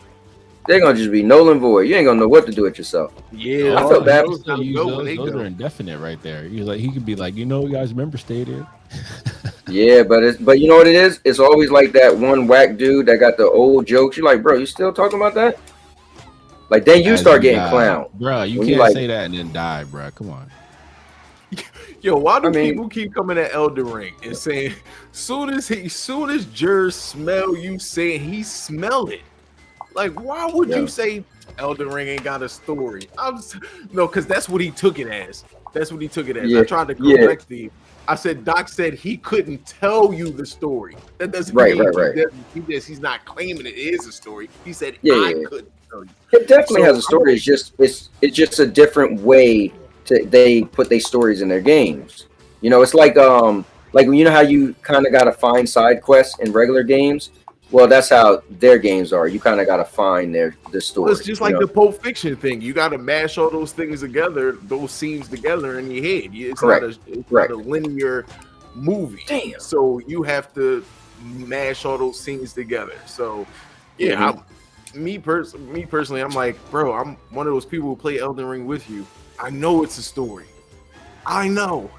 they're going to just be null and void. You ain't going to know what to do with yourself. Yeah. I feel bad. Those are indefinite right there. He could be like, you guys remember Stadia? Yeah, but you know what it is? It's always like that one whack dude that got the old jokes. You're like, bro, you still talking about that? Like, then you start getting clowned. Bro, you can't say that and then die, bro. Come on. Yo, why do people keep coming at Elden Ring and saying, soon as Jers smell you saying he smell it? Like, why would you say Elden Ring ain't got a story? No, because that's what he took it as. Yeah. I tried to correct him. I said Doc said he couldn't tell you the story. That doesn't mean he's not claiming it is a story. He said I couldn't tell you. It definitely has a story. It's just a different way. They put their stories in their games. It's like you know how you kind of gotta find side quests in regular games. Well, that's how their games are. You kind of gotta find the story. Well, it's just like the Pulp Fiction thing. You gotta mash all those things together, those scenes together in your head. It's not a linear movie. Damn. So you have to mash all those scenes together. So yeah, me personally, I'm like, bro, I'm one of those people who play Elden Ring with you. I know it's a story. I know.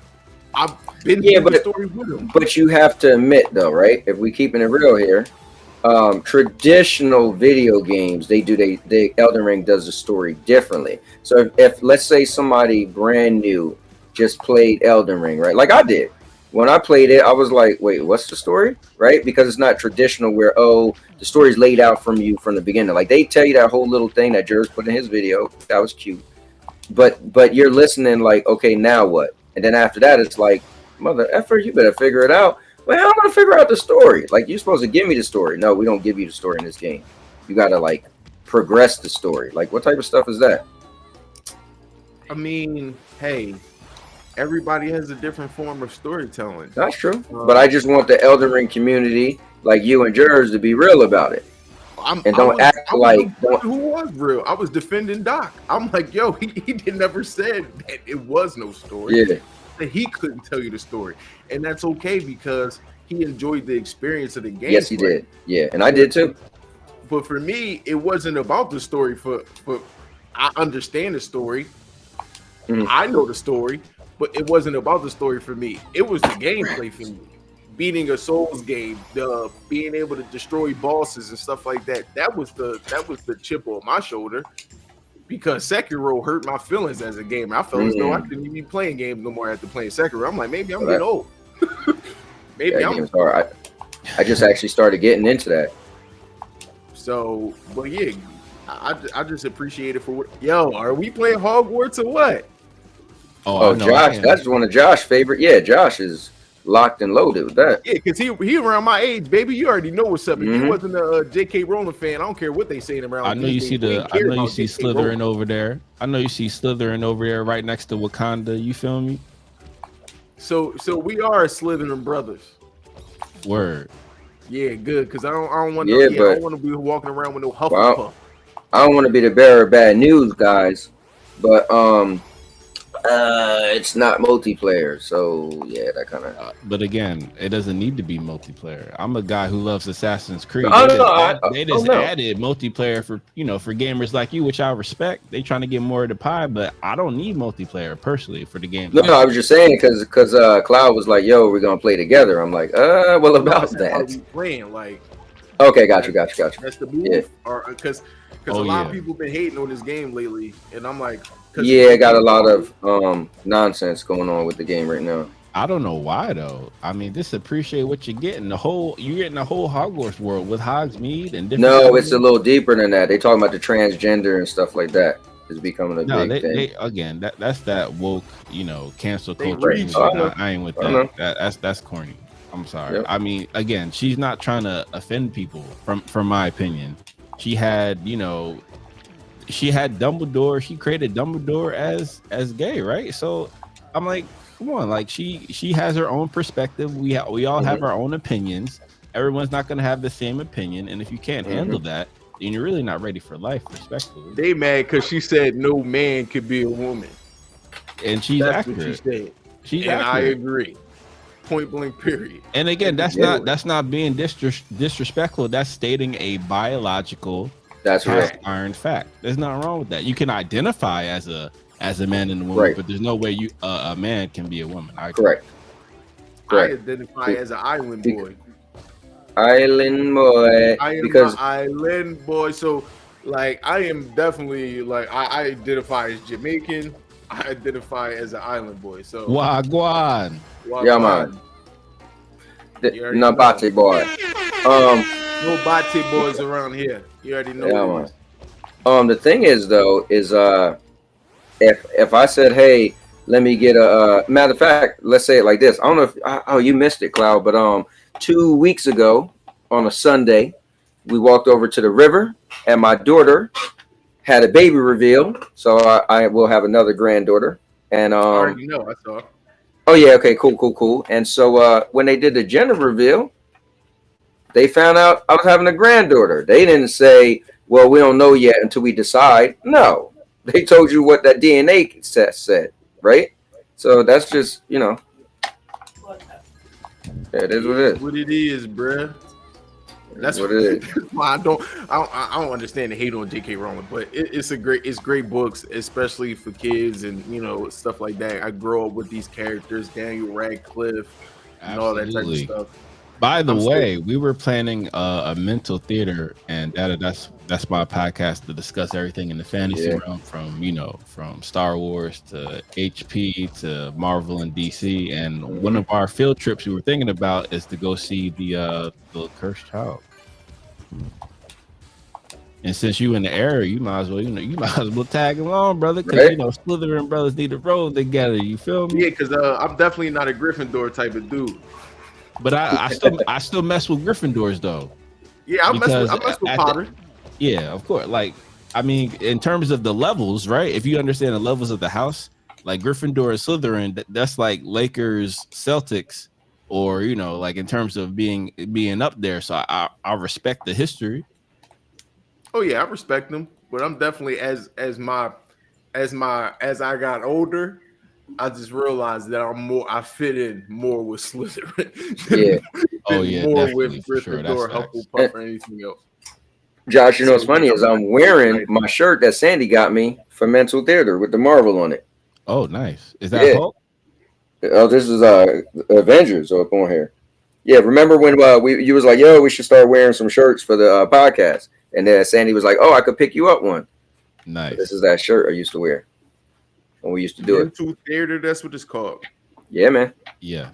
I've been through the story with him. But you have to admit, though, right? If we keeping it real here, traditional video games, the Elden Ring does the story differently. So if let's say somebody brand new just played Elden Ring, right? Like I did, when I played it, I was like, wait, what's the story? Right? Because it's not traditional where, oh, the story's laid out from you from the beginning. Like they tell you that whole little thing that Jerz put in his video. That was cute. But you're listening like, okay, now what? And then after that, it's like, mother effer, you better figure it out. Well, I'm gonna figure out the story. Like you're supposed to give me the story. No, we don't give you the story in this game. You gotta like progress the story. Like what type of stuff is that? I mean, hey, everybody has a different form of storytelling. That's true. But I just want the Elden Ring community, like you and Jerz, to be real about it. Who was real. I was defending Doc. I'm like, yo, he never said that it was no story. Yeah. That he couldn't tell you the story. And that's okay because he enjoyed the experience of the game. Yes, he did. Yeah, and I did too. But for me, it wasn't about the story. For I understand the story. Mm-hmm. I know the story, but it wasn't about the story for me. It was the gameplay for me. Beating a Souls game, being able to destroy bosses and stuff like that. That was the chip on my shoulder. Because Sekiro hurt my feelings as a gamer. I felt as though I couldn't even be playing games no more after playing Sekiro. I'm like, maybe I'm getting old. Maybe I'm hard. I just actually started getting into that. So, but yeah, I just appreciate it for what. Yo, are we playing Hogwarts or what? Oh, Josh, that's one of Josh's favorite. Yeah, Josh is locked and loaded with that. Yeah, because he around my age, baby. You already know what's up. If you wasn't a J.K. Rowling fan, I don't care what they saying around. I know you see Slytherin over there. I know you see Slytherin over there right next to Wakanda. You feel me? So we are Slytherin brothers. Word. Yeah, good. Because I don't want I don't want to be walking around with no Hufflepuff. Well, I don't want to be the bearer of bad news, guys, but it's not multiplayer, so yeah, that kind of. But again, it doesn't need to be multiplayer. I'm a guy who loves Assassin's Creed. They just added multiplayer for for gamers like you, which I respect. They trying to get more of the pie, but I don't need multiplayer personally for the game. No, I was just saying because Cloud was like, "Yo, we're gonna play together." I'm like, well, about that. Playing like. Okay, got you. That's the move, because a lot of people been hating on this game lately, and I'm like. Yeah, got a lot of nonsense going on with the game right now. I don't know why though. I mean, just appreciate what you're getting. You're getting the whole Hogwarts world with Hogsmeade and different. No, it's a little deeper than that. They talking about the transgender and stuff like that. It's becoming a big thing. That's that woke, cancel culture. I ain't with that. That's corny. I'm sorry. Yep. I mean, again, she's not trying to offend people. From my opinion, she had Dumbledore. She created Dumbledore as gay, right? So I'm like, come on, like she has her own perspective. We all have our own opinions. Everyone's not gonna have the same opinion, and if you can't handle that, then you're really not ready for life, respectfully. They mad because she said no man could be a woman, and she's accurate. What she said. I agree. Point blank. Period. And again, that's not being disrespectful. That's stating a biological. That's right. Iron fact. There's nothing wrong with that. You can identify as a man and a woman, but there's no way a man can be a woman. Correct. I identify as an island boy. Island boy. I am an island boy. So, like, I am definitely I identify as Jamaican. I identify as an island boy. So Wagwan. Yeah, man. Nabate boy. No Bate boys around here. You already know. Yeah, man. The thing is though, if I said, hey, let me get a matter of fact, let's say it like this. I don't know if you missed it, Cloud, but 2 weeks ago on a Sunday, we walked over to the river, and my daughter had a baby reveal. So I will have another granddaughter, and I already know. I saw. Oh yeah, okay, cool. And so when they did the gender reveal, they found out I was having a granddaughter. They didn't say, well, we don't know yet until we decide. No, they told you what that DNA test said, right? So that's just, it is what it is. What it is, bruh. That's what it is. I don't understand the hate on J.K. Rowling, but it's great books, especially for kids and stuff like that. I grow up with these characters, Daniel Radcliffe, and all that type of stuff. By the way, we were planning a mental theater, and that's my podcast to discuss everything in the fantasy realm, from Star Wars to HP to Marvel and DC. And one of our field trips we were thinking about is to go see the Cursed Child. And since you in the area, you might as well tag along, brother, because Slytherin brothers need to roll together. You feel me? Yeah, because I'm definitely not a Gryffindor type of dude. But I still mess with Gryffindors though. Yeah, I mess with Potter. Yeah, of course. Like, I mean, in terms of the levels, right? If you understand the levels of the house, like Gryffindor and Slytherin, that's like Lakers, Celtics, or like in terms of being up there. So I respect the history. Oh yeah, I respect them, but I'm definitely as I got older, I just realized that I fit in more with Slytherin. More with Gryffindor, Hufflepuff, or anything else. Josh, what's funny is I'm wearing my shirt that Sandy got me for Mental Theater with the Marvel on it. Oh, nice. Is that Hulk? Oh, this is Avengers up on here. Yeah, remember when you was like, yo, we should start wearing some shirts for the podcast. And then Sandy was like, "Oh, I could pick you up one." Nice. So this is that shirt I used to wear when we used to do it. Mental Theater, that's what it's called. Yeah, man. Yes,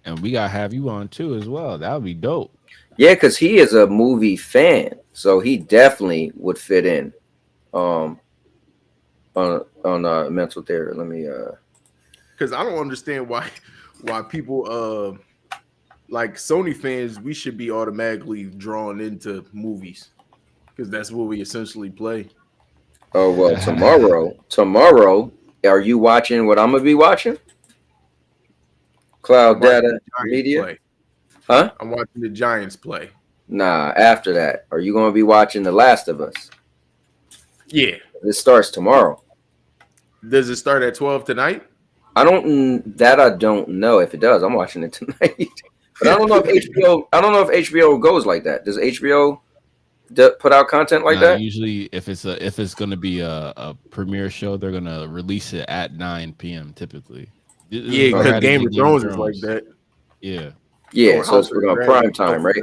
and we gotta have you on too as well. That would be dope. Yeah, because he is a movie fan, so he definitely would fit in. On Mental Theater. Let me. Because I don't understand why people like Sony fans, we should be automatically drawn into movies. Because that's what we essentially play. Oh well, tomorrow, are you watching what I'm gonna be watching? Cloud Data Media, play. Huh? I'm watching the Giants play. Nah, after that, are you gonna be watching The Last of Us? Yeah, this starts tomorrow. Does it start at 12 tonight? I don't know. If it does, I'm watching it tonight. But I don't know if HBO goes like that. Does HBO put out content like that? Usually, if it's going to be a premiere show, they're going to release it at 9 p.m. typically. Yeah, because Game of Thrones is like that. Yeah. Yeah, so it's on prime time, right?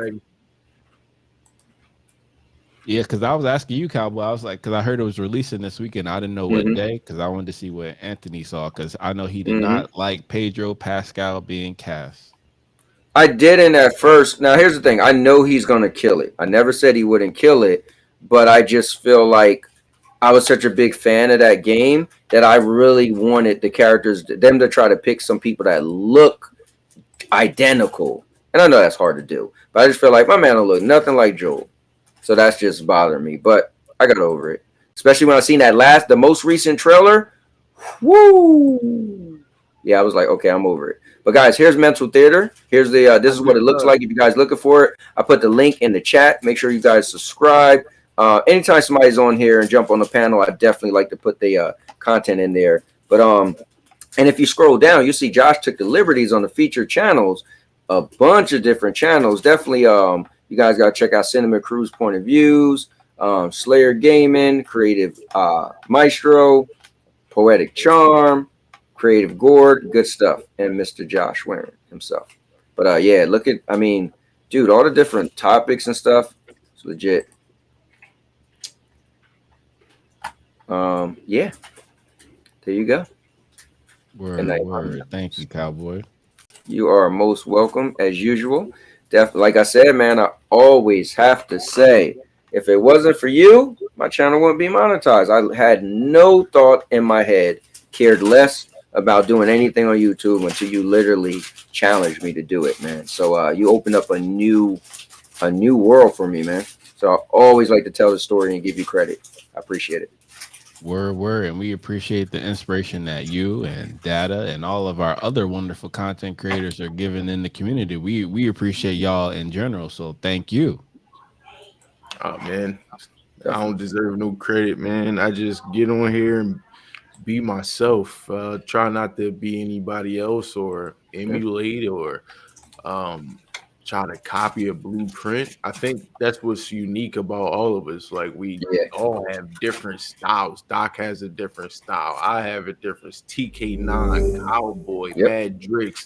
Yeah, because I was asking you, Cowboy. I was like, because I heard it was releasing this weekend. I didn't know what day, because I wanted to see what Anthony saw, because I know he did not like Pedro Pascal being cast. I didn't at first. Now, here's the thing. I know he's going to kill it. I never said he wouldn't kill it, but I just feel like I was such a big fan of that game that I really wanted them to try to pick some people that look identical. And I know that's hard to do, but I just feel like my man don't look nothing like Joel. So that's just bothering me, but I got over it. Especially when I seen the most recent trailer. Woo! Yeah, I was like, okay, I'm over it. But guys, here's Mental Theater. Here's this is what it looks like if you guys looking for it. I put the link in the chat. Make sure you guys subscribe. Anytime somebody's on here and jump on the panel, I definitely like to put the content in there. But and if you scroll down, you see Josh took the liberties on the featured channels, a bunch of different channels. Definitely, you guys got to check out Cinema Crew's Point of Views, Slayer Gaming, Creative Maestro, Poetic Charm, Creative Gourd, good stuff, and Mr. Josh Warren himself. But yeah, dude, all the different topics and stuff, it's legit. Yeah, there you go. Word. Thank you, Cowboy. You are most welcome as usual. Like I said, man, I always have to say, if it wasn't for you, my channel wouldn't be monetized. I had no thought in my head, cared less about doing anything on YouTube until you literally challenged me to do it, man. So you opened up a new world for me, man. So I always like to tell the story and give you credit. I appreciate it. Word, and we appreciate the inspiration that you and Data and all of our other wonderful content creators are giving in the community. We appreciate y'all in general, so thank you. Oh man, I don't deserve no credit, man. I just get on here and be myself. Try not to be anybody else or emulate or try to copy a blueprint. I think that's what's unique about all of us. Like we all have different styles. Doc has a different style. I have a different TK9, Cowboy, Mad Drix,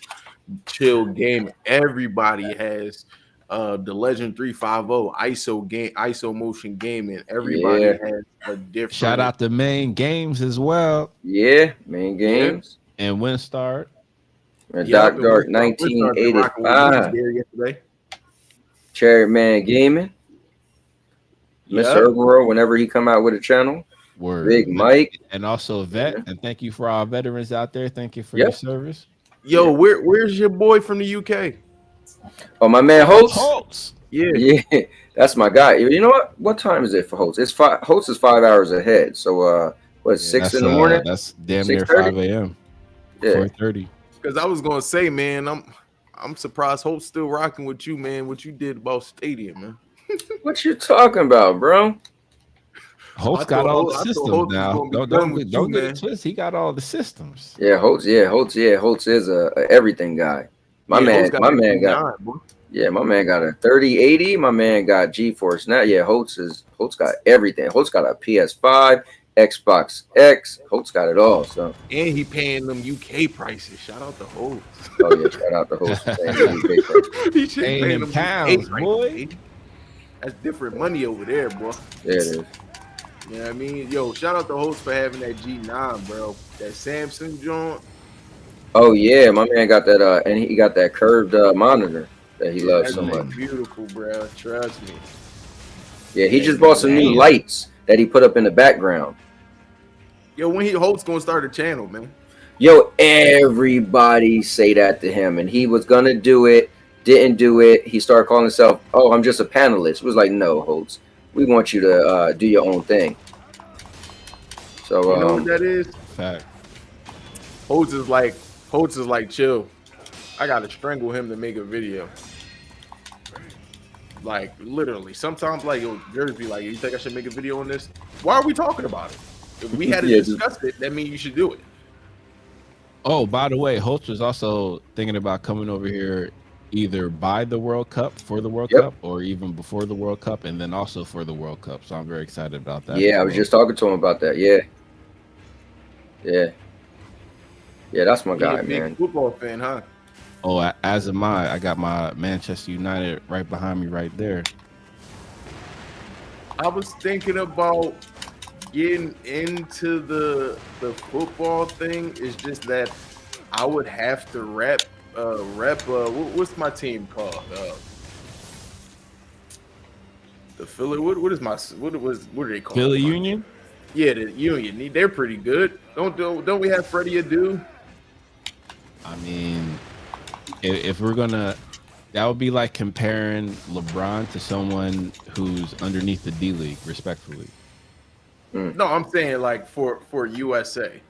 Chill Game. Everybody has the Legend 350 ISO motion gaming. Everybody has a different. Shout out to Main Games as well. Yeah, Main Games. And Winstart. And Doc Dark 1985. Cherry Man Gaming. Mr. Herbero, whenever he come out with a channel. Word. Big Mike. And also Vet. And thank you for our veterans out there. Thank you for your service. Yo, where's your boy from the UK? Oh, my man Holtz. Holtz. Yeah, that's my guy. You know what? What time is it for Holtz? It's Holtz is 5 hours ahead. So what's 6 in the morning? That's damn near 5 a.m. Yeah, 4:30. Because I was gonna say, man, I'm surprised Holtz still rocking with you, man. What you did about Stadia, man. What you talking about, bro? Holtz got all the systems now. Don't get it twisted. He got all the systems. Yeah, Holtz is a everything guy. My man got a 3080. My man got GeForce now. Yeah, Holtz got everything. Holtz got a PS5, Xbox X. Holtz got it all. So and he paying them UK prices. Shout out to Holtz. Oh yeah, shout out to Holtz. He's paying them pounds, boy. That's different money over there, boy. Yeah, it is. You know what I mean? Yo, shout out to Holtz for having that G9, bro. That Samsung joint. Oh yeah, my man got that and he got that curved monitor that he loves so much. Beautiful, bro. Trust me. Yeah, he just bought some new lights that he put up in the background. Yo, when Holtz gonna start a channel, man? Yo, everybody say that to him, and he was gonna do it, didn't do it. He started calling himself, "Oh, I'm just a panelist." It was like, no, Holtz, we want you to do your own thing. So you know what that is? Fact. Holtz is like, chill. I gotta strangle him to make a video. Like literally, sometimes like Jerry's be like, "You think I should make a video on this? Why are we talking about it? If we hadn't discussed it, that means you should do it." Oh, by the way, Holtz was also thinking about coming over here either by the World Cup, for the World Cup, or even before the World Cup, and then also for the World Cup. So I'm very excited about that. Yeah, I was just talking to him about that. Yeah, that's my guy, man. Football fan, huh? Oh, as am I. I got my Manchester United right behind me, right there. I was thinking about getting into the football thing. It's just that I would have to rep. What's my team called? The Philly. What are they called? Philly Union. Yeah, the Union. They're pretty good. Don't we have Freddie Adu? I mean, if we're gonna, that would be like comparing LeBron to someone who's underneath the D League, respectfully. No, I'm saying like for USA.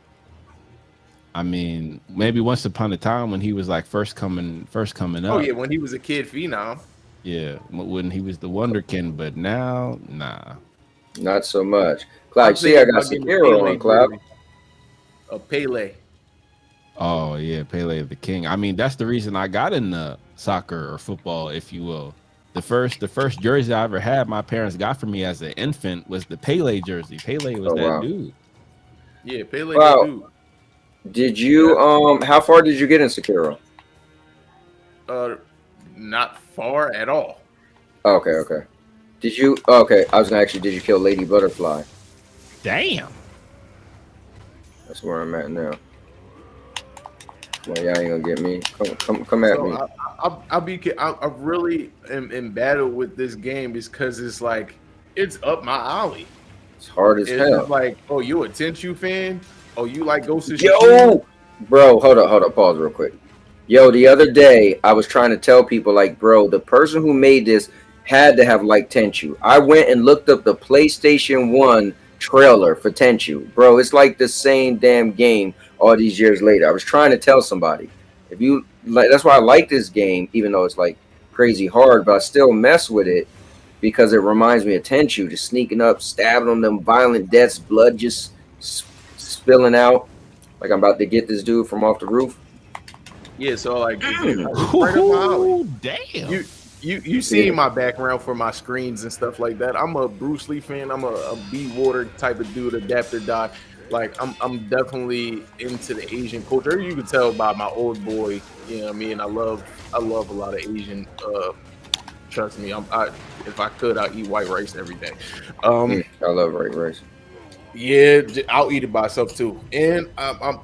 I mean, maybe once upon a time when he was like first coming up. Oh yeah, when he was a kid phenom. Yeah, when he was the wonderkin, but now, nah. Not so much. Cloud, see, I got Sekiro on Cloud. Pele. Oh yeah, Pele the King. I mean, that's the reason I got into soccer or football, if you will. The first jersey I ever had, my parents got for me as an infant was the Pele jersey. Pele was dude. Yeah, Pele that dude. Did you how far did you get in Sekiro? Not far at all. Okay. Did you I was gonna ask you, did you kill Lady Butterfly? Damn. That's where I'm at now. Well, y'all ain't gonna get me. Come at me. I really am in battle with this game because it's like it's up my alley. It's hard as hell. It's like, oh, you a Tenchu fan? Oh, you like Ghost of Yo, bro, hold up, pause real quick. Yo, the other day I was trying to tell people, like, bro, the person who made this had to have liked Tenchu. I went and looked up the PlayStation 1 trailer for Tenchu. Bro, it's like the same damn game all these years later. I was trying to tell somebody. If you like, that's why I like this game, even though it's like crazy hard, but I still mess with it because it reminds me of Tenchu, just sneaking up, stabbing them violent deaths, blood just spilling out. Like I'm about to get this dude from off the roof. Yeah, so like right up my alley. Damn. You seen my background for my screens and stuff like that. I'm a Bruce Lee fan. I'm a B Water type of dude, adapter doc. Like I'm definitely into the Asian culture. You can tell by my old boy, you know what I mean? I love a lot of Asian Trust me, if I could, I'd eat white rice every day. I love white rice. Yeah, I'll eat it by itself too. And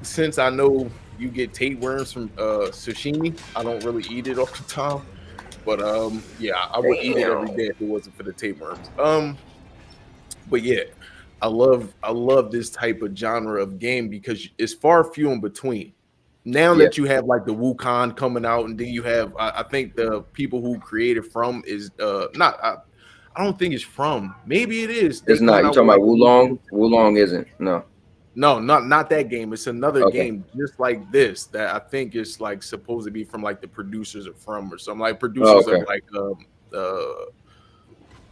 since I know you get tapeworms from sashimi, I don't really eat it all the time. But yeah, I would eat it every day if it wasn't for the tapeworms. But yeah, I love this type of genre of game because it's far few in between. Now that you have like the Wukong coming out, and then you have I think the people who created From is not I don't think it's From. Maybe it is. It's not. You talking about Wulong? Wulong isn't. No. No, not that game. It's another game just like this that I think is like supposed to be from like the producers of From or something, like producers of like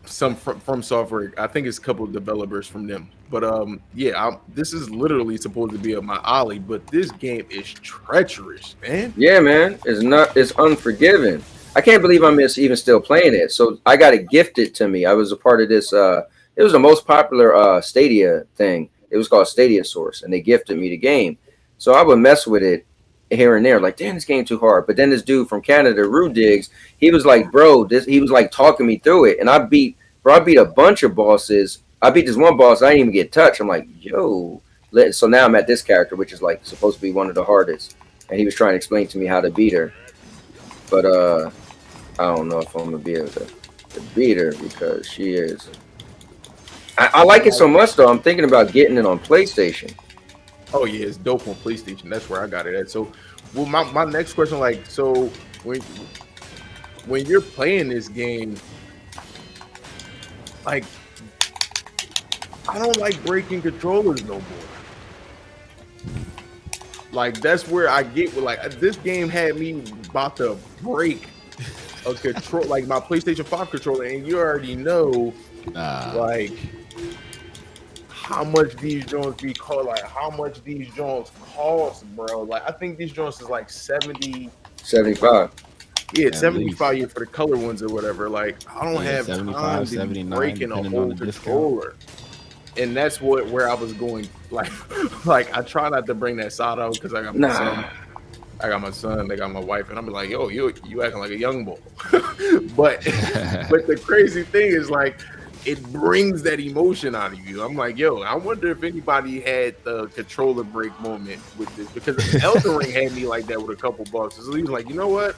some from software. I think it's a couple of developers from them. But yeah, this is literally supposed to be up my alley, but this game is treacherous, man. Yeah, man. It's unforgiving. I can't believe I'm even still playing it. So I got it gifted to me. I was a part of this it was the most popular Stadia thing. It was called Stadia Source, and they gifted me the game. So I would mess with it here and there, like, damn, this game too hard. But then this dude from Canada, Rudigs, he was like, bro, he was like talking me through it. And I beat a bunch of bosses. I beat this one boss, I didn't even get touched. I'm like, yo. So now I'm at this character, which is like supposed to be one of the hardest. And he was trying to explain to me how to beat her. But I don't know if I'm gonna be able to beat her because she is. I like it so much though. I'm thinking about getting it on PlayStation. Oh yeah, it's dope on PlayStation. That's where I got it at. So, well, my next question, like, so when you're playing this game, like, I don't like breaking controllers no more. Like, that's where I get with, like, this game had me about to break a control, like my PlayStation 5 controller, and you already know, like, how much these joints be called, like how much these joints cost, bro. Like, I think these joints is like 70, 75. Yeah, 75 for the color ones or whatever. Like, I don't have time to be breaking a whole controller. And that's where I was going. Like I try not to bring that side out because I got my son. I got my son, they got my wife, and I'm like, yo, you acting like a young boy. but the crazy thing is, like, it brings that emotion out of you. I'm like, yo, I wonder if anybody had the controller break moment with this, because Elden Ring had me like that with a couple bosses. So he was like, you know what?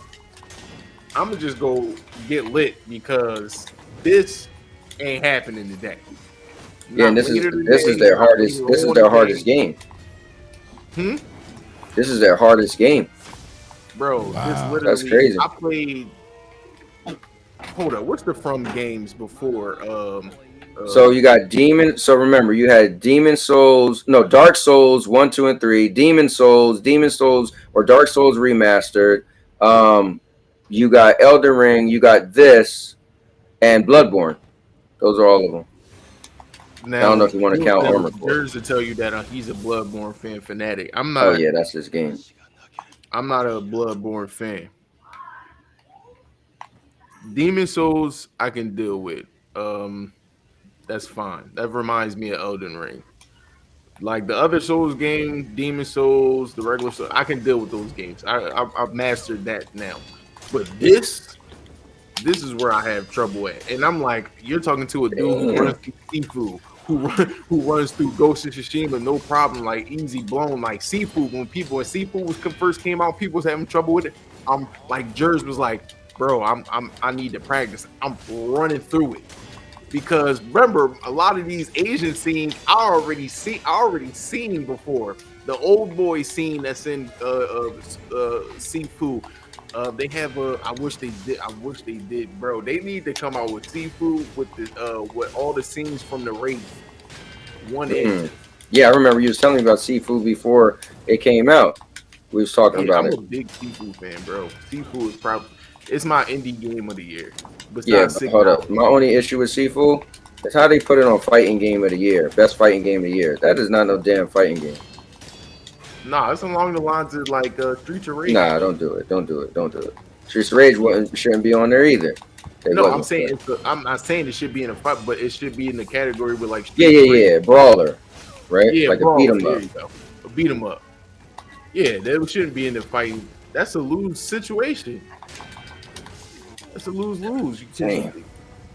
I'm gonna just go get lit because this ain't happening today. Yeah, and this is their hardest. This is their hardest game. This is their hardest game, bro. Wow. This literally, that's crazy. I played. Hold up, what's the From games before? So you got Demon. So remember, you had Dark Souls 1, 2, and 3. Demon Souls, or Dark Souls Remastered. You got Elden Ring. You got this, and Bloodborne. Those are all of them. Now, I don't know if you want to count Armor Core. There's to tell you that he's a Bloodborne fanatic. I'm not. Oh yeah, that's his game. I'm not a Bloodborne fan. Demon Souls, I can deal with. That's fine. That reminds me of Elden Ring. Like the other Souls game, Demon Souls, the regular Souls, I can deal with those games. I've mastered that now. But this is where I have trouble at. And I'm like, you're talking to a dude who runs through Sifu, who runs through Ghost of Tsushima, no problem, like easy blown, like Sifu. When Sifu first came out, people was having trouble with it. I'm like, Jers was like, bro, I need to practice. I'm running through it. Because remember, a lot of these Asian scenes I already seen before. The old boy scene that's in Sifu. They have I wish they did, bro. They need to come out with Sifu with all the scenes from the race. Yeah, I remember you was telling me about Sifu before it came out. We was talking about it. I'm a big Sifu fan, bro. Sifu is probably my indie game of the year. Hold up. My only issue with Sifu is how they put it on fighting game of the year, best fighting game of the year. That is not no damn fighting game. Nah, it's along the lines of like Streets of Rage. Nah, don't do it. Streets of Rage shouldn't be on there either. No, I'm saying I'm not saying it should be in a fight, but it should be in the category with like brawler, right? Yeah, like brawler, a beat 'em up. A beat 'em up. Yeah, they shouldn't be in the fighting. That's a lose situation. It's a lose-lose. Damn.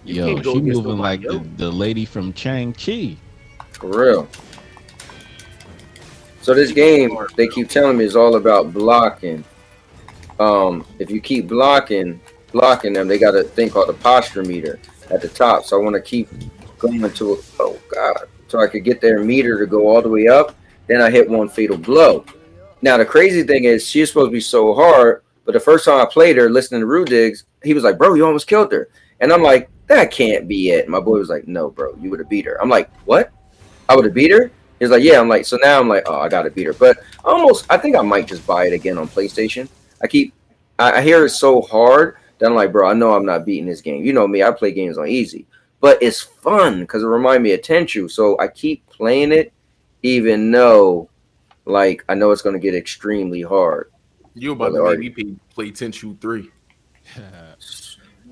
Yo, can't go she against moving like nobody the lady from Chang-Chi. For real. So this game, they keep telling me, is all about blocking. If you keep blocking them, they got a thing called a posture meter at the top. So I want to keep going to, oh God, so I could get their meter to go all the way up. Then I hit one fatal blow. Now the crazy thing is, she's supposed to be so hard, but the first time I played her, listening to Rudigs, he was like, "Bro, you almost killed her," and I'm like, "That can't be it." My boy was like, "No, bro, you would have beat her." I'm like, "What? I would have beat her?" He's like, "Yeah." I'm like, so now I'm like, "Oh, I gotta beat her." But I think I might just buy it again on PlayStation. I hear it's so hard that I'm like, bro, I know I'm not beating this game. You know me, I play games on easy, but it's fun because it reminds me of Tenchu. So I keep playing it, even though, like, I know it's gonna get extremely hard. You about to make me play Tenchu 3.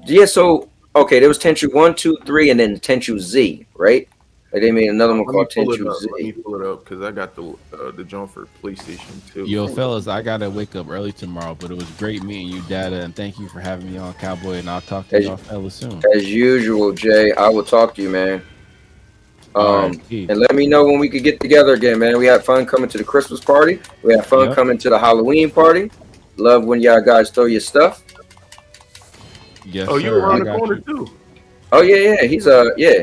Yeah. So okay, there was Tenchu 1, 2, 3, and then Tenchu Z, right? Like they made another one called Tenchu Z. Let me pull it up because I got the jump for PlayStation 2. Yo, fellas, I gotta wake up early tomorrow, but it was great meeting you, Dada, and thank you for having me on, Cowboy. And I'll talk to y'all fellas soon. As usual, Jay, I will talk to you, man. And let me know when we could get together again, man. We had fun coming to the Christmas party. We had fun coming to the Halloween party. Love when y'all guys throw your stuff. Yes, oh, you around the corner too. Oh yeah. He's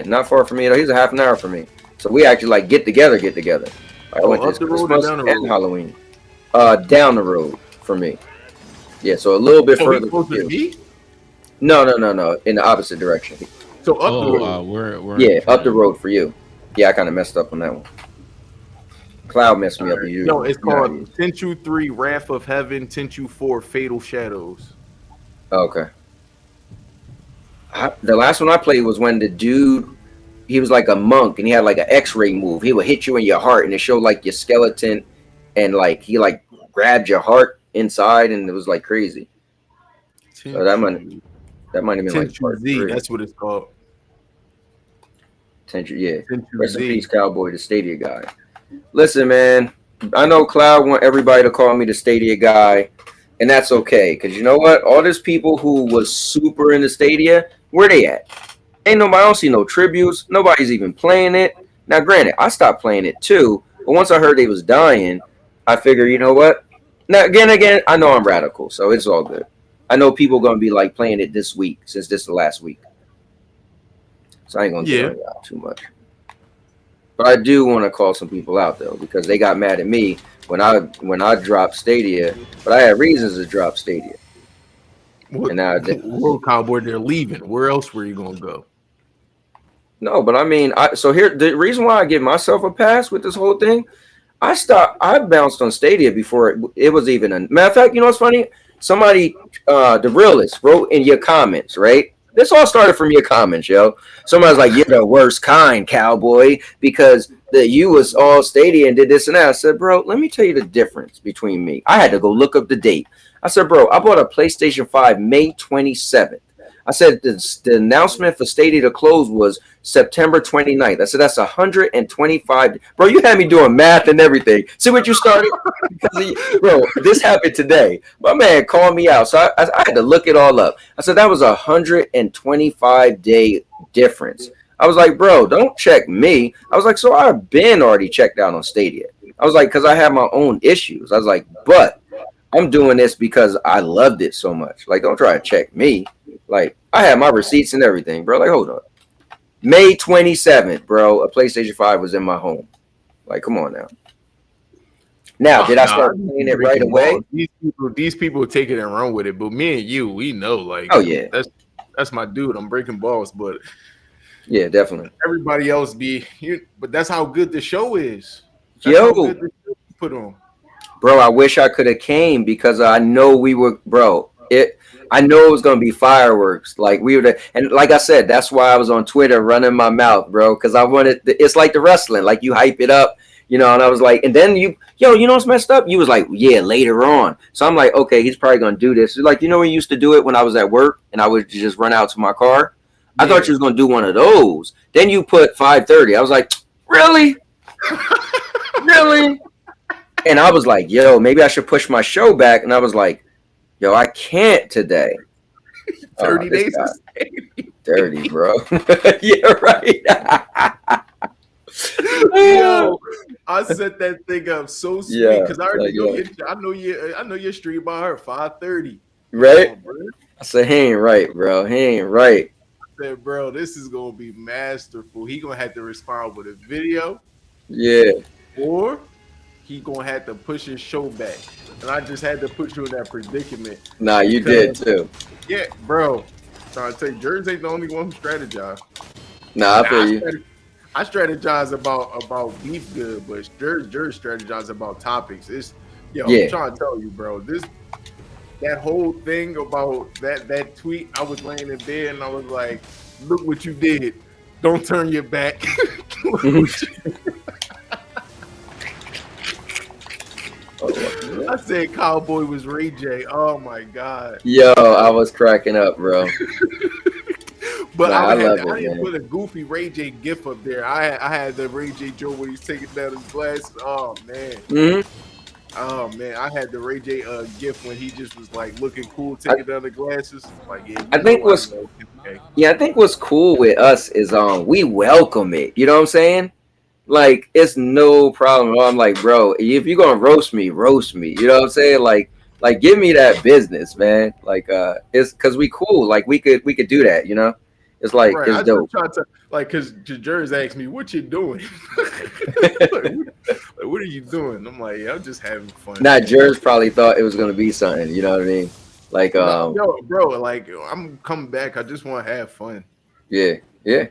not far from me. He's a half an hour from me. So we actually like get together. I went to Christmas and Halloween. Down the road for me. Yeah, so a little bit further from you. No. In the opposite direction. So up the road. We're up the road for you. Yeah, I kind of messed up on that one. Cloud messed me up. No, it's called Tenchu 3 Wrath of Heaven, Tenchu 4 Fatal Shadows. Okay. The last one I played was when the dude, he was like a monk and he had like an X-ray move. He would hit you in your heart and it showed like your skeleton, and like he like grabbed your heart inside and it was like crazy. So that might have been like part Z, 3. that's what it's called. Tenchu, yeah. Rest in peace, Cowboy, the Stadia guy. Listen, man, I know Cloud want everybody to call me the Stadia guy, and that's okay, because you know what? All these people who was super into Stadia, where they at? Ain't nobody, I don't see no tributes. Nobody's even playing it. Now, granted, I stopped playing it too, but once I heard they was dying, I figured, you know what? Now, again, I know I'm radical, so it's all good. I know people going to be like playing it this week, since this is the last week. So I ain't going to get on y'all too much. But I do want to call some people out though, because they got mad at me when I dropped Stadia, but I had reasons to drop Stadia. And now World Cowboy, they're leaving. Where else were you gonna go? No, but I mean, so here the reason why I give myself a pass with this whole thing, I bounced on Stadia before it was even a matter of fact. You know what's funny? Somebody, the realist, wrote in your comments, right? This all started from your comments, yo. Somebody's like, "You're the worst kind, Cowboy, because you was all Stadia and did this and that." I said, "Bro, let me tell you the difference between me." I had to go look up the date. I said, "Bro, I bought a PlayStation 5 May 27th. I said the announcement for Stadia to close was September 29th. I said, that's 125. Bro, you had me doing math and everything. See what you started? Bro, this happened today. My man called me out. So I had to look it all up. I said, that was 125-day difference. I was like, bro, don't check me. I was like, so I've been already checked out on Stadia. I was like, because I have my own issues. I was like, but I'm doing this because I loved it so much. Like, don't try to check me. Like, I had my receipts and everything, bro. Like, hold on. May 27th, bro, a PlayStation 5 was in my home. Like, come on now. Now, did I start playing it right away? These people take it and run with it. But me and you, we know, like, oh, yeah. That's my dude. I'm breaking balls, but yeah, definitely. Everybody else but that's how good the show is. That's how good the show put on. Bro, I wish I could have came because I know we were, bro. I know it was gonna be fireworks. Like we would, and like I said, that's why I was on Twitter running my mouth, bro. Because I wanted. It's like the wrestling, like you hype it up, you know. And I was like, and then you know what's messed up? You was like, yeah, later on. So I'm like, okay, he's probably gonna do this. Like, you know, we used to do it when I was at work, and I would just run out to my car. I thought you was gonna do one of those. Then you put 5:30. I was like, really, really. And I was like, yo, maybe I should push my show back. And I was like, yo, I can't today. 30 this days guy, of Stadia. dirty, bro. Yeah, right. Yo, I set that thing up so sweet Yeah, because I already like, know yeah. I know your stream by her 5:30. Right? On, bro. I said, he ain't right, bro. He ain't right. I said, bro, this is gonna be masterful. He gonna have to respond with a video, Yeah. or he gonna have to push his show back. And I just had to put you in that predicament. Nah, you did too. Yeah, bro. Trying to tell you, Jerz ain't the only one who strategized. Nah, I feel you. I strategize about beef good, but Jerz strategize about topics. It's I'm trying to tell you, bro. That whole thing about that tweet, I was laying in bed and I was like, look what you did. Don't turn your back. I said Cowboy was Ray J. Oh my God. Yo, I was cracking up, bro. But Nah, I man. didn't put a goofy Ray J gif up there. I had the Ray J Joe when he's taking down his glasses. Oh man. Mm-hmm. Oh man, I had the Ray J gif when he just was like looking cool, taking down the glasses. Like, yeah, I think what's cool with us is we welcome it. You know what I'm saying? Like, it's no problem. I'm like, bro, if you're gonna roast me, roast me. You know what I'm saying? Like give me that business, man. Like, it's because we cool. Like, we could do that. You know? It's like, right. it's dope. Trying to, like, because Jerz asked me, "What you doing?" What are you doing? I'm like, yeah, I'm just having fun. Nah, Jerz probably thought it was gonna be something. You know what I mean? Like, yo, bro, like, I'm coming back. I just want to have fun. Yeah.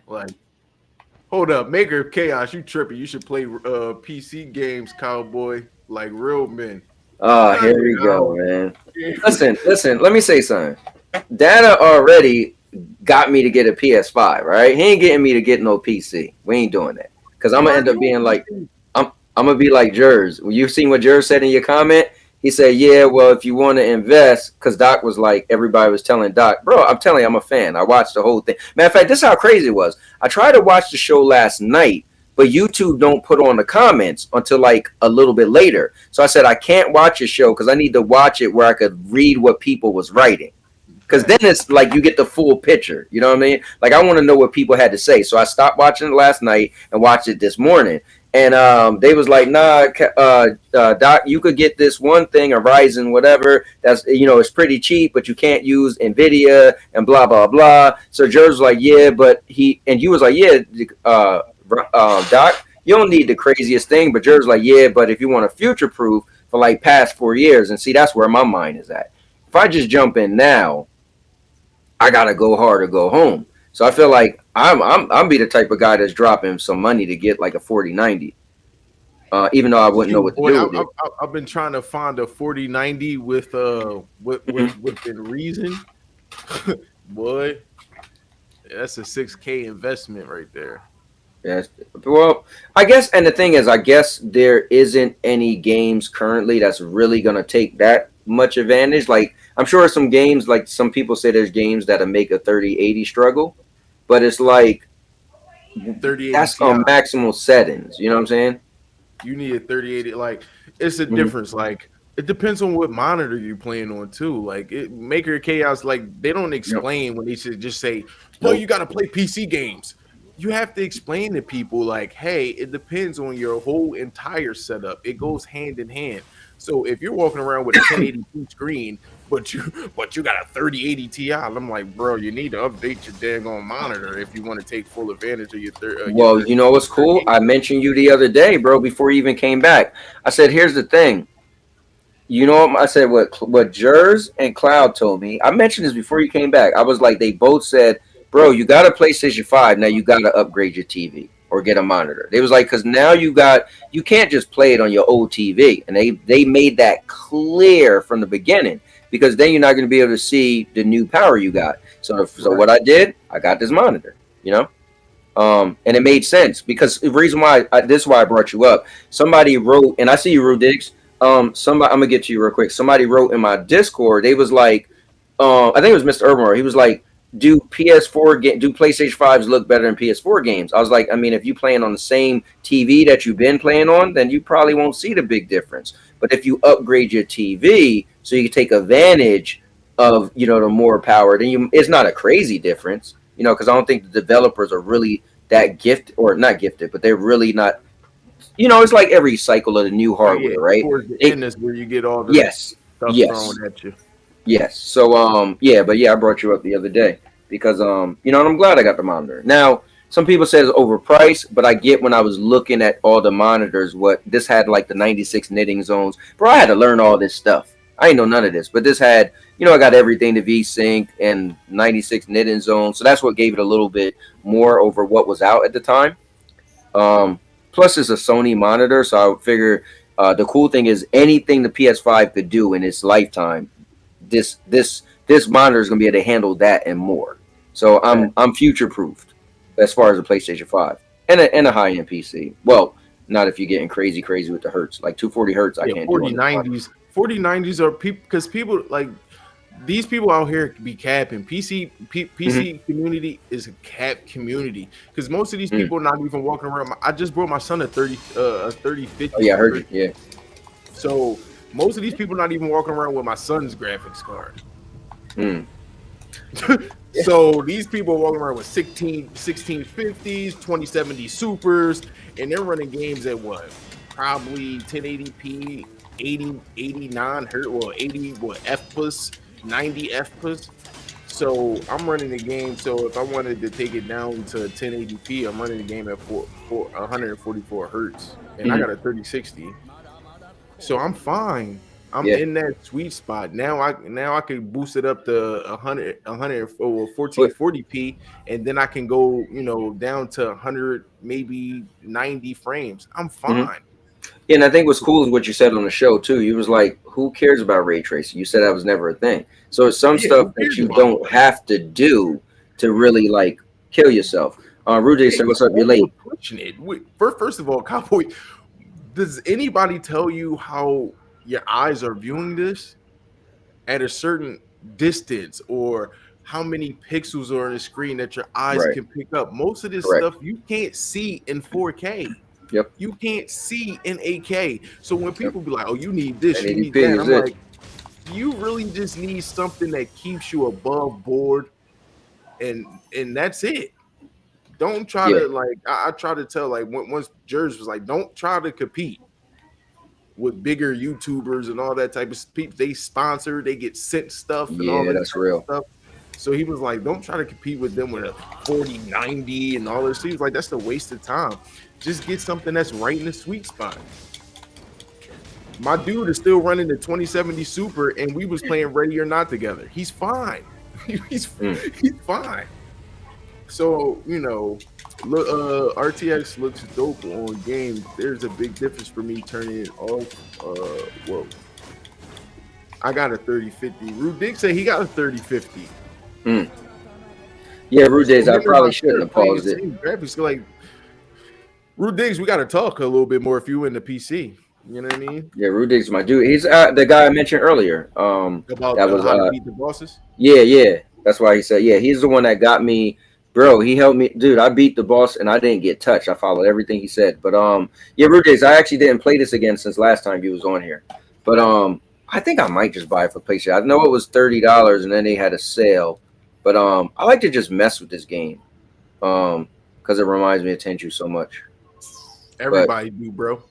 Like, hold up, Maker of Chaos, you tripping? You should play PC games, Cowboy, like real men. Oh, here we go, man. Listen. Let me say something. Dana already got me to get a PS5, right? He ain't getting me to get no PC. We ain't doing that because I'm gonna end up being like, I'm gonna be like Jerz. You seen what Jerz said in your comment? He said, yeah, well, if you want to invest, because Doc was like, everybody was telling Doc, bro, I'm telling you, I'm a fan. I watched the whole thing. Matter of fact, this is how crazy it was. I tried to watch the show last night, but YouTube don't put on the comments until like a little bit later. So I said, I can't watch your show because I need to watch it where I could read what people was writing. Because then it's like you get the full picture. You know what I mean? Like, I want to know what people had to say. So I stopped watching it last night and watched it this morning. And they was like, nah, Doc, you could get this one thing, a Ryzen, whatever. That's, it's pretty cheap, but you can't use NVIDIA and blah, blah, blah. So Jerz was like, yeah, but you was like, yeah, Doc, you don't need the craziest thing. But Jerz was like, yeah, but if you want a future proof for like past 4 years, and see, that's where my mind is at. If I just jump in now, I gotta go hard or go home. So I feel like I'm be the type of guy that's dropping some money to get like a 4090. Even though I wouldn't know what to do with it. I've been trying to find a 4090 within reason. Boy, that's a 6K investment right there. Yes. Well, I guess, and the thing is, I guess there isn't any games currently that's really gonna take that much advantage. Like, I'm sure some games, like some people say there's games that'll make a 3080 struggle, but it's like 3080 that's on maximal settings. You know what I'm saying? You need a 3080. Like, it's a difference. Like, it depends on what monitor you're playing on too. Like, Maker Chaos, like, they don't explain when they should just say, "No, you got to play PC games." You have to explain to people, like, hey, it depends on your whole entire setup. It goes hand in hand. So if you're walking around with a 1080p screen, but you got a 3080 Ti, I'm like, bro, you need to update your daggone monitor if you want to take full advantage of your. Well, you know what's cool? I mentioned you the other day, bro, before you even came back. I said, here's the thing. You know what I said? What Jerz and Cloud told me. I mentioned this before you came back. I was like, they both said, bro, you got a PlayStation 5. Now you got to upgrade your TV or get a monitor. They was like, because now you can't just play it on your old TV. And they made that clear from the beginning, because then you're not going to be able to see the new power you got. So what I did, I got this monitor, and it made sense, because the reason why this is why I brought you up. Somebody wrote, and I see you, Rudiggs. I'm going to get to you real quick. Somebody wrote in my Discord, they was like, I think it was Mr. Urbanor. He was like, do PlayStation 5s look better than PS4 games? I was like, I mean, if you playing on the same TV that you've been playing on, then you probably won't see the big difference. But if you upgrade your TV so you can take advantage of, you know, the more power, then it's not a crazy difference, you know, because I don't think the developers are really that gifted, or not gifted, but they're really not, you know, it's like every cycle of the new Oh yeah, hardware, right? towards the end is where you get all the Yes, stuff yes, thrown at you. yes. So yeah, but yeah, I brought you up the other day because you know, and I'm glad I got the monitor. Now, some people say it's overpriced, but I get when I was looking at all the monitors, what this had, like the 96 knitting zones. Bro, I had to learn all this stuff. I ain't know none of this, but this had, you know, I got everything to V-Sync and 96 knitting zones. So that's what gave it a little bit more over what was out at the time. Plus, it's a Sony monitor, so I would figure the cool thing is anything the PS5 could do in its lifetime, this monitor is gonna be able to handle that and more. So I'm future proofed as far as the PlayStation 5 and a high end PC. Well, not if you're getting crazy with the hertz, like 240 hertz. I can't do 4090s. 4090s are people, because people like these people out here be capping. PC community is a cap community because most of these people are not even walking around. I just brought my son a 3050. Oh yeah, I heard you. Yeah. So most of these people not even walking around with my son's graphics card. So these people are walking around with 1650s, 2070 supers, and they're running games at what? Probably 1080p, 89 hertz, well 80 F plus, 90 F plus. So I'm running the game. So if I wanted to take it down to 1080p, I'm running the game at 144 hertz, and I got a 3060. So I'm fine. I'm in that sweet spot. Now I could boost it up to 1440p, and then I can go, you know, down to 100, maybe 90 frames. I'm fine. Yeah, and I think what's cool is what you said on the show too. You was like, "Who cares about ray tracing?" You said that was never a thing. So it's some stuff that you don't have to do to really like kill yourself. Rudy said, "What's up? You're late." Pushing it. First of all, Cowboy, does anybody tell you how your eyes are viewing this at a certain distance, or how many pixels are on the screen that your eyes can pick up? Most of this stuff you can't see in 4K. Yep. You can't see in 8K. So when people be like, "Oh, you need this, you need 1080p that," I'm like, you really just need something that keeps you above board, and that's it. Don't try to like. I try to tell, like, once Jers was like, don't try to compete with bigger YouTubers and all that type of people. They sponsor, they get sent stuff. And all that's real stuff. So he was like, don't try to compete with them with a 4090 and all this. He was like, that's a waste of time. Just get something that's right in the sweet spot. My dude is still running the 2070 Super, and we was playing Ready or Not together. He's fine. he's fine. So, you know, look, RTX looks dope on games. There's a big difference for me turning it off. Whoa. I got a 3050. Rude Dick said he got a 3050. Yeah, Rude Diggs, I probably shouldn't have paused it. Graphics, like, Rude Diggs, we got to talk a little bit more if you in the PC. You know what I mean? Yeah, Rude Diggs, my dude. He's the guy I mentioned earlier. About that was how to beat the bosses. Yeah. That's why he said, yeah, he's the one that got me. Bro, he helped me, dude. I beat the boss and I didn't get touched. I followed everything he said. But yeah, Rude Diggs, I actually didn't play this again since last time he was on here. But I think I might just buy it for PlayStation. I know it was $30 and then they had a sale. But I like to just mess with this game. Because it reminds me of Tenchu so much. Everybody do, bro.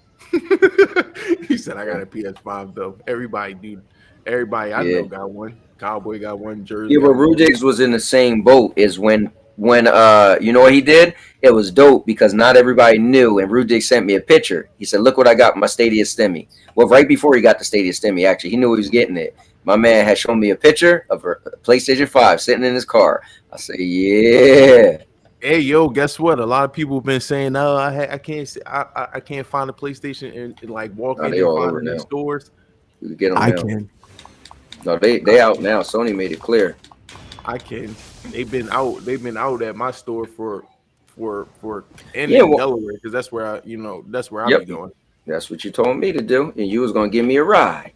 He said I got a PS5 though. Everybody do. Everybody I know got one. Cowboy got one. Jersey. Yeah, but Rude Diggs was in the same boat as when you know what he did? It was dope because not everybody knew, and Rude Diggs sent me a picture. He said, "Look what I got, my Stadia Stimmy." Well, right before he got the Stadia Stimmy, actually, he knew he was getting it. My man had shown me a picture of a PlayStation 5 sitting in his car. I said, "Yeah." Hey, yo, guess what? A lot of people have been saying, "No, I can't find a PlayStation and like walk in and find in stores." You can get them I now. can. No, they out now. Sony made it clear. I can. They've been out. They've been out at my store for in Delaware, because that's where I be going. That's what you told me to do, and you was gonna give me a ride.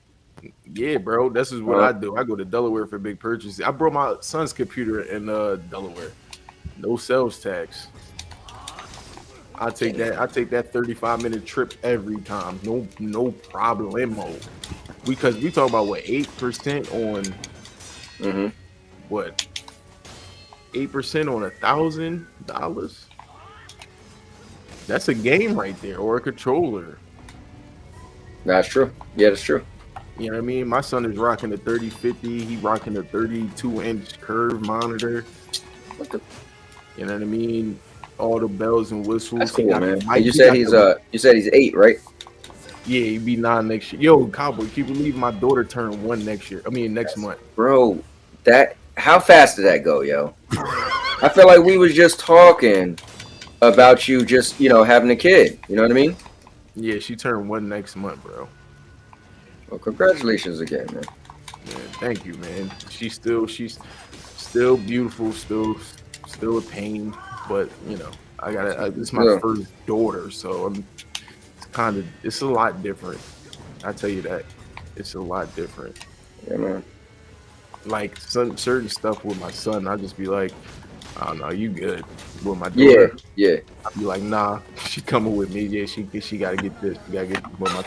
Yeah, bro. This is what I do. I go to Delaware for big purchases. I brought my son's computer in Delaware. No sales tax. I take that 35-minute trip every time. No problemo. Because we talk about what 8% Mm-hmm. What? 8% on $1,000? That's a game right there, or a controller. That's true. Yeah, that's true. You know what I mean? My son is rocking a 3050. He rocking a 32-inch curved monitor. What the? You know what I mean? All the bells and whistles. That's He cool, got man. the And mic. you He said got he's 8, right? yeah, he be 9 next year. Yo, Cowboy, can you believe my daughter turned 1 next year? I mean, next month. Bro, that how fast did that go, yo? I feel like we was just talking about you just, having a kid. You know what I mean? Yeah, she turned 1 next month, bro. Well, congratulations again, man. Man, thank you, man. She's still beautiful, still a pain, but it's my Yeah. first daughter, so it's a lot different. I tell you that. It's a lot different. Yeah, man. Like certain stuff with my son, I just be like, I don't know, you good. With my Yeah, daughter, yeah. I'd be like, nah, she coming with me. Yeah, she gotta get this. She gotta get this. But my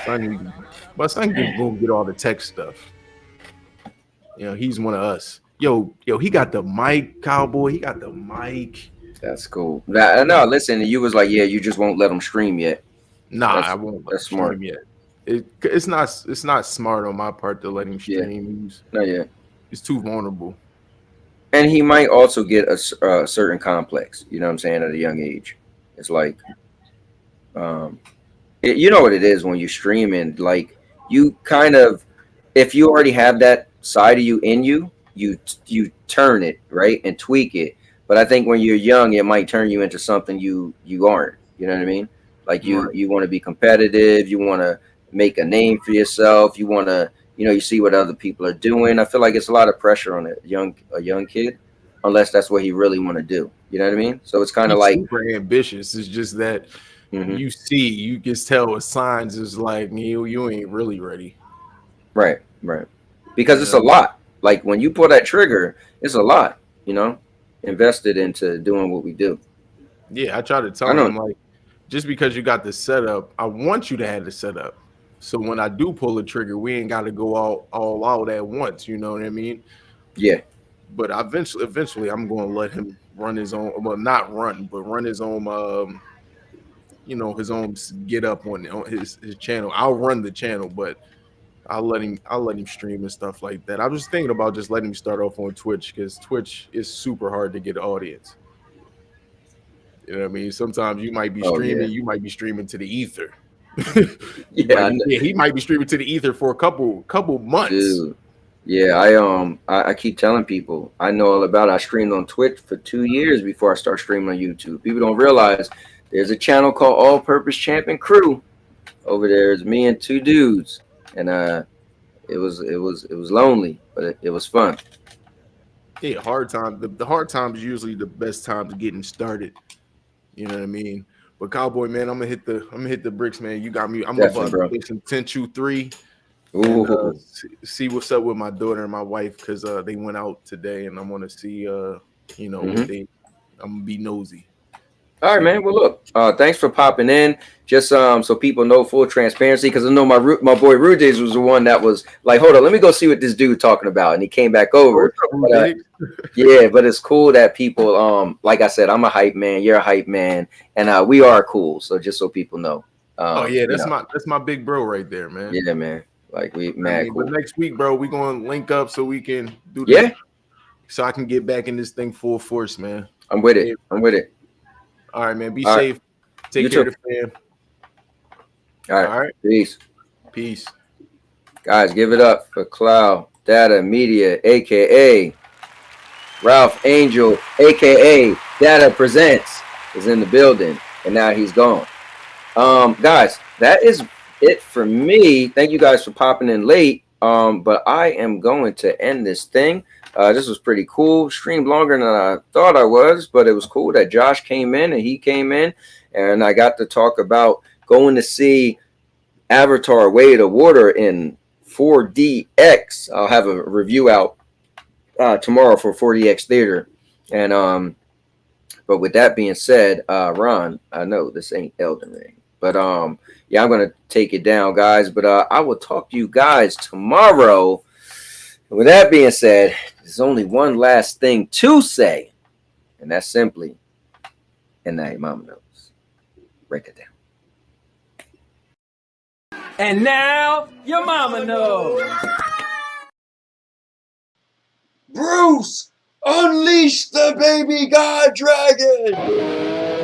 son can go get all the tech stuff. You know, he's one of us. Yo, he got the mic, Cowboy. He got the mic. That's cool. Now, no, listen, you was like, yeah, you just won't let him stream yet. Nah, That's- I won't let that's him smart. stream yet. It's not smart on my part to let him Yeah. stream. Not yet. It's too vulnerable. And he might also get a certain complex, you know what I'm saying, at a young age. It's like, you know what it is when you streaming, like you kind of, if you already have that side of you in you, you turn it, right, and tweak it. But I think when you're young, it might turn you into something you aren't. You know what I mean? Like you Right. you want to be competitive, you want to make a name for yourself, you want to, you see what other people are doing. I feel like it's a lot of pressure on a young kid, unless that's what he really want to do. You know what I mean? So it's kind of He's like, super ambitious. It's just that mhm, you can tell with signs is like you ain't really ready. right, because it's a Yeah. lot. Like when you pull that trigger, it's a lot. Invested into doing what we do. Yeah, I try to tell I know. him like, just because you got the setup, I want you to have the setup. So when I do pull the trigger, we ain't got to go all out at once. You know what I mean? Yeah. But eventually, I'm going to let him run his own. Well, not run, but run his own. His own get up on his channel. I'll run the channel, but I'll let him stream and stuff like that. I was thinking about just letting him start off on Twitch because Twitch is super hard to get an audience. You know what I mean? Sometimes you might be Oh streaming, yeah. you might be streaming to the ether. Yeah. He might be streaming to the ether for a couple months. Dude. Yeah. I keep telling people I know all about it. I streamed on Twitch for 2 years before I start streaming on YouTube. People don't realize there's a channel called All Purpose Champion Crew. Over there is me and 2 dudes, and it was lonely, but it was fun. Yeah, hard time. The hard time is usually the best time to getting started. You know what I mean? But Cowboy, man, I'm gonna hit the bricks, man. You got me. I'm Definitely, about bro. to play some 10-2-3 and Ooh. see what's up with my daughter and my wife because they went out today, and I want to see what they. I'm gonna be nosy. All right, man. Well, look, thanks for popping in. Just so people know, full transparency, because I know my boy Rudiz was the one that was like, hold on, let me go see what this dude talking about, and he came back over. Yeah, but it's cool that people, like I said, I'm a hype man, you're a hype man, and we are cool. So just so people know. Oh yeah, that's my big bro right there, man. Yeah, man. Like we mad cool. But next week, bro, we gonna link up so we can do this. Yeah. So I can get back in this thing full force, man. I'm with it. I'm with it. All right, man. Be safe. Take care of the fam. All right. Peace. Guys, give it up for Cloud Data Media, aka Ralph Angel, aka Data Presents, is in the building, and now he's gone. Guys, that is it for me. Thank you guys for popping in late. But I am going to end this thing. This was pretty cool. Streamed longer than I thought I was, but it was cool that Josh came in and he came in, and I got to talk about going to see Avatar: Way of the Water in 4DX. I'll have a review out tomorrow for 4DX Theater. And but with that being said, Ron, I know this ain't Elden Ring, but yeah, I'm gonna take it down, guys. But I will talk to you guys tomorrow. With that being said, there's only one last thing to say, and that's simply, and now your mama knows. Break it down. And now your mama knows. Bruce, unleash the baby god dragon!